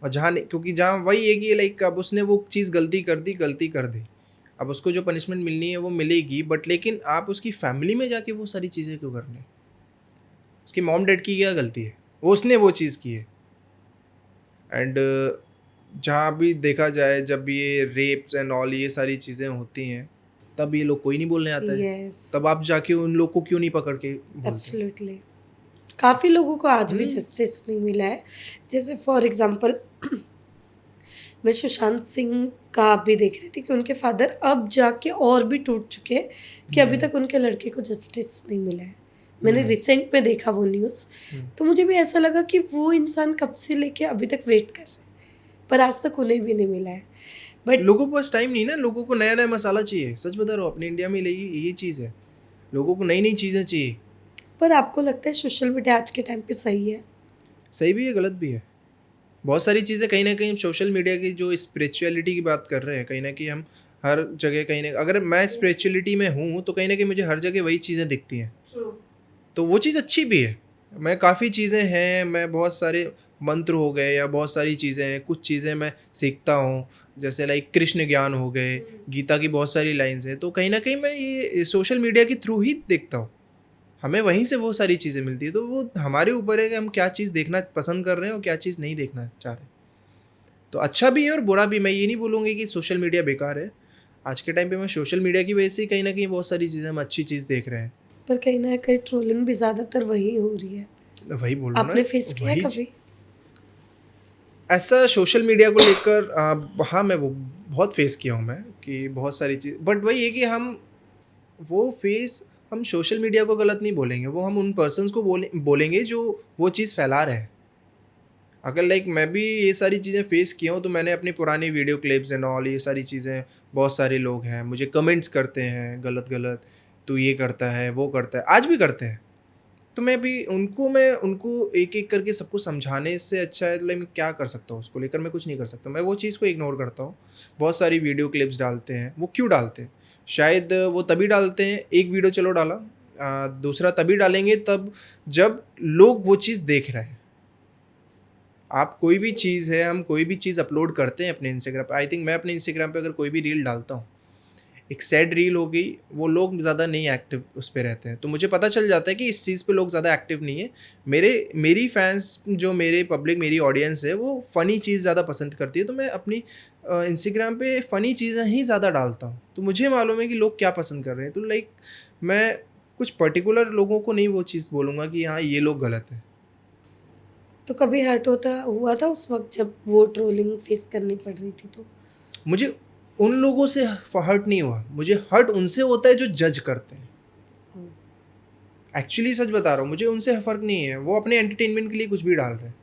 और जहाँ नहीं, क्योंकि जहाँ वही है कि लाइक अब उसने वो चीज़ गलती कर दी। अब उसको जो पनिशमेंट मिलनी है वो मिलेगी, बट लेकिन आप उसकी फैमिली में जाके वो सारी चीज़ें क्यों करनी है? उसकी मॉम डैड की क्या गलती है? वो उसने वो चीज़ की है। एंड जहाँ भी देखा जाए, जब ये रेप्स एंड ऑल ये सारी चीज़ें होती हैं, तब ये लोग कोई नहीं बोलने आता है। यस, तब आप जाके उन लोग को क्यों नहीं पकड़ के बोलते? एब्सोल्युटली। काफ़ी लोगों को आज भी हुँ, जस्टिस नहीं मिला है। जैसे फॉर एग्ज़ाम्पल मैं सुशांत सिंह का आप भी देख रही थी कि उनके फादर अब जाके और भी टूट चुके हैं कि अभी हुँ, तक उनके लड़के को जस्टिस नहीं मिला है। मैंने हुँ, रिसेंट में देखा वो न्यूज़, हुँ। तो मुझे भी ऐसा लगा कि वो इंसान कब से लेके अभी तक वेट कर रहे हैं, पर आज तक उन्हें भी नहीं मिला है। बट लोगों के पास टाइम नहीं है ना, लोगों को नया-नया मसाला चाहिए। सच बता रहा हूँ, अपने इंडिया में ये चीज़ है। लोगों को नई-नई चीज़ें चाहिए। पर आपको लगता है सोशल मीडिया आज के टाइम पे सही है? सही भी है, गलत भी है। बहुत सारी चीज़ें कहीं न कहीं सोशल मीडिया की जो स्पिरिचुअलिटी की बात कर रहे हैं, कहीं न कहीं हम हर जगह कहीं न, अगर मैं स्पिरिचुअलिटी में हूँ, तो कहीं न कहीं मुझे हर जगह वही चीज़ें दिखती हैं। तो वो चीज़ अच्छी भी है। मैं काफ़ी चीज़ें हैं, मैं बहुत सारे मंत्र हो गए या बहुत सारी चीज़ें हैं, कुछ चीज़ें मैं सीखता हूँ, जैसे लाइक कृष्ण ज्ञान हो गए, गीता की बहुत सारी लाइन्स हैं, तो कहीं न कहीं मैं ये सोशल मीडिया के थ्रू ही देखता हूँ। हमें वहीं से वो सारी चीज़ें मिलती हैं, तो वो हमारे ऊपर है कि हम क्या चीज़ देखना पसंद कर रहे हैं और क्या चीज़ नहीं देखना चाह रहे हैं। तो अच्छा भी है और बुरा भी, मैं ये नहीं बोलूँगी कि सोशल मीडिया बेकार है। आज के टाइम पे मैं सोशल मीडिया की वजह से ही कहीं न कहीं बहुत सारी चीज़ें हम अच्छी चीज़ देख रहे हैं। पर कहीं न कहीं ट्रोलिंग भी ज़्यादातर वही हो रही है। मैं वही बोल रहा हूँ आपने फेस ना, किया है वही कभी? ऐसा सोशल मीडिया को लेकर हाँ, मैं वो बहुत फेस किया हूँ मैं कि बहुत सारी चीज़, बट वही है कि वो फेस हम सोशल मीडिया को गलत नहीं बोलेंगे, वो हम उन पर्सन्स को बोलेंगे जो वो चीज़ फैला रहे हैं। अगर लाइक मैं भी ये सारी चीज़ें फेस किया हूँ, तो मैंने अपनी पुरानी वीडियो क्लिप्स एंड ऑल ये सारी चीज़ें, बहुत सारे लोग हैं मुझे कमेंट्स करते हैं गलत-गलत, तू ये करता है, वो करता है, आज भी करते हैं। तो मैं उनको एक-एक करके सबको समझाने से अच्छा है, तो लाइक मैं क्या कर सकता हूँ उसको लेकर, मैं कुछ नहीं कर सकता। मैं वो चीज़ को इग्नोर करता हूँ। बहुत सारी वीडियो क्लिप्स डालते हैं, वो क्यों डालते हैं? शायद वो तभी डालते हैं, एक वीडियो चलो डाला, दूसरा तभी डालेंगे तब जब लोग वो चीज़ देख रहे हैं। आप कोई भी चीज़ है, हम कोई भी चीज़ अपलोड करते हैं अपने इंस्टाग्राम पे, आई थिंक मैं अपने इंस्टाग्राम पे अगर कोई भी रील डालता हूँ, एक सैड रील हो गई, वो लोग ज़्यादा नहीं एक्टिव उस पे रहते हैं। तो मुझे पता चल जाता है कि इस चीज़ पे लोग ज़्यादा एक्टिव नहीं है। मेरी फैन्स जो मेरे पब्लिक मेरी ऑडियंस है, वो फ़नी चीज़ ज़्यादा पसंद करती है, तो मैं अपनी इंस्टाग्राम पे फ़नी चीज़ें ही ज़्यादा डालता हूँ। तो मुझे मालूम है कि लोग क्या पसंद कर रहे हैं। तो लाइक मैं कुछ पर्टिकुलर लोगों को नहीं वो चीज़ बोलूँगा कि हाँ, ये लोग गलत हैं। तो कभी हर्ट होता हुआ था उस वक़्त जब वो ट्रोलिंग फेस करनी पड़ रही थी तो? मुझे उन लोगों से हर्ट नहीं हुआ, मुझे हर्ट उनसे होता है जो जज करते हैं। हुँ। एक्चुअली सच बता रहा हूँ, मुझे उनसे फ़र्क नहीं है, वो अपने एंटरटेनमेंट के लिए कुछ भी डाल रहे हैं।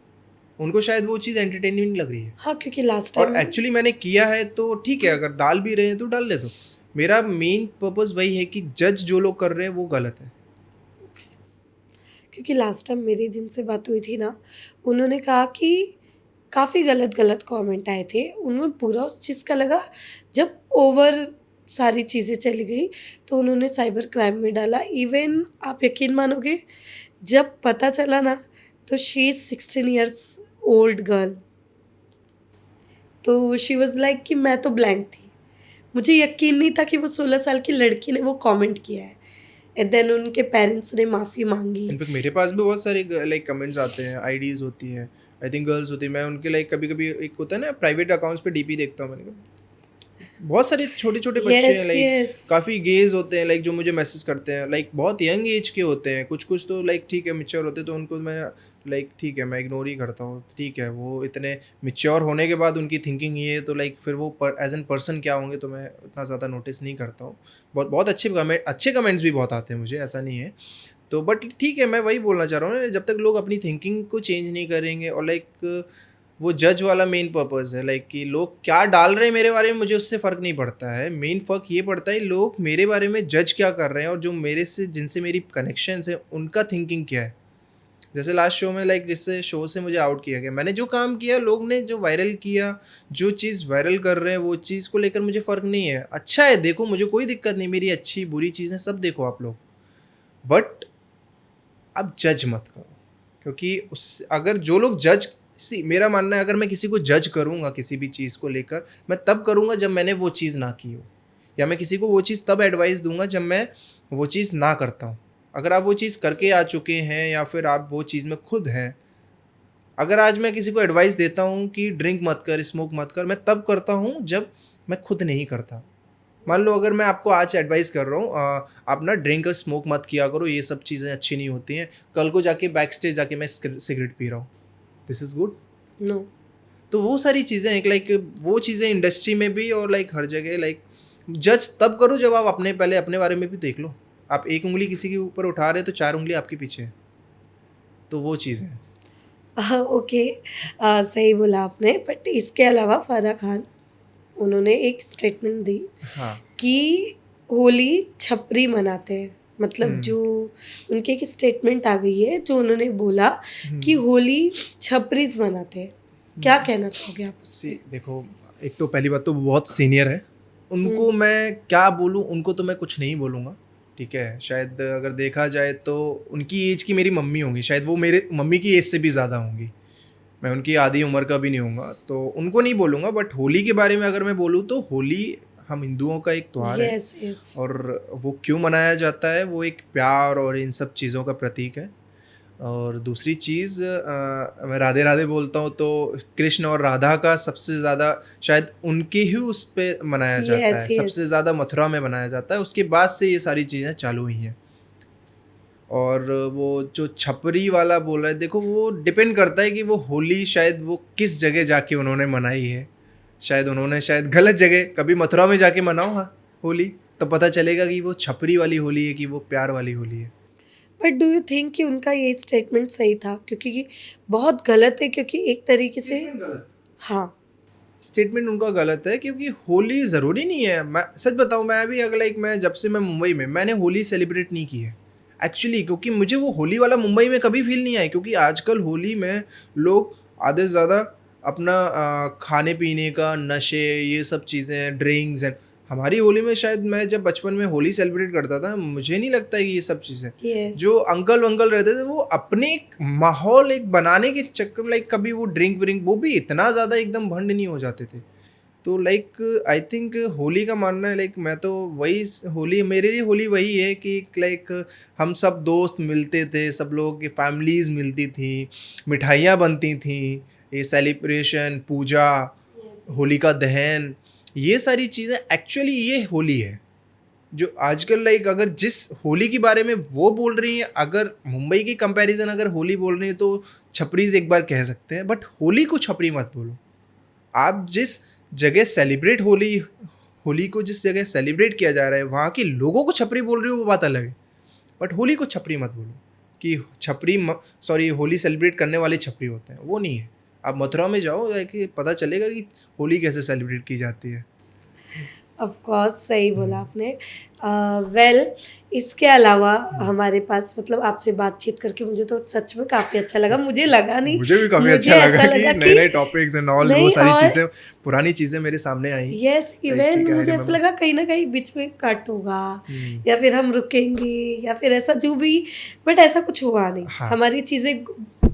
उनको शायद वो चीज़ एंटरटेनिंग लग रही है, हाँ, क्योंकि लास्ट और टाइम एक्चुअली मैंने किया है तो ठीक है, अगर डाल भी रहे हैं तो डालने दो। मेरा मेन पर्पज़ वही है कि जज जो लोग कर रहे हैं वो गलत है। क्योंकि लास्ट टाइम मेरी जिनसे बात हुई थी ना, उन्होंने कहा कि काफ़ी गलत-गलत कमेंट आए थे। उन्हें बुरा उस चीज़ का लगा जब ओवर सारी चीज़ें चली गई, तो उन्होंने साइबर क्राइम में डाला। इवन आप यकीन मानोगे, जब पता चला ना, तो she is 16 years old girl. तो शी वाज़ लाइक कि मैं तो ब्लैंक थी। मुझे यकीन नहीं था कि वो 16 साल की लड़की ने वो कमेंट किया है। एंड देन उनके पेरेंट्स ने माफ़ी मांगी। इनफैक्ट मेरे पास भी बहुत सारे लाइक कमेंट्स आते हैं, आईडीज़ होती हैं, आई थिंक गर्ल्स होती हैं, मैं उनके लाइक कभी-कभी एक होता है ना प्राइवेट अकाउंट्स पे डीपी देखता हूँ, मैंने कहा बहुत सारे छोटे-छोटे बच्चे हैं यस लाइक यस। काफ़ी गेज़ होते हैं लाइक जो मुझे मैसेज करते हैं लाइक बहुत यंग एज के होते हैं, कुछ-कुछ तो लाइक ठीक है मैच्योर होते हैं तो उनको मैं लाइक ठीक है मैं इग्नोर ही करता हूँ, ठीक है वो इतने मैच्योर होने के बाद उनकी थिंकिंग ये है तो लाइक फिर वो एज़ एन पर्सन क्या होंगे तो मैं उतना ज़्यादा नोटिस नहीं करता हूँ। बहुत बहुत अच्छे कमेंट्स भी बहुत आते हैं मुझे, ऐसा नहीं है। तो बट ठीक है, मैं वही बोलना चाह रहा हूँ ना, जब तक लोग अपनी थिंकिंग को चेंज नहीं करेंगे और लाइक वो जज वाला मेन पर्पस है लाइक कि लोग क्या डाल रहे हैं मेरे बारे में मुझे उससे फ़र्क नहीं पड़ता है। मेन फ़र्क ये पड़ता है लोग मेरे बारे में जज क्या कर रहे हैं और जो मेरे से जिनसे मेरी कनेक्शंस है उनका थिंकिंग क्या है। जैसे लास्ट शो में लाइक जिससे शो से मुझे आउट किया गया, मैंने जो काम किया लोग ने जो वायरल किया, जो चीज़ वायरल कर रहे हैं वो चीज़ को लेकर मुझे फ़र्क नहीं है। अच्छा है, देखो मुझे कोई दिक्कत नहीं, मेरी अच्छी बुरी चीज़ें सब देखो आप लोग। बट अब जज मत करो, क्योंकि उस अगर जो लोग जज सी मेरा मानना है अगर मैं किसी को जज करूँगा किसी भी चीज़ को लेकर, मैं तब करूँगा जब मैंने वो चीज़ ना की हो, या मैं किसी को वो चीज़ तब एडवाइस दूँगा जब मैं वो चीज़ ना करता हूँ। अगर आप वो चीज़ करके आ चुके हैं या फिर आप वो चीज़ में खुद हैं, अगर आज मैं किसी को एडवाइस देता हूँ कि ड्रिंक मत कर, स्मोक मत कर, मैं तब करता हूँ जब मैं खुद नहीं करता। मान लो अगर मैं आपको आज एडवाइस कर रहा हूँ आप ना ड्रिंक और स्मोक मत किया करो, ये सब चीज़ें अच्छी नहीं होती हैं, कल को जाके बैक स्टेज जाके मैं सिगरेट पी रहा हूँ, दिस इज़ गुड? नो। तो वो सारी चीज़ें एक लाइक वो चीज़ें इंडस्ट्री में भी और लाइक हर जगह लाइक जज तब करो जब आप अपने पहले अपने बारे में भी देख लो। आप एक उँगली किसी के ऊपर उठा रहे हैं तो 4 उँगली आपके पीछे है। तो वो चीज़ें हैं। ओके। सही बोला आपने, बट इसके अलावा फ़राह खान उन्होंने एक स्टेटमेंट दी हाँ। कि होली छपरी मनाते हैं। मतलब हुँ, जो उनकी एक स्टेटमेंट आ गई है जो उन्होंने बोला कि हुँ। होली छपरीज़ मनाते हैं। क्या कहना चाहोगे आप उस सी पे? देखो, एक तो पहली बात तो वो बहुत सीनियर है। हुँ, उनको मैं क्या बोलूँ, उनको तो मैं कुछ नहीं बोलूँगा, ठीक है? शायद अगर देखा जाए तो उनकी ऐज की मेरी मम्मी होंगी, शायद वो मेरे मम्मी की ऐज से भी ज़्यादा होंगी। मैं उनकी आधी उम्र का भी नहीं होऊँगा, तो उनको नहीं बोलूँगा। बट होली के बारे में अगर मैं बोलूँ तो होली हम हिंदुओं का एक त्योहार है यस, यस। और वो क्यों मनाया जाता है, वो एक प्यार और इन सब चीज़ों का प्रतीक है। और दूसरी चीज़ मैं राधे राधे बोलता हूँ तो कृष्ण और राधा का सबसे ज़्यादा शायद उनके ही उस पे मनाया जाता यस, है, यस। सबसे ज़्यादा मथुरा में मनाया जाता है, उसके बाद से ये सारी चीज़ें चालू हुई हैं। और वो जो छपरी वाला बोल रहा है, देखो वो डिपेंड करता है कि वो होली शायद वो किस जगह जाके उन्होंने मनाई है। शायद उन्होंने शायद गलत जगह कभी मथुरा में जाके मनाओ हाँ होली, तब पता चलेगा कि वो छपरी वाली होली है कि वो प्यार वाली होली है। बट डू यू थिंक कि उनका ये स्टेटमेंट सही था? क्योंकि ये बहुत गलत है, क्योंकि एक तरीके से हाँ, स्टेटमेंट उनका गलत है क्योंकि होली ज़रूरी नहीं है। मैं सच बताऊँ, मैं अभी अगर लाइक मैं जब से मैं मुंबई में मैंने होली सेलिब्रेट नहीं की है एक्चुअली, क्योंकि मुझे वो होली वाला मुंबई में कभी फील नहीं आया, क्योंकि आजकल होली में लोग आधे से ज़्यादा अपना खाने पीने का नशे ये सब चीज़ें ड्रिंक्स एंड हमारी होली में शायद मैं जब बचपन में होली सेलिब्रेट करता था मुझे नहीं लगता कि ये सब चीज़ें यस। जो अंकल वंकल रहते थे वो अपने एक माहौल एक बनाने के चक्कर में लाइक कभी वो ड्रिंक व्रिंक वो भी इतना ज़्यादा एकदम भंड नहीं हो जाते थे। तो लाइक आई थिंक होली का मानना है लाइक मैं तो वही होली मेरे लिए होली वही है कि लाइक हम सब दोस्त मिलते थे, सब लोग की फैमिलीज़ मिलती थी, मिठाइयाँ बनती थी, ये सेलिब्रेशन पूजा होलिका दहन ये सारी चीज़ें एक्चुअली ये होली है। जो आजकल लाइक अगर जिस होली के बारे में वो बोल रही हैं, अगर मुंबई की कंपैरिजन अगर होली बोल रही है तो छपरीज एक बार कह सकते हैं, बट होली को छपरी मत बोलो। आप जिस जगह सेलिब्रेट होली होली को जिस जगह सेलिब्रेट किया जा रहा है वहाँ के लोगों को छपरी बोल रही हो वो बात अलग है, बट होली को छपरी मत बोलो कि सॉरी होली सेलिब्रेट करने वाले छपरी होते हैं, वो नहीं है। आप मथुरा में जाओ लाइक पता चलेगा कि होली कैसे सेलिब्रेट की जाती है। ऑफ कोर्स सही बोला आपने। वेल, इसके अलावा हमारे पास मतलब आपसे बातचीत करके मुझे तो सच में काफ़ी अच्छा लगा। मुझे लगा नहीं, मुझे भी काफ़ी मुझे अच्छा ऐसा लगा कि लगा नए कि नए टॉपिक्स एंड ऑल वो नहीं, सारी और चीज़ें पुरानी चीज़ें मेरे सामने आई यस, लाइक इवन ठीक है आई मुझे ऐसा रिमेम्बर। लगा कहीं न कहीं बीच में कट होगा या फिर हम रुकेंगे या फिर ऐसा जो भी, बट ऐसा कुछ हुआ नहीं। हाँ, हमारी चीज़ें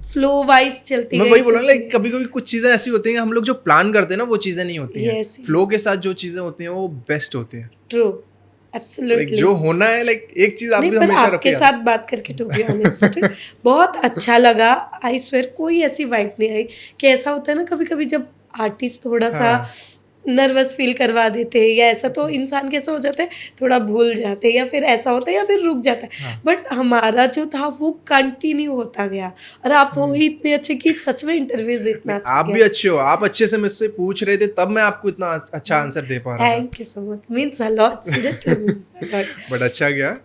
फ्लो वाइज़ चलती मैं गई, वही बोल रहा हूँ चलती लाइक गई। कभी कभी कुछ चीज़ें ऐसी होती हैं हम लोग जो प्लान करते हैं ना वो चीज़ें नहीं होती हैं, यस, फ्लो यस, के साथ जो चीज़ें होती हैं वो बेस्ट होती हैं। ट्रू। एब्सोल्युटली। जो होना है, लाइक एक चीज आप नहीं, भी पर हमेशा आपके रखिए। साथ बात करके टू बी ऑनेस्ट बहुत अच्छा लगा। आई स्वेयर कोई ऐसी वाइब नहीं आई कि ऐसा होता है ना कभी कभी जब आर्टिस्ट थोड़ा सा हाँ। नर्वस फील करवा देते हैं या ऐसा, तो इंसान कैसा हो जाता है, थोड़ा भूल जाते हैं या फिर ऐसा होता है या फिर रुक जाता है। हाँ। बट हमारा जो था वो कंटिन्यू होता गया, और आप हो ही इतने अच्छे कि सच में इंटरव्यूज इतना नहीं, अच्छा आप भी गया। अच्छे हो, आप अच्छे से मुझसे पूछ रहे थे तब मैं आपको इतना अच्छा आंसर दे पा रहा था। Thank you so much, means a lot, seriously means a lot. But अच्छा गया।